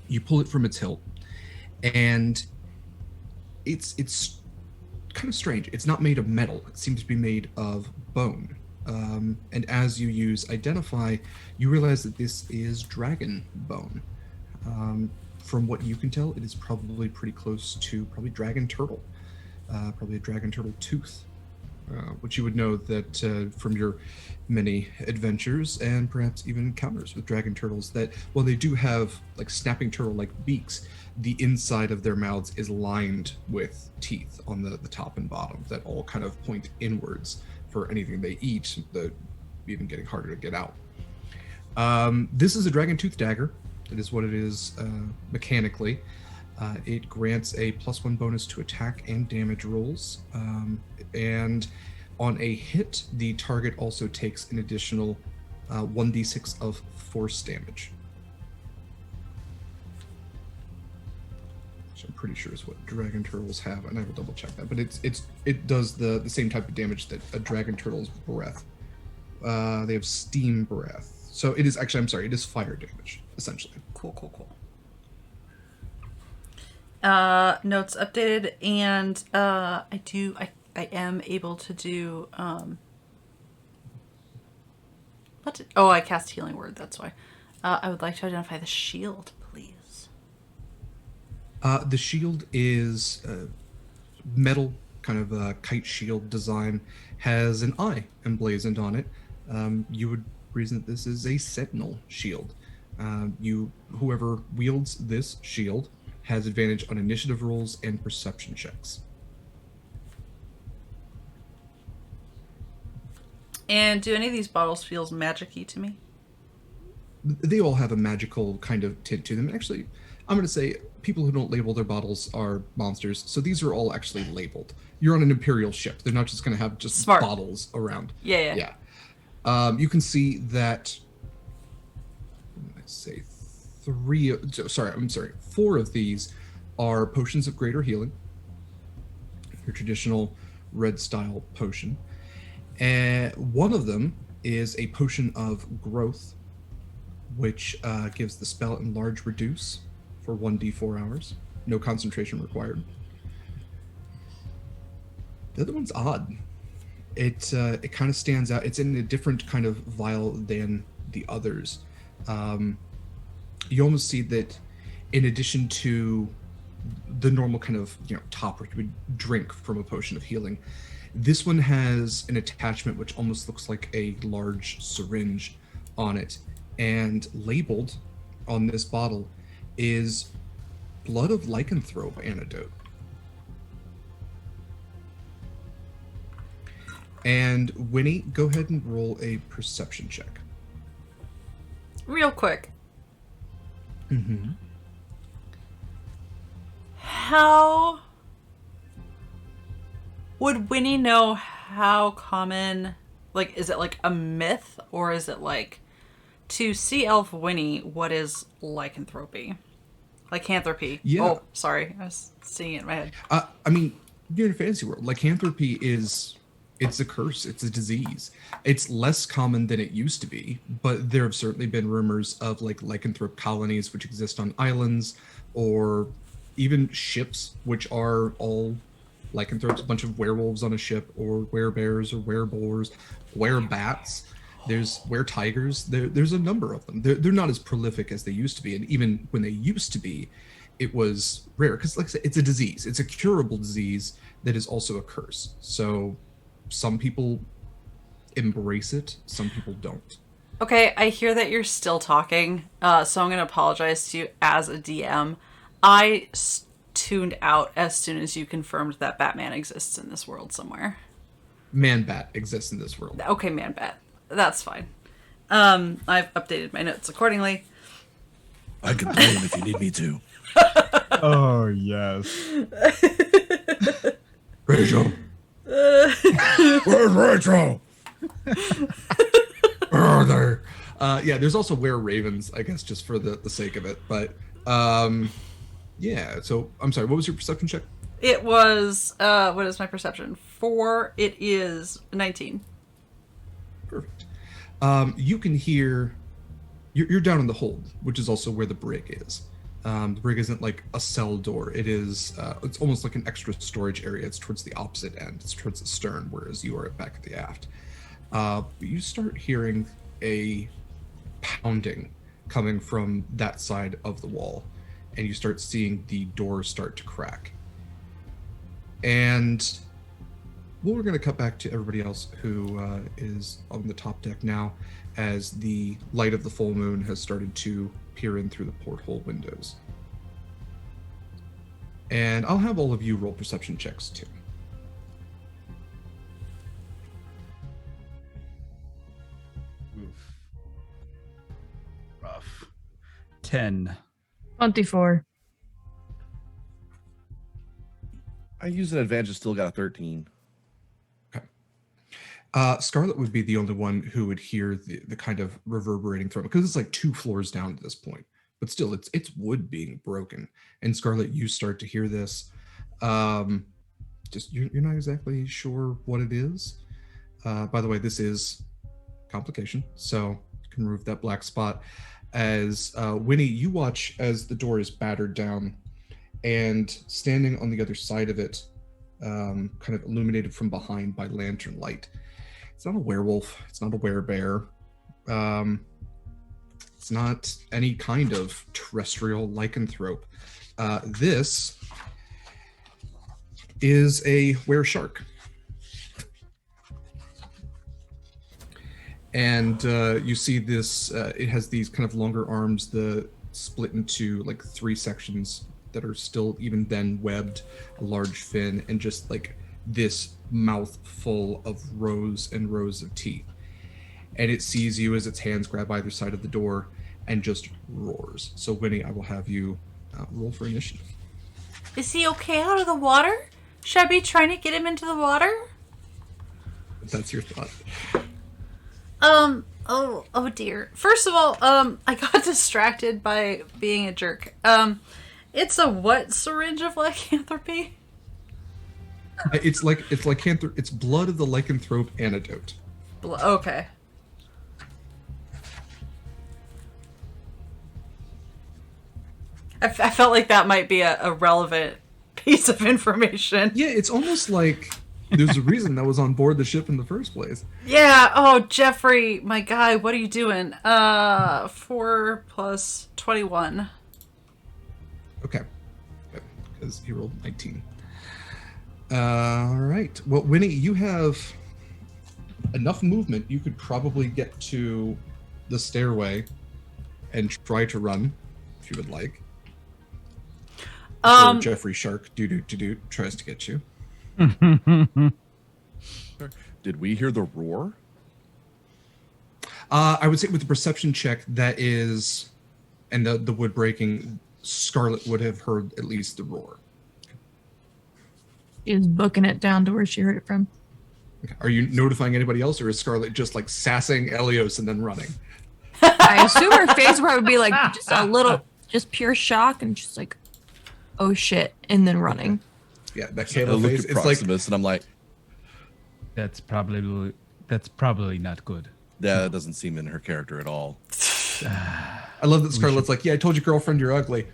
you pull it from its hilt, and it's kind of strange. It's not made of metal. It seems to be made of bone. And as you use identify, you realize that this is dragon bone. From what you can tell, it is probably pretty close to probably dragon turtle, probably a dragon turtle tooth, which you would know that from your many adventures and perhaps even encounters with dragon turtles, that while they do have like snapping turtle-like beaks, the inside of their mouths is lined with teeth on the top and bottom that all kind of point inwards for anything they eat, the even getting harder to get out. This is a dragon tooth dagger. It is what it is mechanically. It grants a +1 bonus to attack and damage rolls. And on a hit, the target also takes an additional 1d6 of force damage. Which I'm pretty sure is what dragon turtles have, and I will double check that. But it does the same type of damage that a dragon turtle's breath. They have steam breath. So it is actually, I'm sorry, it is fire damage, essentially. Cool. Notes updated, and I am able to do I cast healing word, that's why. I would like to identify the shield, please. The shield is metal, kind of a kite shield design, has an eye emblazoned on it. You would reason that this is a sentinel shield. Whoever wields this shield has advantage on initiative rolls and perception checks. And do any of these bottles feel magic-y to me? They all have a magical kind of tint to them. Actually, I'm going to say people who don't label their bottles are monsters. So these are all actually labeled. You're on an Imperial ship. They're not just going to have just Smart. bottles around. Yeah. You can see that, let's say 4 of these are potions of greater healing, your traditional red style potion. And one of them is a potion of growth, which gives the spell enlarge reduce for 1d4 hours. No concentration required. The other one's odd. It kind of stands out. It's in a different kind of vial than the others. You almost see that in addition to the normal kind of top where you would drink from a potion of healing, this one has an attachment which almost looks like a large syringe on it, and labeled on this bottle is blood of lycanthrope antidote. And Winnie, go ahead and roll a perception check. Real quick. how would Winnie know how common, like, is it like a myth, or is it like, to Sea Elf Winnie, what is lycanthropy? Lycanthropy. Yeah. Oh, sorry. I was seeing it in my head. I mean, you're in a fantasy world. Lycanthropy it's a curse. It's a disease. It's less common than it used to be, but there have certainly been rumors of like lycanthrope colonies which exist on islands, or even ships which are all lycanthropes, a bunch of werewolves on a ship, or werebears, or wereboars, werebats. There's were-tigers. There's a number of them. They're not as prolific as they used to be, and even when they used to be, it was rare because, like I said, it's a disease. It's a curable disease that is also a curse. So some people embrace it, some people don't. Okay, I hear that you're still talking, so I'm going to apologize to you as a DM. I tuned out as soon as you confirmed that Batman exists in this world somewhere. Man-Bat exists in this world. Okay, Man-Bat. That's fine. I've updated my notes accordingly. I can play him if you need me to. Oh, yes. Rachel. Where's Rachel? Where are they? Yeah, there's also were-ravens, I guess, just for the sake of it. But, yeah, so, I'm sorry, what was your perception check? It was, what is my perception? 4. It is 19. Perfect. You can hear, you're down in the hold, which is also where the brig is. The brig isn't like a cell door. It is, it's almost like an extra storage area. It's towards the opposite end. It's towards the stern, whereas you are back at the aft. But you start hearing a pounding coming from that side of the wall, and you start seeing the door start to crack. And well, we're going to cut back to everybody else who is on the top deck now, as the light of the full moon has started to peer in through the porthole windows. And I'll have all of you roll perception checks too. Oof. Rough. 10. 24. I used an advantage, still got a 13. Scarlet would be the only one who would hear the kind of reverberating thrum, because it's like 2 floors down at this point, but still it's wood being broken. And Scarlet, you start to hear this. Just you're not exactly sure what it is. By the way, this is complication, so you can remove that black spot. As Winnie, you watch as the door is battered down, and standing on the other side of it, kind of illuminated from behind by lantern light. It's not a werewolf. It's not a werebear. It's not any kind of terrestrial lycanthrope. This is a were-shark. And you see this, it has these kind of longer arms, the split into like 3 sections that are still even then webbed, a large fin, and just like this mouth full of rows and rows of teeth. And it sees you as its hands grab either side of the door and just roars. So Winnie, I will have you roll for initiative. Is he okay out of the water? Should I be trying to get him into the water? If that's your thought. Oh dear. First of all, I got distracted by being a jerk. It's a what syringe of lycanthropy? It's it's blood of the lycanthrope antidote. Okay. I felt like that might be a relevant piece of information. Yeah, it's almost like there's a reason that was on board the ship in the first place. Yeah. Oh, Geoffrey, my guy, what are you doing? 4 plus 21. Okay. Because he rolled 19. All right. Well, Winnie, you have enough movement. You could probably get to the stairway and try to run, if you would like. Before Geoffrey Shark doo-doo-doo-doo tries to get you. Did we hear the roar? I would say with the perception check, that is, and the wood breaking, Scarlet would have heard at least the roar. Is booking it down to where she heard it from. Okay. Are you notifying anybody else, or is Scarlet just like sassing Elios and then running? I assume her face would be like just a little, just pure shock and just like, oh shit, and then running. Yeah, that I Kaila look face. at It's like, Proximus and I'm like, That's probably not good. that doesn't seem in her character at all. I love that Scarlet's like, yeah, I told your girlfriend you're ugly.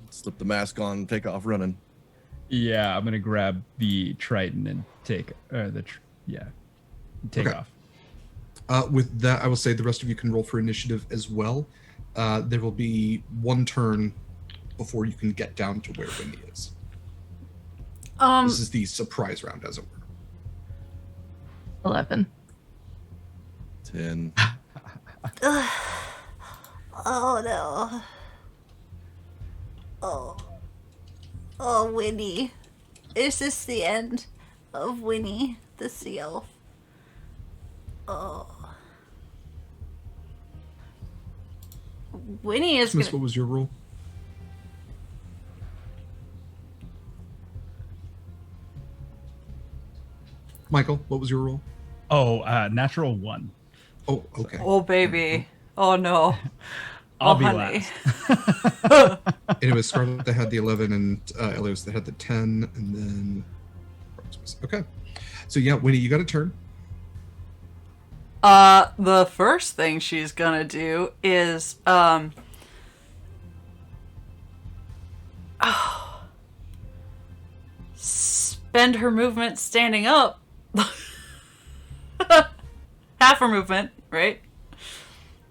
Slip the mask on, take off running. Yeah, I'm gonna grab the Triton and take take Okay. off. With that, I will say the rest of you can roll for initiative as well. There will be one turn before you can get down to where Winnie is. This is the surprise round, as it were. 11. 10. Oh no. Oh, Winnie. Is this the end of Winnie the seal? Oh. Winnie is Miss, gonna... what was your roll? Michael, what was your roll? Oh, natural 1. Oh, okay. Oh, baby. Oh, no. I'll Oh, be honey. last. And it was Scarlet that had the 11 and Elios that had the 10, and then Proximus. Okay. So yeah, Winnie, you got a turn. The first thing she's gonna do is, spend her movement standing up. Half her movement, right?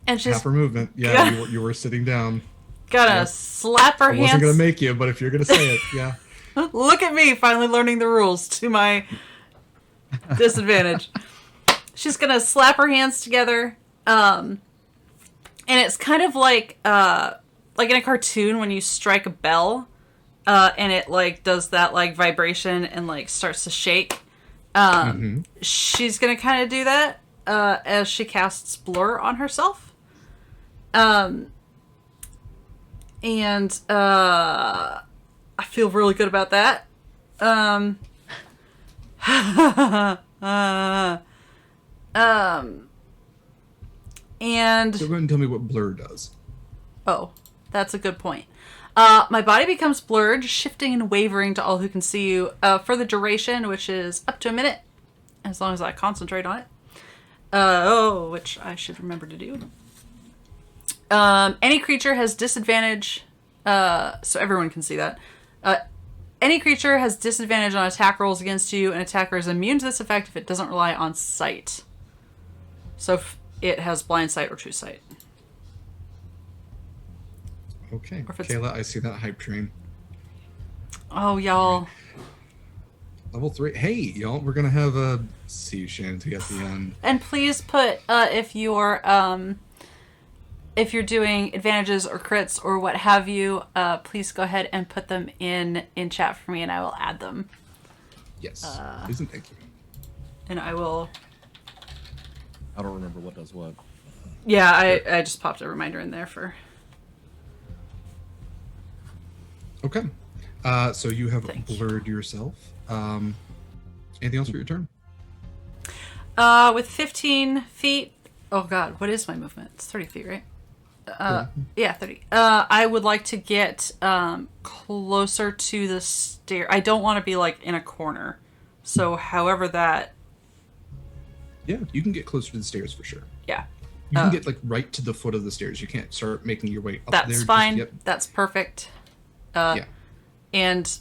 And she's Half her movement. Yeah, Yeah. you were sitting down. gonna yeah. slap her I hands. wasn't gonna make you, but if you're gonna say it, yeah. Look at me, finally learning the rules to my disadvantage. She's gonna slap her hands together, and it's kind of like in a cartoon when you strike a bell, and it like does that like vibration and like starts to shake. She's gonna kind of do that as she casts Blur on herself. And I feel really good about that. And So go ahead and tell me what Blur does. oh, that's a good point. My body becomes blurred, shifting and wavering to all who can see you for the duration, which is up to a minute, as long as I concentrate on it. Which I should remember to do. Any creature has disadvantage, so everyone can see that. Any creature has disadvantage on attack rolls against you. An attacker is immune to this effect if it doesn't rely on sight. So if it has blind sight or true sight. Okay. Or if it's- Kaila, I see that hype train. Oh, y'all. Level 3. Hey, y'all, we're gonna have a see you, Shanty, at the end. And please put, if you're doing advantages or crits or what have you, please go ahead and put them in chat for me and I will add them. Yes. Please and thank you. And I will... I don't remember what does what. Yeah, I just popped a reminder in there for... Okay. So you have Thank you. blurred yourself. Anything else for your turn? With 15 feet... Oh god, what is my movement? It's 30 feet, right? Yeah, 30. I would like to get closer to the stair. I don't want to be like in a corner. So however that... Yeah, you can get closer to the stairs for sure. Yeah. You can get like right to the foot of the stairs. You can't start making your way up there. That's just fine. yet. That's perfect. Yeah. And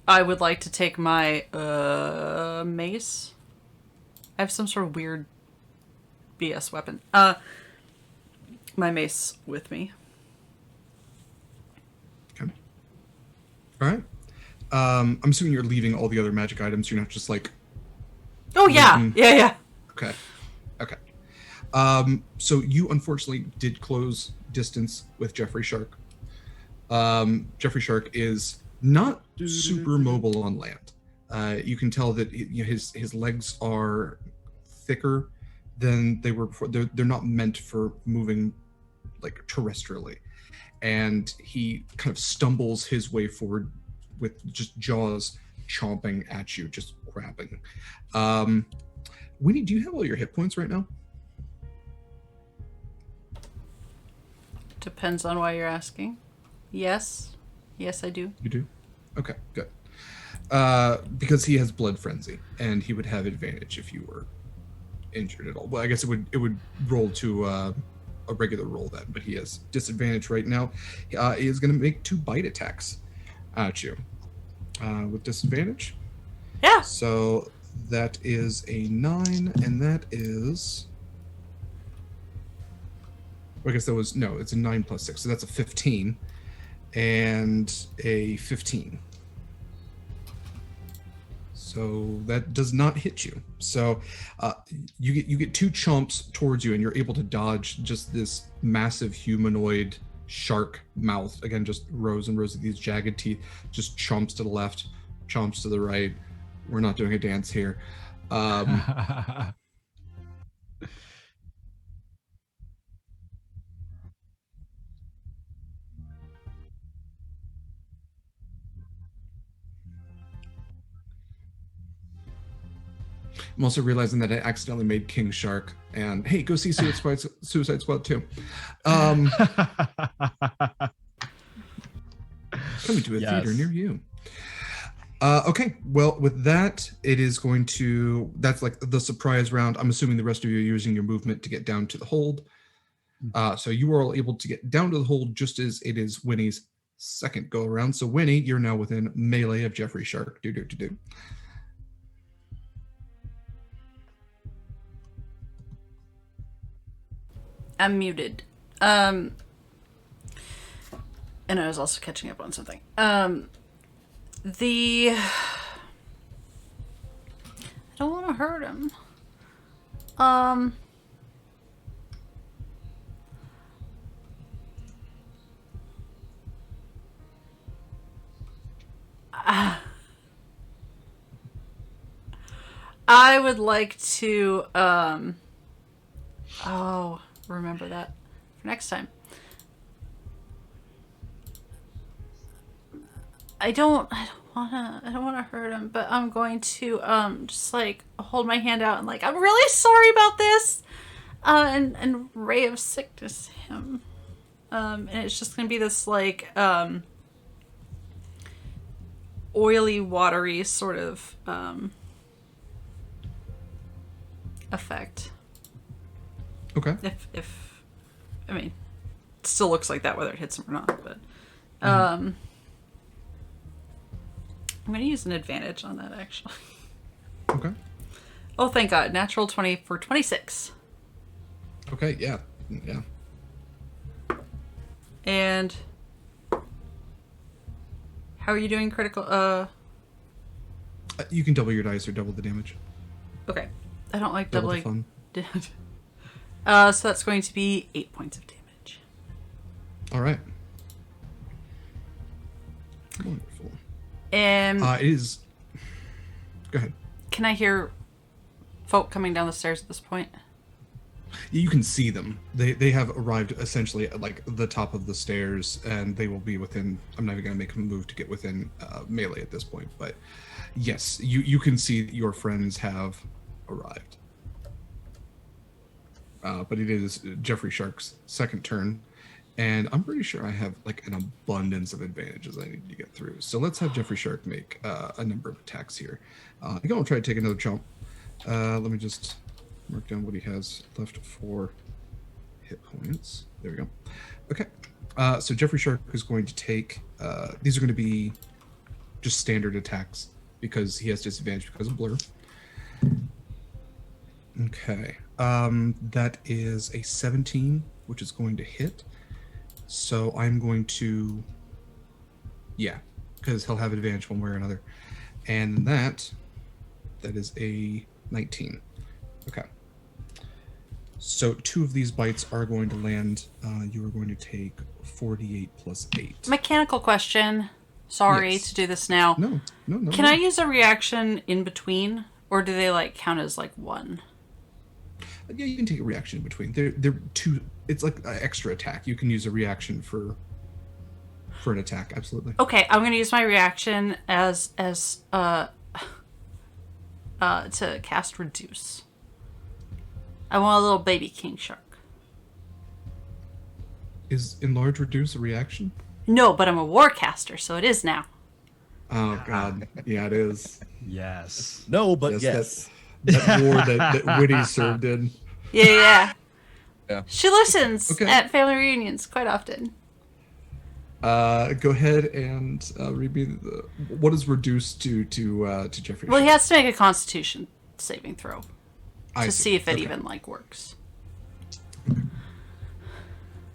I would like to take my mace. I have some sort of weird BS weapon. My mace with me. Okay. All right. I'm assuming you're leaving all the other magic items. You're not just like. Oh yeah, Mhm. yeah. Okay. Okay. So you unfortunately did close distance with Geoffrey Shark. Geoffrey Shark is not super mobile on land. You can tell that his legs are thicker than they were before. They're not meant for moving like terrestrially. and he kind of stumbles his way forward with just jaws chomping at you, just grabbing. Winnie, do you have all your hit points right now? Depends on why you're asking. Yes. Yes, I do. You do? Okay, good. Because he has blood frenzy, and he would have advantage if you were injured at all. Well, I guess it would roll to a regular roll then, but he has disadvantage right now. He is going to make 2 bite attacks at you with disadvantage. Yeah. So that is a 9, and that is... I guess it's a 9 plus 6, so that's a 15 and a 15. So that does not hit you. So you get 2 chomps towards you, and you're able to dodge just this massive humanoid shark mouth. Again, just rows and rows of these jagged teeth, just chomps to the left, chomps to the right. We're not doing a dance here. I'm also realizing that I accidentally made King Shark, and hey, go see Suicide Squad 2. Coming to a theater near you. Okay, well, with that, that's like the surprise round. I'm assuming the rest of you are using your movement to get down to the hold. So you are all able to get down to the hold just as it is Winnie's second go around. So Winnie, you're now within melee of Geoffrey Shark. Do. I'm muted. And I was also catching up on something. I don't want to hurt him. I would like to, remember that for next time. I don't wanna hurt him, but I'm going to just like hold my hand out and like, I'm really sorry about this, and ray of sickness him, and it's just gonna be this like oily, watery sort of effect. Okay. If I mean, it still looks like that whether it hits him or not, but I'm gonna use an advantage on that actually. Okay. Oh, thank God! Natural 20 for 26. Okay. Yeah. And how are you doing critical? You can double your dice or double the damage. Okay. I don't like Double the doubling. fun. So that's going to be 8 points of damage. All right. Wonderful. And it is. Go ahead. can I hear folk coming down the stairs at this point? You can see them. They have arrived essentially at like the top of the stairs, and they will be within. I'm not even going to make a move to get within melee at this point, but yes, you can see that your friends have arrived. But it is Geoffrey Shark's second turn, and I'm pretty sure I have like an abundance of advantages I need to get through. So let's have Geoffrey Shark make a number of attacks here. I'm going to try to take another jump. Let me just mark down what he has left for hit points. There we go. Okay. So Geoffrey Shark is going to take, these are going to be just standard attacks because he has disadvantage because of blur. Okay. That is a 17, which is going to hit. So I'm going to, yeah, because he'll have advantage one way or another. And that is a 19. Okay. So 2 of these bites are going to land. You are going to take 48 plus 8. Mechanical question. Sorry Yes. to do this now. No. Can I use a reaction in between, or do they like count as like one? Yeah, you can take a reaction in between. They're two. It's like an extra attack. You can use a reaction for an attack. Absolutely. Okay, I'm gonna use my reaction as to cast Reduce. I want a little baby king shark. Is enlarge reduce a reaction? No, but I'm a warcaster, so it is now. Oh God, yeah, it is. Yes. No, but yes. That war that Whitty served in. Yeah. Yeah. She listens Okay. at family reunions quite often. Go ahead and read me what is reduced to Geoffrey. Well, he has to make a Constitution saving throw I to see if it Okay. even works.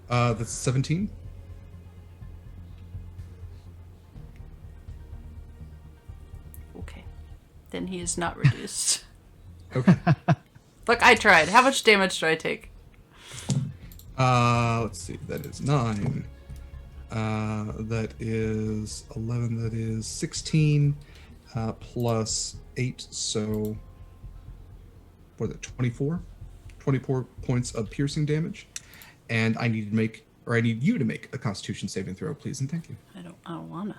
That's 17. Okay, then he is not reduced. Okay. Look, I tried. How much damage do I take? Let's see. That is 9. That is 11. That is 16 plus 8. So what is it? 24. 24 points of piercing damage. And I need you to make a Constitution saving throw, please, and thank you. I don't wanna.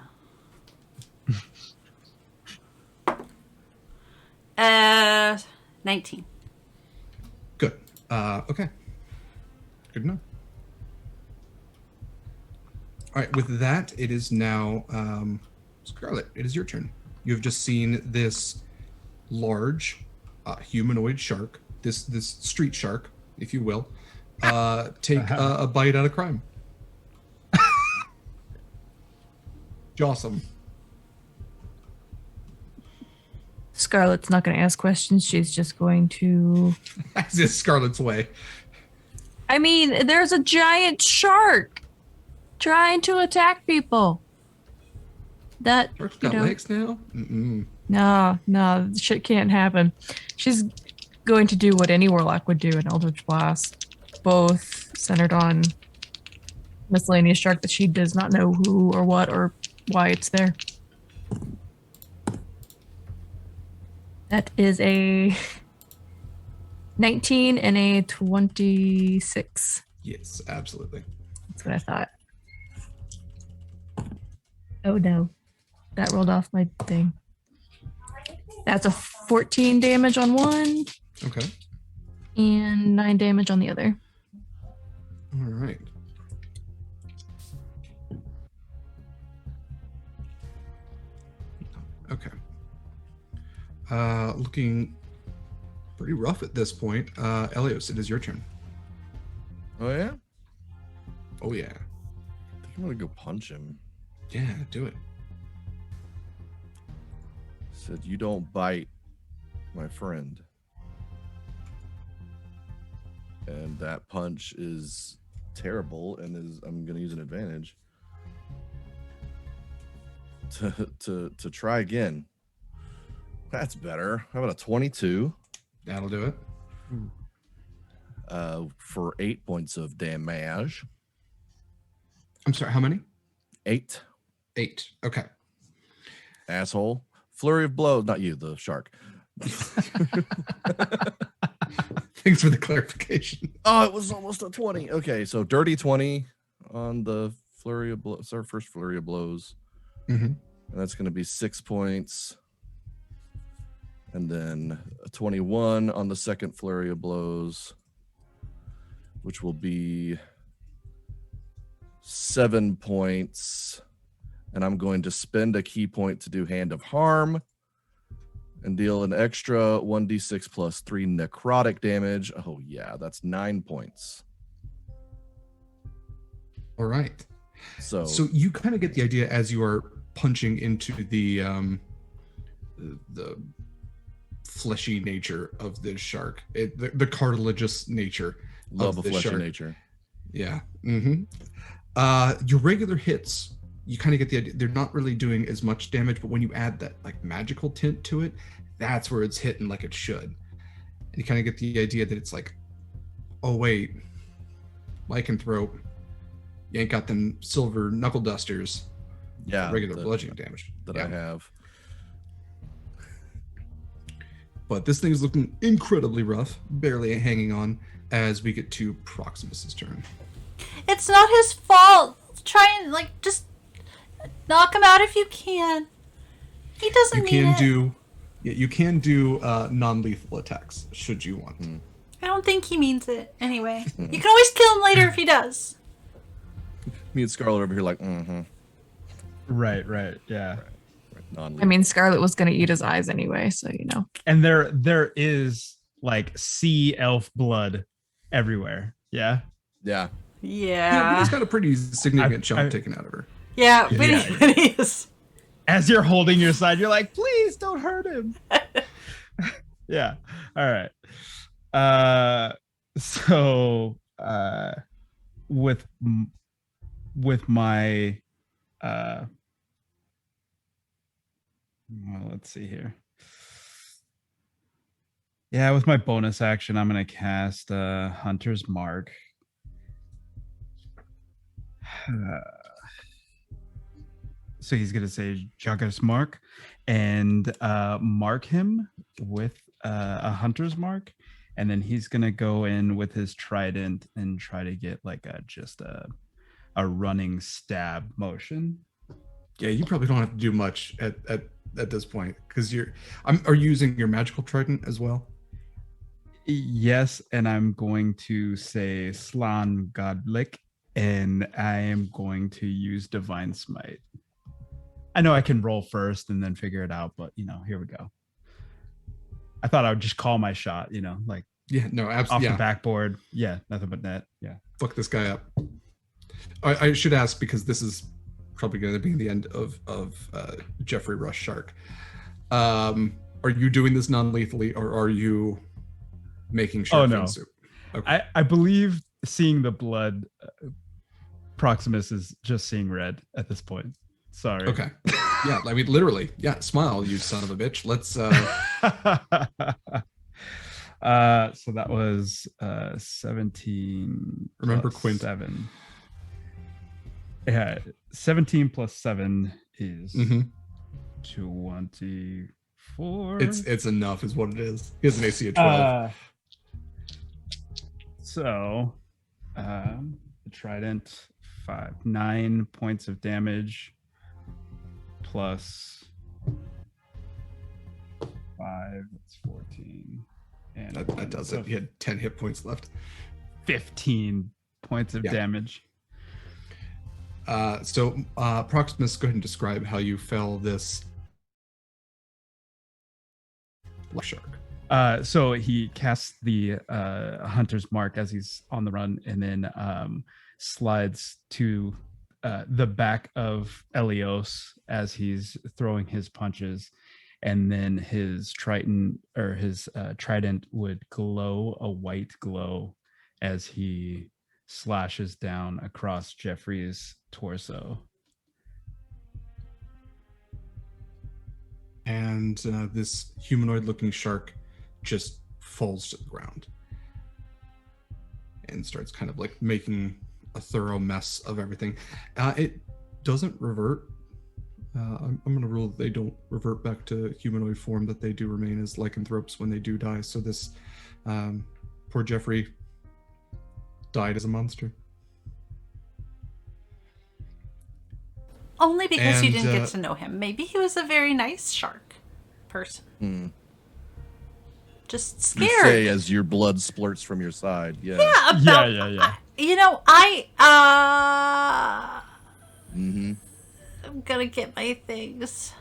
19. Good. Okay. Good enough. All right. With that, it is now Scarlet. It is your turn. You have just seen this large humanoid shark, this street shark, if you will, take a bite out of crime. Jawsome. Scarlet's not going to ask questions. She's just going to. That's just Scarlet's way. I mean, there's a giant shark trying to attack people. That Shark's got legs now? Mm-mm. No, shit can't happen. She's going to do what any warlock would do in Eldritch Blast, both centered on miscellaneous shark that she does not know who or what or why it's there. That is a 19 and a 26. Yes, absolutely. That's what I thought. Oh no. That rolled off my thing. That's a 14 damage on one Okay. and 9 damage on the other. All right. Okay. Looking pretty rough at this point. Elios, it is your turn. Oh yeah? Oh yeah. I think I'm gonna go punch him. Yeah, do it. Said you don't bite my friend. And that punch is terrible and I'm gonna use an advantage to try again. That's better. How about a 22? That'll do it. For 8 points of damage. I'm sorry, how many? 8. 8. Okay. Asshole. Flurry of blows. Not you, the shark. Thanks for the clarification. Oh, it was almost a 20. Okay, so dirty 20 on the flurry of blows. Our first flurry of blows. Mm-hmm. And that's going to be 6 points. And then a 21 on the second flurry of blows, which will be 7 points. And I'm going to spend a key point to do Hand of Harm and deal an extra 1d6 plus 3 necrotic damage. Oh, yeah, that's 9 points. All right. So you kind of get the idea as you are punching into the fleshy nature of this shark, the cartilaginous nature love of a this fleshy shark. nature. Yeah. Mm-hmm. Your regular hits, you kind of get the idea. They're not really doing as much damage, but when you add that like magical tint to it, that's where it's hitting like it should. And you kind of get the idea that it's like, oh wait, lycanthrope, you ain't got them silver knuckle dusters. Yeah, Regular bludgeoning damage that yeah. I have. But this thing is looking incredibly rough, barely hanging on as we get to Proximus's turn. It's not his fault. Try and just knock him out if you can. He doesn't mean it. You can do non-lethal attacks should you want. I don't think he means it. Anyway, you can always kill him later if he does. Me and Scarlet over here like, Right, yeah. I mean, Scarlet was going to eat his eyes anyway, so you know. And there is like sea elf blood everywhere. Yeah. Yeah. Yeah, he's got a pretty significant chunk taken out of her. Yeah, but he is. As you're holding your side, you're like, please don't hurt him. Yeah. All right. So with my well, let's see here. Yeah, with my bonus action, I'm gonna cast Hunter's Mark. So he's gonna say Jagger's Mark and mark him with a Hunter's Mark, and then he's gonna go in with his trident and try to get like a running stab motion. Yeah, you probably don't have to do much at this point because are you using your magical trident as well? Yes, and I'm going to say Slan Godlick, and I am going to use Divine Smite. I know I can roll first and then figure it out, but here we go. I thought I would just call my shot, like off the backboard. Yeah, nothing but net. Yeah. Fuck this guy up. I should ask because this is probably going to be the end of Geoffrey Rush Shark. Are you doing this non-lethally or are you making sure? Oh no. Okay. I believe seeing the blood, Proximus is just seeing red at this point. Sorry. Okay. Yeah, I mean literally. Yeah, smile, you son of a bitch. Let's so that was 17. Remember Quint. 7. Yeah, 17 plus 7 is 24. It's enough is what it is. He has an AC of 12. So the trident 9 points of damage plus 5, that's 14. And that does it. He had 10 hit points left. 15 points of damage. So Proximus, go ahead and describe how you fell this shark. So he casts the Hunter's Mark as he's on the run, and then slides to the back of Elios as he's throwing his punches, and then his trident would glow a white glow as he slashes down across Geoffrey's torso. And this humanoid-looking shark just falls to the ground and starts kind of like making a thorough mess of everything. It doesn't revert. I'm going to rule that they don't revert back to humanoid form, that they do remain as lycanthropes when they do die. So this poor Geoffrey died as a monster. Only because you didn't get to know him. Maybe he was a very nice shark person. Just scared. You say as your blood splurts from your side. Yeah. Yeah. I'm gonna get my things.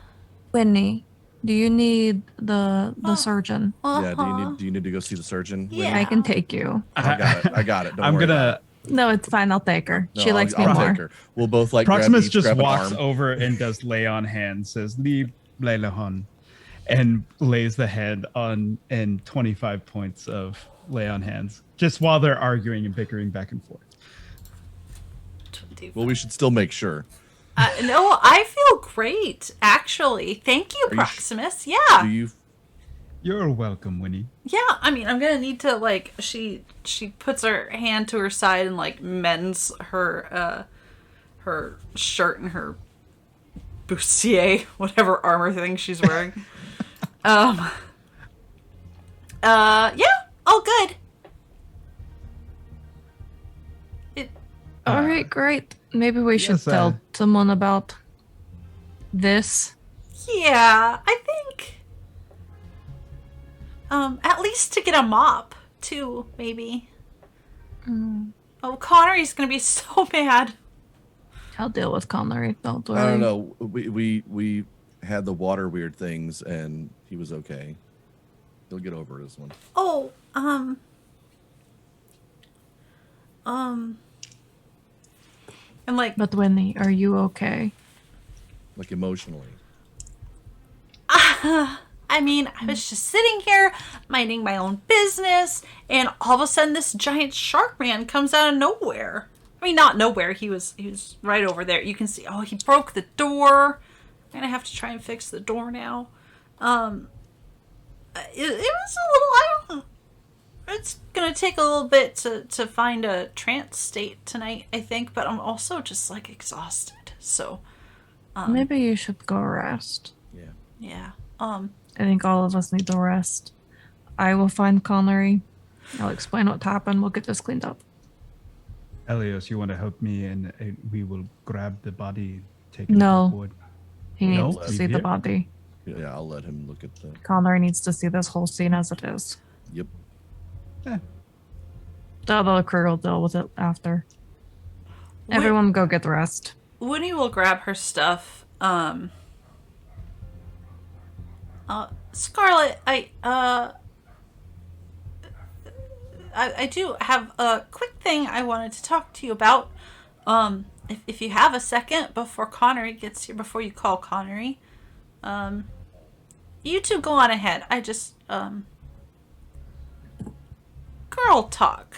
Winnie, do you need the surgeon? Yeah. Do you need to go see the surgeon? Yeah. I can take you. I got it. Don't worry. No, it's fine. I'll take her. No, She likes me I'll more. take her. We'll both Proximus just grab an walks arm. over and does lay on hands, says "Leave Leilahon," and lays the hand on, and 25 points of lay on hands, just while they're arguing and bickering back and forth. 25. Well, we should still make sure. No, I feel great, actually. Thank you, Proximus. Do you? You're welcome, Winnie. Yeah, I mean, I'm gonna need to she puts her hand to her side and mends her her shirt and her bustier, whatever armor thing she's wearing. Yeah, all good. All right, great. Maybe we should yes, tell someone about this. Yeah, I think. At least to get a mop, too, maybe. Oh, Connery's gonna be so mad. I'll deal with Connery. Don't worry. I don't know. We had the water weird things, and he was okay. He'll get over this one. Oh, I'm like, But Winnie, are you okay? Like emotionally. I mean, I was just sitting here minding my own business, and all of a sudden this giant shark man comes out of nowhere. I mean, not nowhere. He was right over there. You can see. Oh, he broke the door. I'm gonna have to try and fix the door now. It was a little. I don't know. It's gonna take a little bit to find a trance state tonight, I think. But I'm also just like exhausted. So Maybe you should go rest. yeah. I think all of us need to rest. I will find Connery. I'll explain what happened. We'll get this cleaned up. Elios, you want to help me, and we will grab the body, take it No. forward. He No, needs to leave see the here? body. Yeah, I'll let him look at the. Connery needs to see this whole scene as it is. Yep. The other crew will deal with it after. Everyone go get rest. Winnie will grab her stuff. Scarlet, I do have a quick thing I wanted to talk to you about. If you have a second before Connery gets here, before you call Connery. You two go on ahead. I just, girl talk.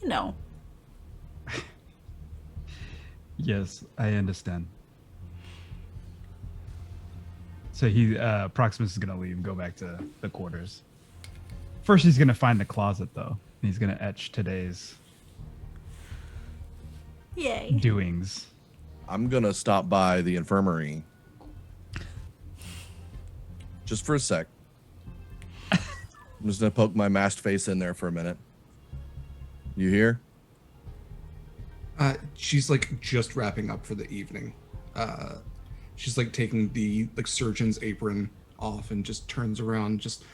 You know. Yes, I understand. So Proximus is gonna leave and go back to the quarters. First, he's gonna find the closet, though. He's gonna etch today's Yay. doings. I'm gonna stop by the infirmary. Just for a sec. I'm just gonna poke my masked face in there for a minute. You here? She's like just wrapping up for the evening. She's like taking the surgeon's apron off and just turns around. Just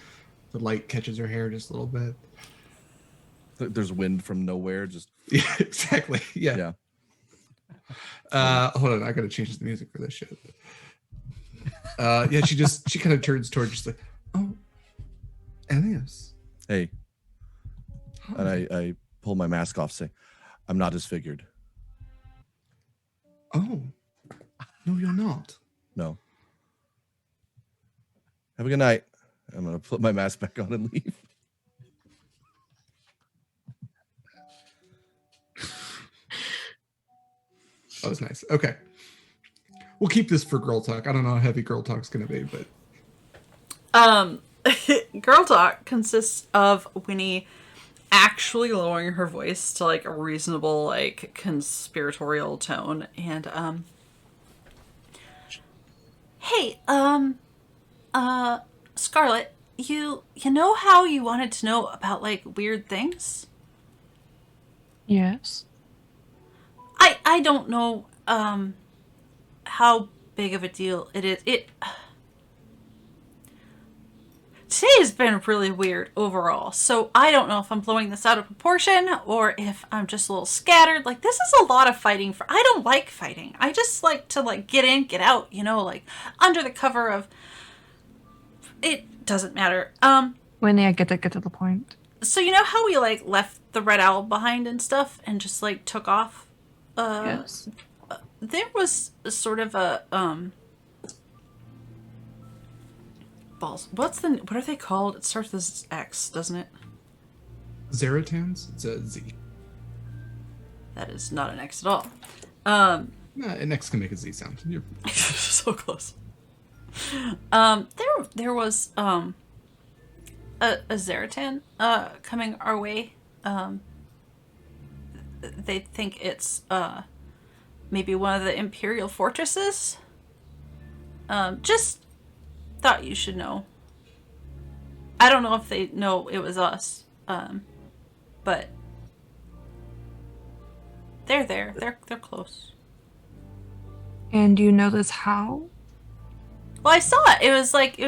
the light catches her hair just a little bit. There's wind from nowhere. Just Yeah, exactly. Yeah. Hold on, I gotta change the music for this shit. Yeah, she kind of turns towards just like, oh, Elias. hey, Hi. and I pull my mask off. Say, I'm not disfigured. Oh, no, you're not. No. Have a good night. I'm gonna put my mask back on and leave. That was nice. Okay. We'll keep this for girl talk. I don't know how heavy girl talk's gonna be, but Girl talk consists of Winnie actually lowering her voice to like a reasonable, like conspiratorial tone, and Hey, Scarlet, you know how you wanted to know about like weird things? Yes. I don't know how big of a deal it is. Today has been really weird overall, so I don't know if I'm blowing this out of proportion or if I'm just a little scattered. Like, this is a lot of fighting for. I don't like fighting. I just like to like get in, get out, you know, like under the cover of. It doesn't matter. Winnie, I get to the point. So you know how we like left the red owl behind and stuff and just like took off? Yes. There was sort of a balls. What are they called? It starts with X, doesn't it? Zeratans, it's a Z. That is not an X at all. An X can make a Z sound. You're So close. There was a Zaratan coming our way. They think it's maybe one of the Imperial fortresses. Just thought you should know. I don't know if they know it was us, but they're there. They're close. And you know this how? Well, I saw it. It was like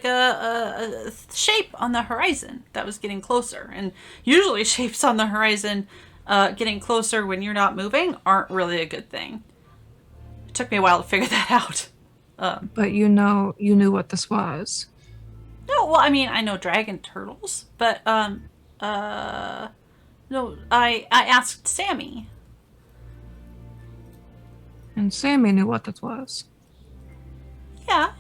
a shape on the horizon that was getting closer. And usually, shapes on the horizon, getting closer when you're not moving, aren't really a good thing. It took me a while to figure that out. But you knew what this was. No, well, I mean, I know dragon turtles, but no, I asked Sammy. And Sammy knew what this was. Yeah.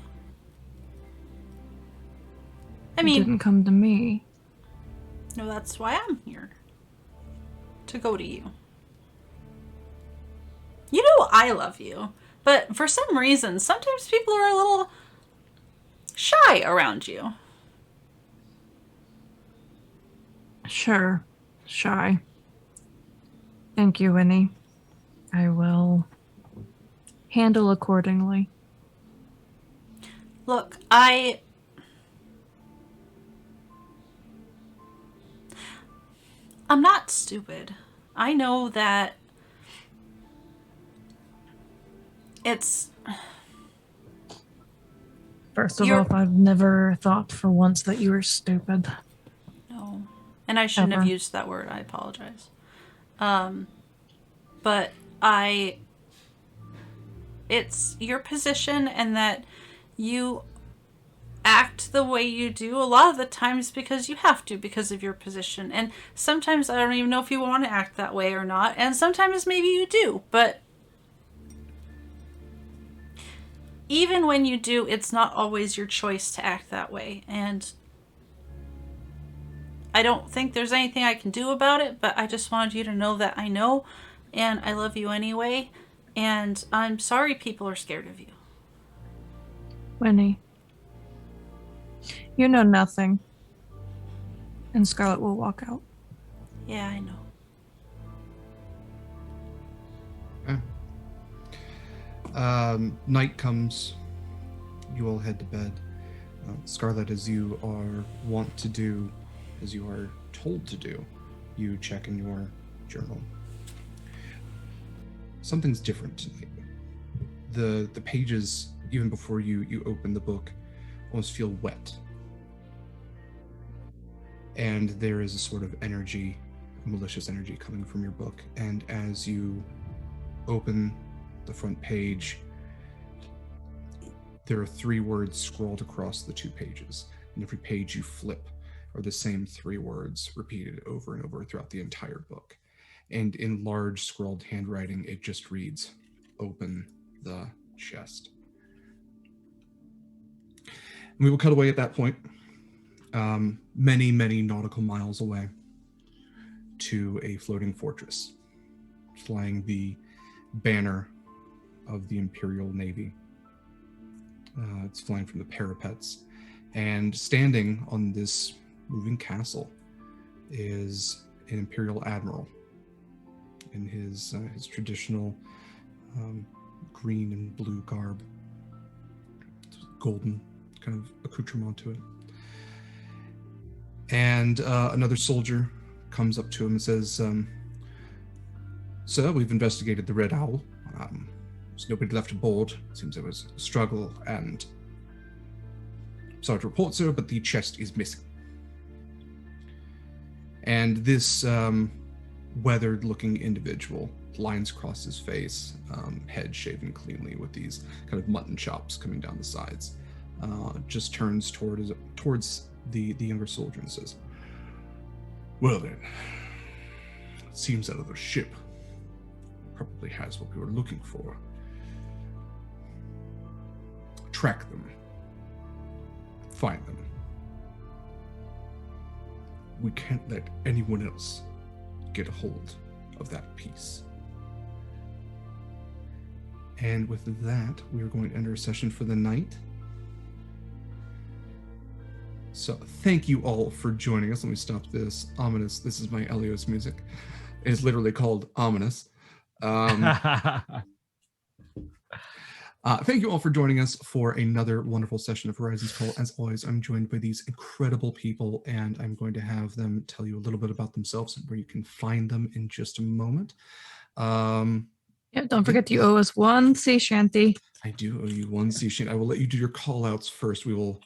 I He mean, didn't come to me. no, that's why I'm here. To go to you. You know I love you, but for some reason, sometimes people are a little shy around you. Sure. Shy. Thank you, Winnie. I will handle accordingly. Look, I'm not stupid. I know that it's... First of all, I've never thought for once that you were stupid. No. And I shouldn't have Ever. used that word. I apologize. But it's your position, and that you act the way you do a lot of the times because you have to, because of your position. And sometimes I don't even know if you want to act that way or not, and sometimes maybe you do, but even when you do, it's not always your choice to act that way. And I don't think there's anything I can do about it, but I just wanted you to know that I know, and I love you anyway, and I'm sorry people are scared of you. Winnie. You know nothing. And Scarlet will walk out. Yeah, I know. Night comes. You all head to bed. Scarlet, as you are wont to do, as you are told to do, you check in your journal. Something's different tonight. The pages, even before you open the book, almost feel wet. And there is a sort of energy, a malicious energy coming from your book. And as you open the front page, there are 3 words scrolled across the 2 pages. And every page you flip are the same 3 words repeated over and over throughout the entire book. And in large scrawled handwriting, it just reads, "Open the chest." And we will cut away at that point, many, many nautical miles away, to a floating fortress, flying the banner of the Imperial Navy. It's flying from the parapets. And standing on this moving castle is an Imperial Admiral in his traditional green and blue garb. Golden kind of accoutrement to it. And another soldier comes up to him and says, "Sir, we've investigated the Red Owl. There's nobody left aboard. Seems there was a struggle, and sorry to report, sir, but the chest is missing." And this weathered-looking individual, lines across his face, head shaven cleanly with these kind of mutton chops coming down the sides, just turns towards the younger soldier and says, "Well then, it seems that other ship probably has what we were looking for. Track them. Find them. We can't let anyone else get a hold of that piece." And with that, we are going to end our session for the night. So thank you all for joining us. Let me stop this. Ominous. This is my Elios music. It's literally called Ominous. Thank you all for joining us for another wonderful session of Horizons Call. As always, I'm joined by these incredible people, and I'm going to have them tell you a little bit about themselves and where you can find them in just a moment. Yeah, don't forget you owe us one sea shanty. I do owe you one sea shanty. I will let you do your call outs first. We will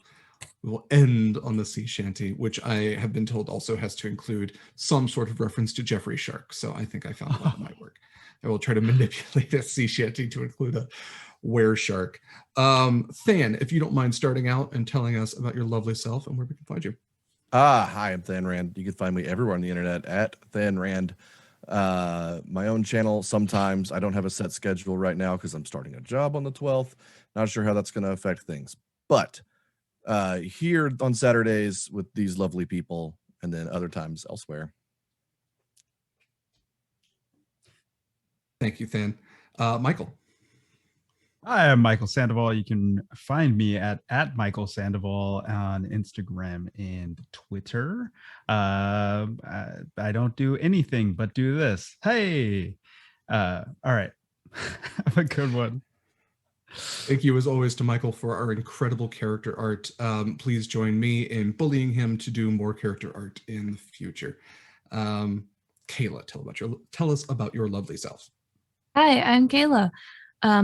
end on the sea shanty, which I have been told also has to include some sort of reference to Geoffrey Shark. So I think I found one that might work. I will try to manipulate a sea shanty to include a were shark. Than, if you don't mind starting out and telling us about your lovely self and where we can find you. Hi, I'm Than Rand. You can find me everywhere on the internet at Than Rand. My own channel. Sometimes I don't have a set schedule right now because I'm starting a job on the 12th. Not sure how that's going to affect things, but here on Saturdays with these lovely people, and then other times elsewhere. Thank you, Than. Mikyl. Hi, I'm Mikyl Sandoval. You can find me at Mikyl Sandoval on Instagram and Twitter. I don't do anything but do this. Hey, all right. Have a good one. Thank you, as always, to Mikyl for our incredible character art. Please join me in bullying him to do more character art in the future. Kaila, tell us about your lovely self. Hi, I'm Kaila.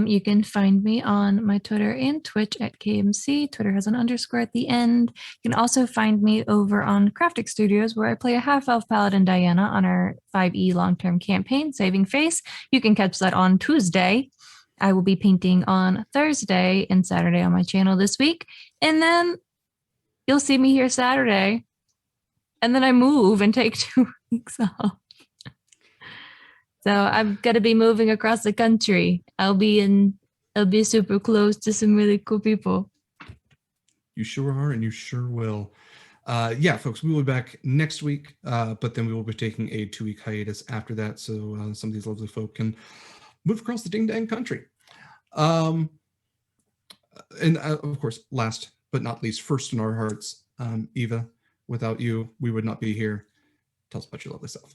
You can find me on my Twitter and Twitch at KMC. Twitter has an underscore at the end. You can also find me over on Craftic Studios, where I play a half-elf paladin Diana on our 5e long-term campaign, Saving Face. You can catch that on Tuesday. I will be painting on Thursday and Saturday on my channel this week. And then you'll see me here Saturday. And then I move and take 2 weeks off. So I'm gonna be moving across the country. I'll be super close to some really cool people. You sure are, and you sure will. Yeah, folks, we will be back next week, but then we will be taking a 2-week hiatus after that, so some of these lovely folk can move across the ding-dang country. And of course, last but not least, first in our hearts, Eva, without you, we would not be here. Tell us about your lovely self.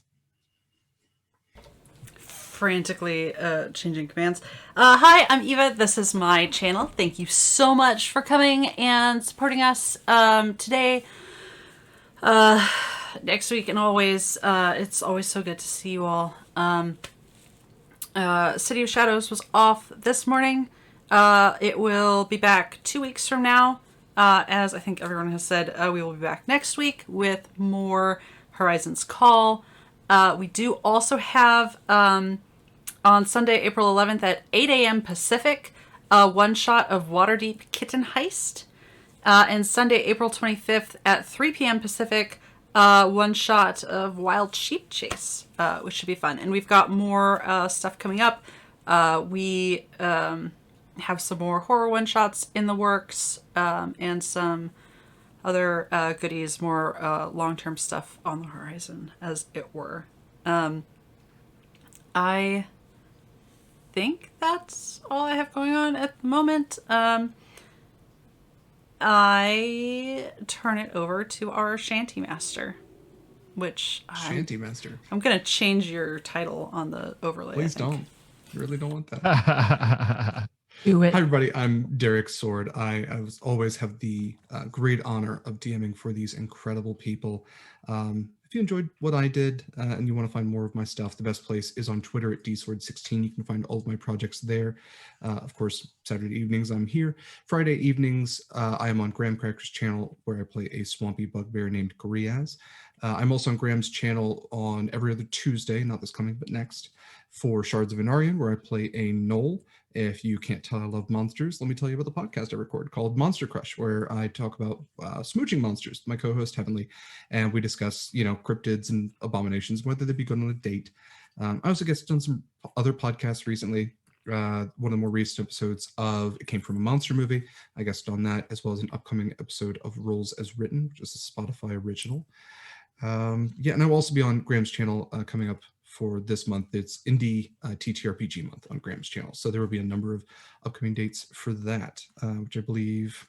Frantically changing commands. Hi, I'm Eva. This is my channel. Thank you so much for coming and supporting us today, next week, and always. It's always so good to see you all. City of Shadows was off this morning. It will be back 2 weeks from now. As I think everyone has said, we will be back next week with more Horizons Call. We do also have, on Sunday, April 11th at 8 a.m. Pacific, one shot of Waterdeep Kitten Heist. And Sunday, April 25th at 3 p.m. Pacific, one shot of Wild Sheep Chase, which should be fun. And we've got more stuff coming up. We have some more horror one-shots in the works, and some other goodies, more long-term stuff on the horizon, as it were. I think that's all I have going on at the moment. I turn it over to our Shanty Master, which Shanty Master. I'm going to change your title on the overlay. Please don't. You really don't want that. Do it. Hi, everybody. I'm Derek Sword. I always have the great honor of DMing for these incredible people. If you enjoyed what I did and you want to find more of my stuff, the best place is on Twitter at dsword16. You can find all of my projects there. Of course, Saturday evenings I'm here. Friday evenings I am on Graham Cracker's channel, where I play a swampy bugbear named Goriaz. I'm also on Graham's channel on every other Tuesday, not this coming, but next, for Shards of Inarian, where I play a gnoll. If you can't tell I love monsters, let me tell you about the podcast I record called Monster Crush, where I talk about smooching monsters, my co-host Heavenly, and we discuss, cryptids and abominations, whether they be good on a date. I also guess done some other podcasts recently. One of the more recent episodes of It Came From a Monster Movie, I guessed on that, as well as an upcoming episode of Rules as Written, which is a Spotify original. And I will also be on Graham's channel coming up for this month. It's Indie TTRPG month on Graham's channel. So there will be a number of upcoming dates for that, which I believe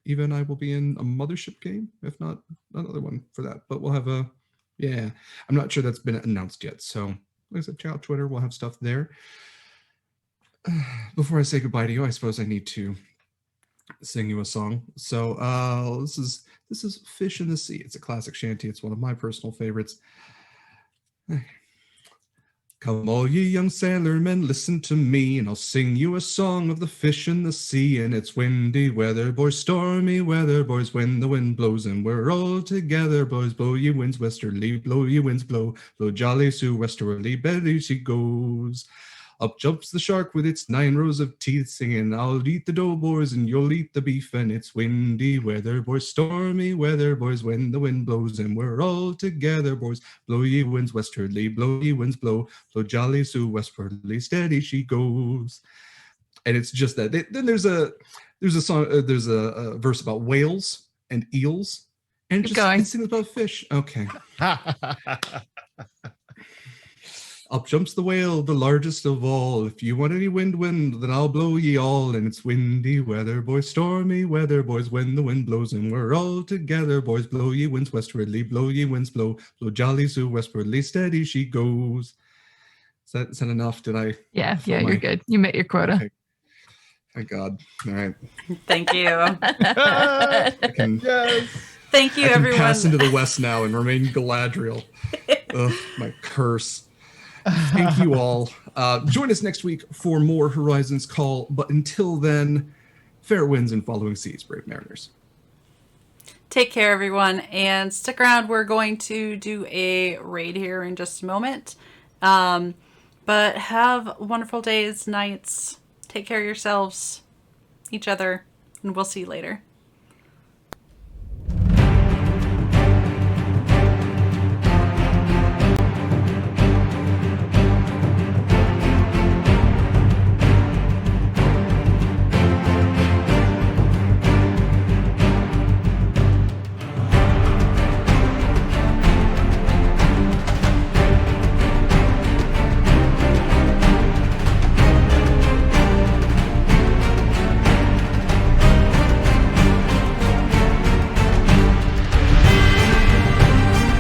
Eva and I will be in a Mothership game, if not another one for that. But we'll have I'm not sure that's been announced yet. So like I said, check out Twitter. We'll have stuff there. before I say goodbye to you, I suppose I need to sing you a song. So this is Fish in the Sea. It's a classic shanty. It's one of my personal favorites. Come all ye young sailormen, listen to me, and I'll sing you a song of the fish in the sea. And it's windy weather, boys, stormy weather, boys, when the wind blows, and we're all together, boys. Blow ye winds westerly, blow ye winds blow, blow jolly Sue westerly, better she goes. Up jumps the shark with its 9 rows of teeth, singing, I'll eat the dough, boys, and you'll eat the beef. And it's windy weather, boys, stormy weather, boys, when the wind blows, and we're all together, boys. Blow ye winds westerly, blow ye winds blow, blow jolly Sue westwardly, steady she goes. And it's just that. Then there's a song, there's a verse about whales and eels, and Keep going. it sings about fish. Okay. Up jumps the whale, the largest of all. If you want any wind, then I'll blow ye all. And it's windy weather, boys, stormy weather, boys, when the wind blows, and we're all together, boys. Blow ye winds westwardly, blow ye winds blow, blow jolly Sue westwardly, steady she goes. Is that enough? Did I? Yeah, you're good. You met your quota. Okay. Thank God. All right. Thank you. I can, Thank you, I can everyone. pass into the west now and remain Galadriel. Ugh, my curse. Thank you all. Join us next week for more Horizons Call. But until then, fair winds and following seas, brave mariners. Take care, everyone, and stick around. We're going to do a raid here in just a moment. But have wonderful days, nights. Take care of yourselves, each other, and we'll see you later.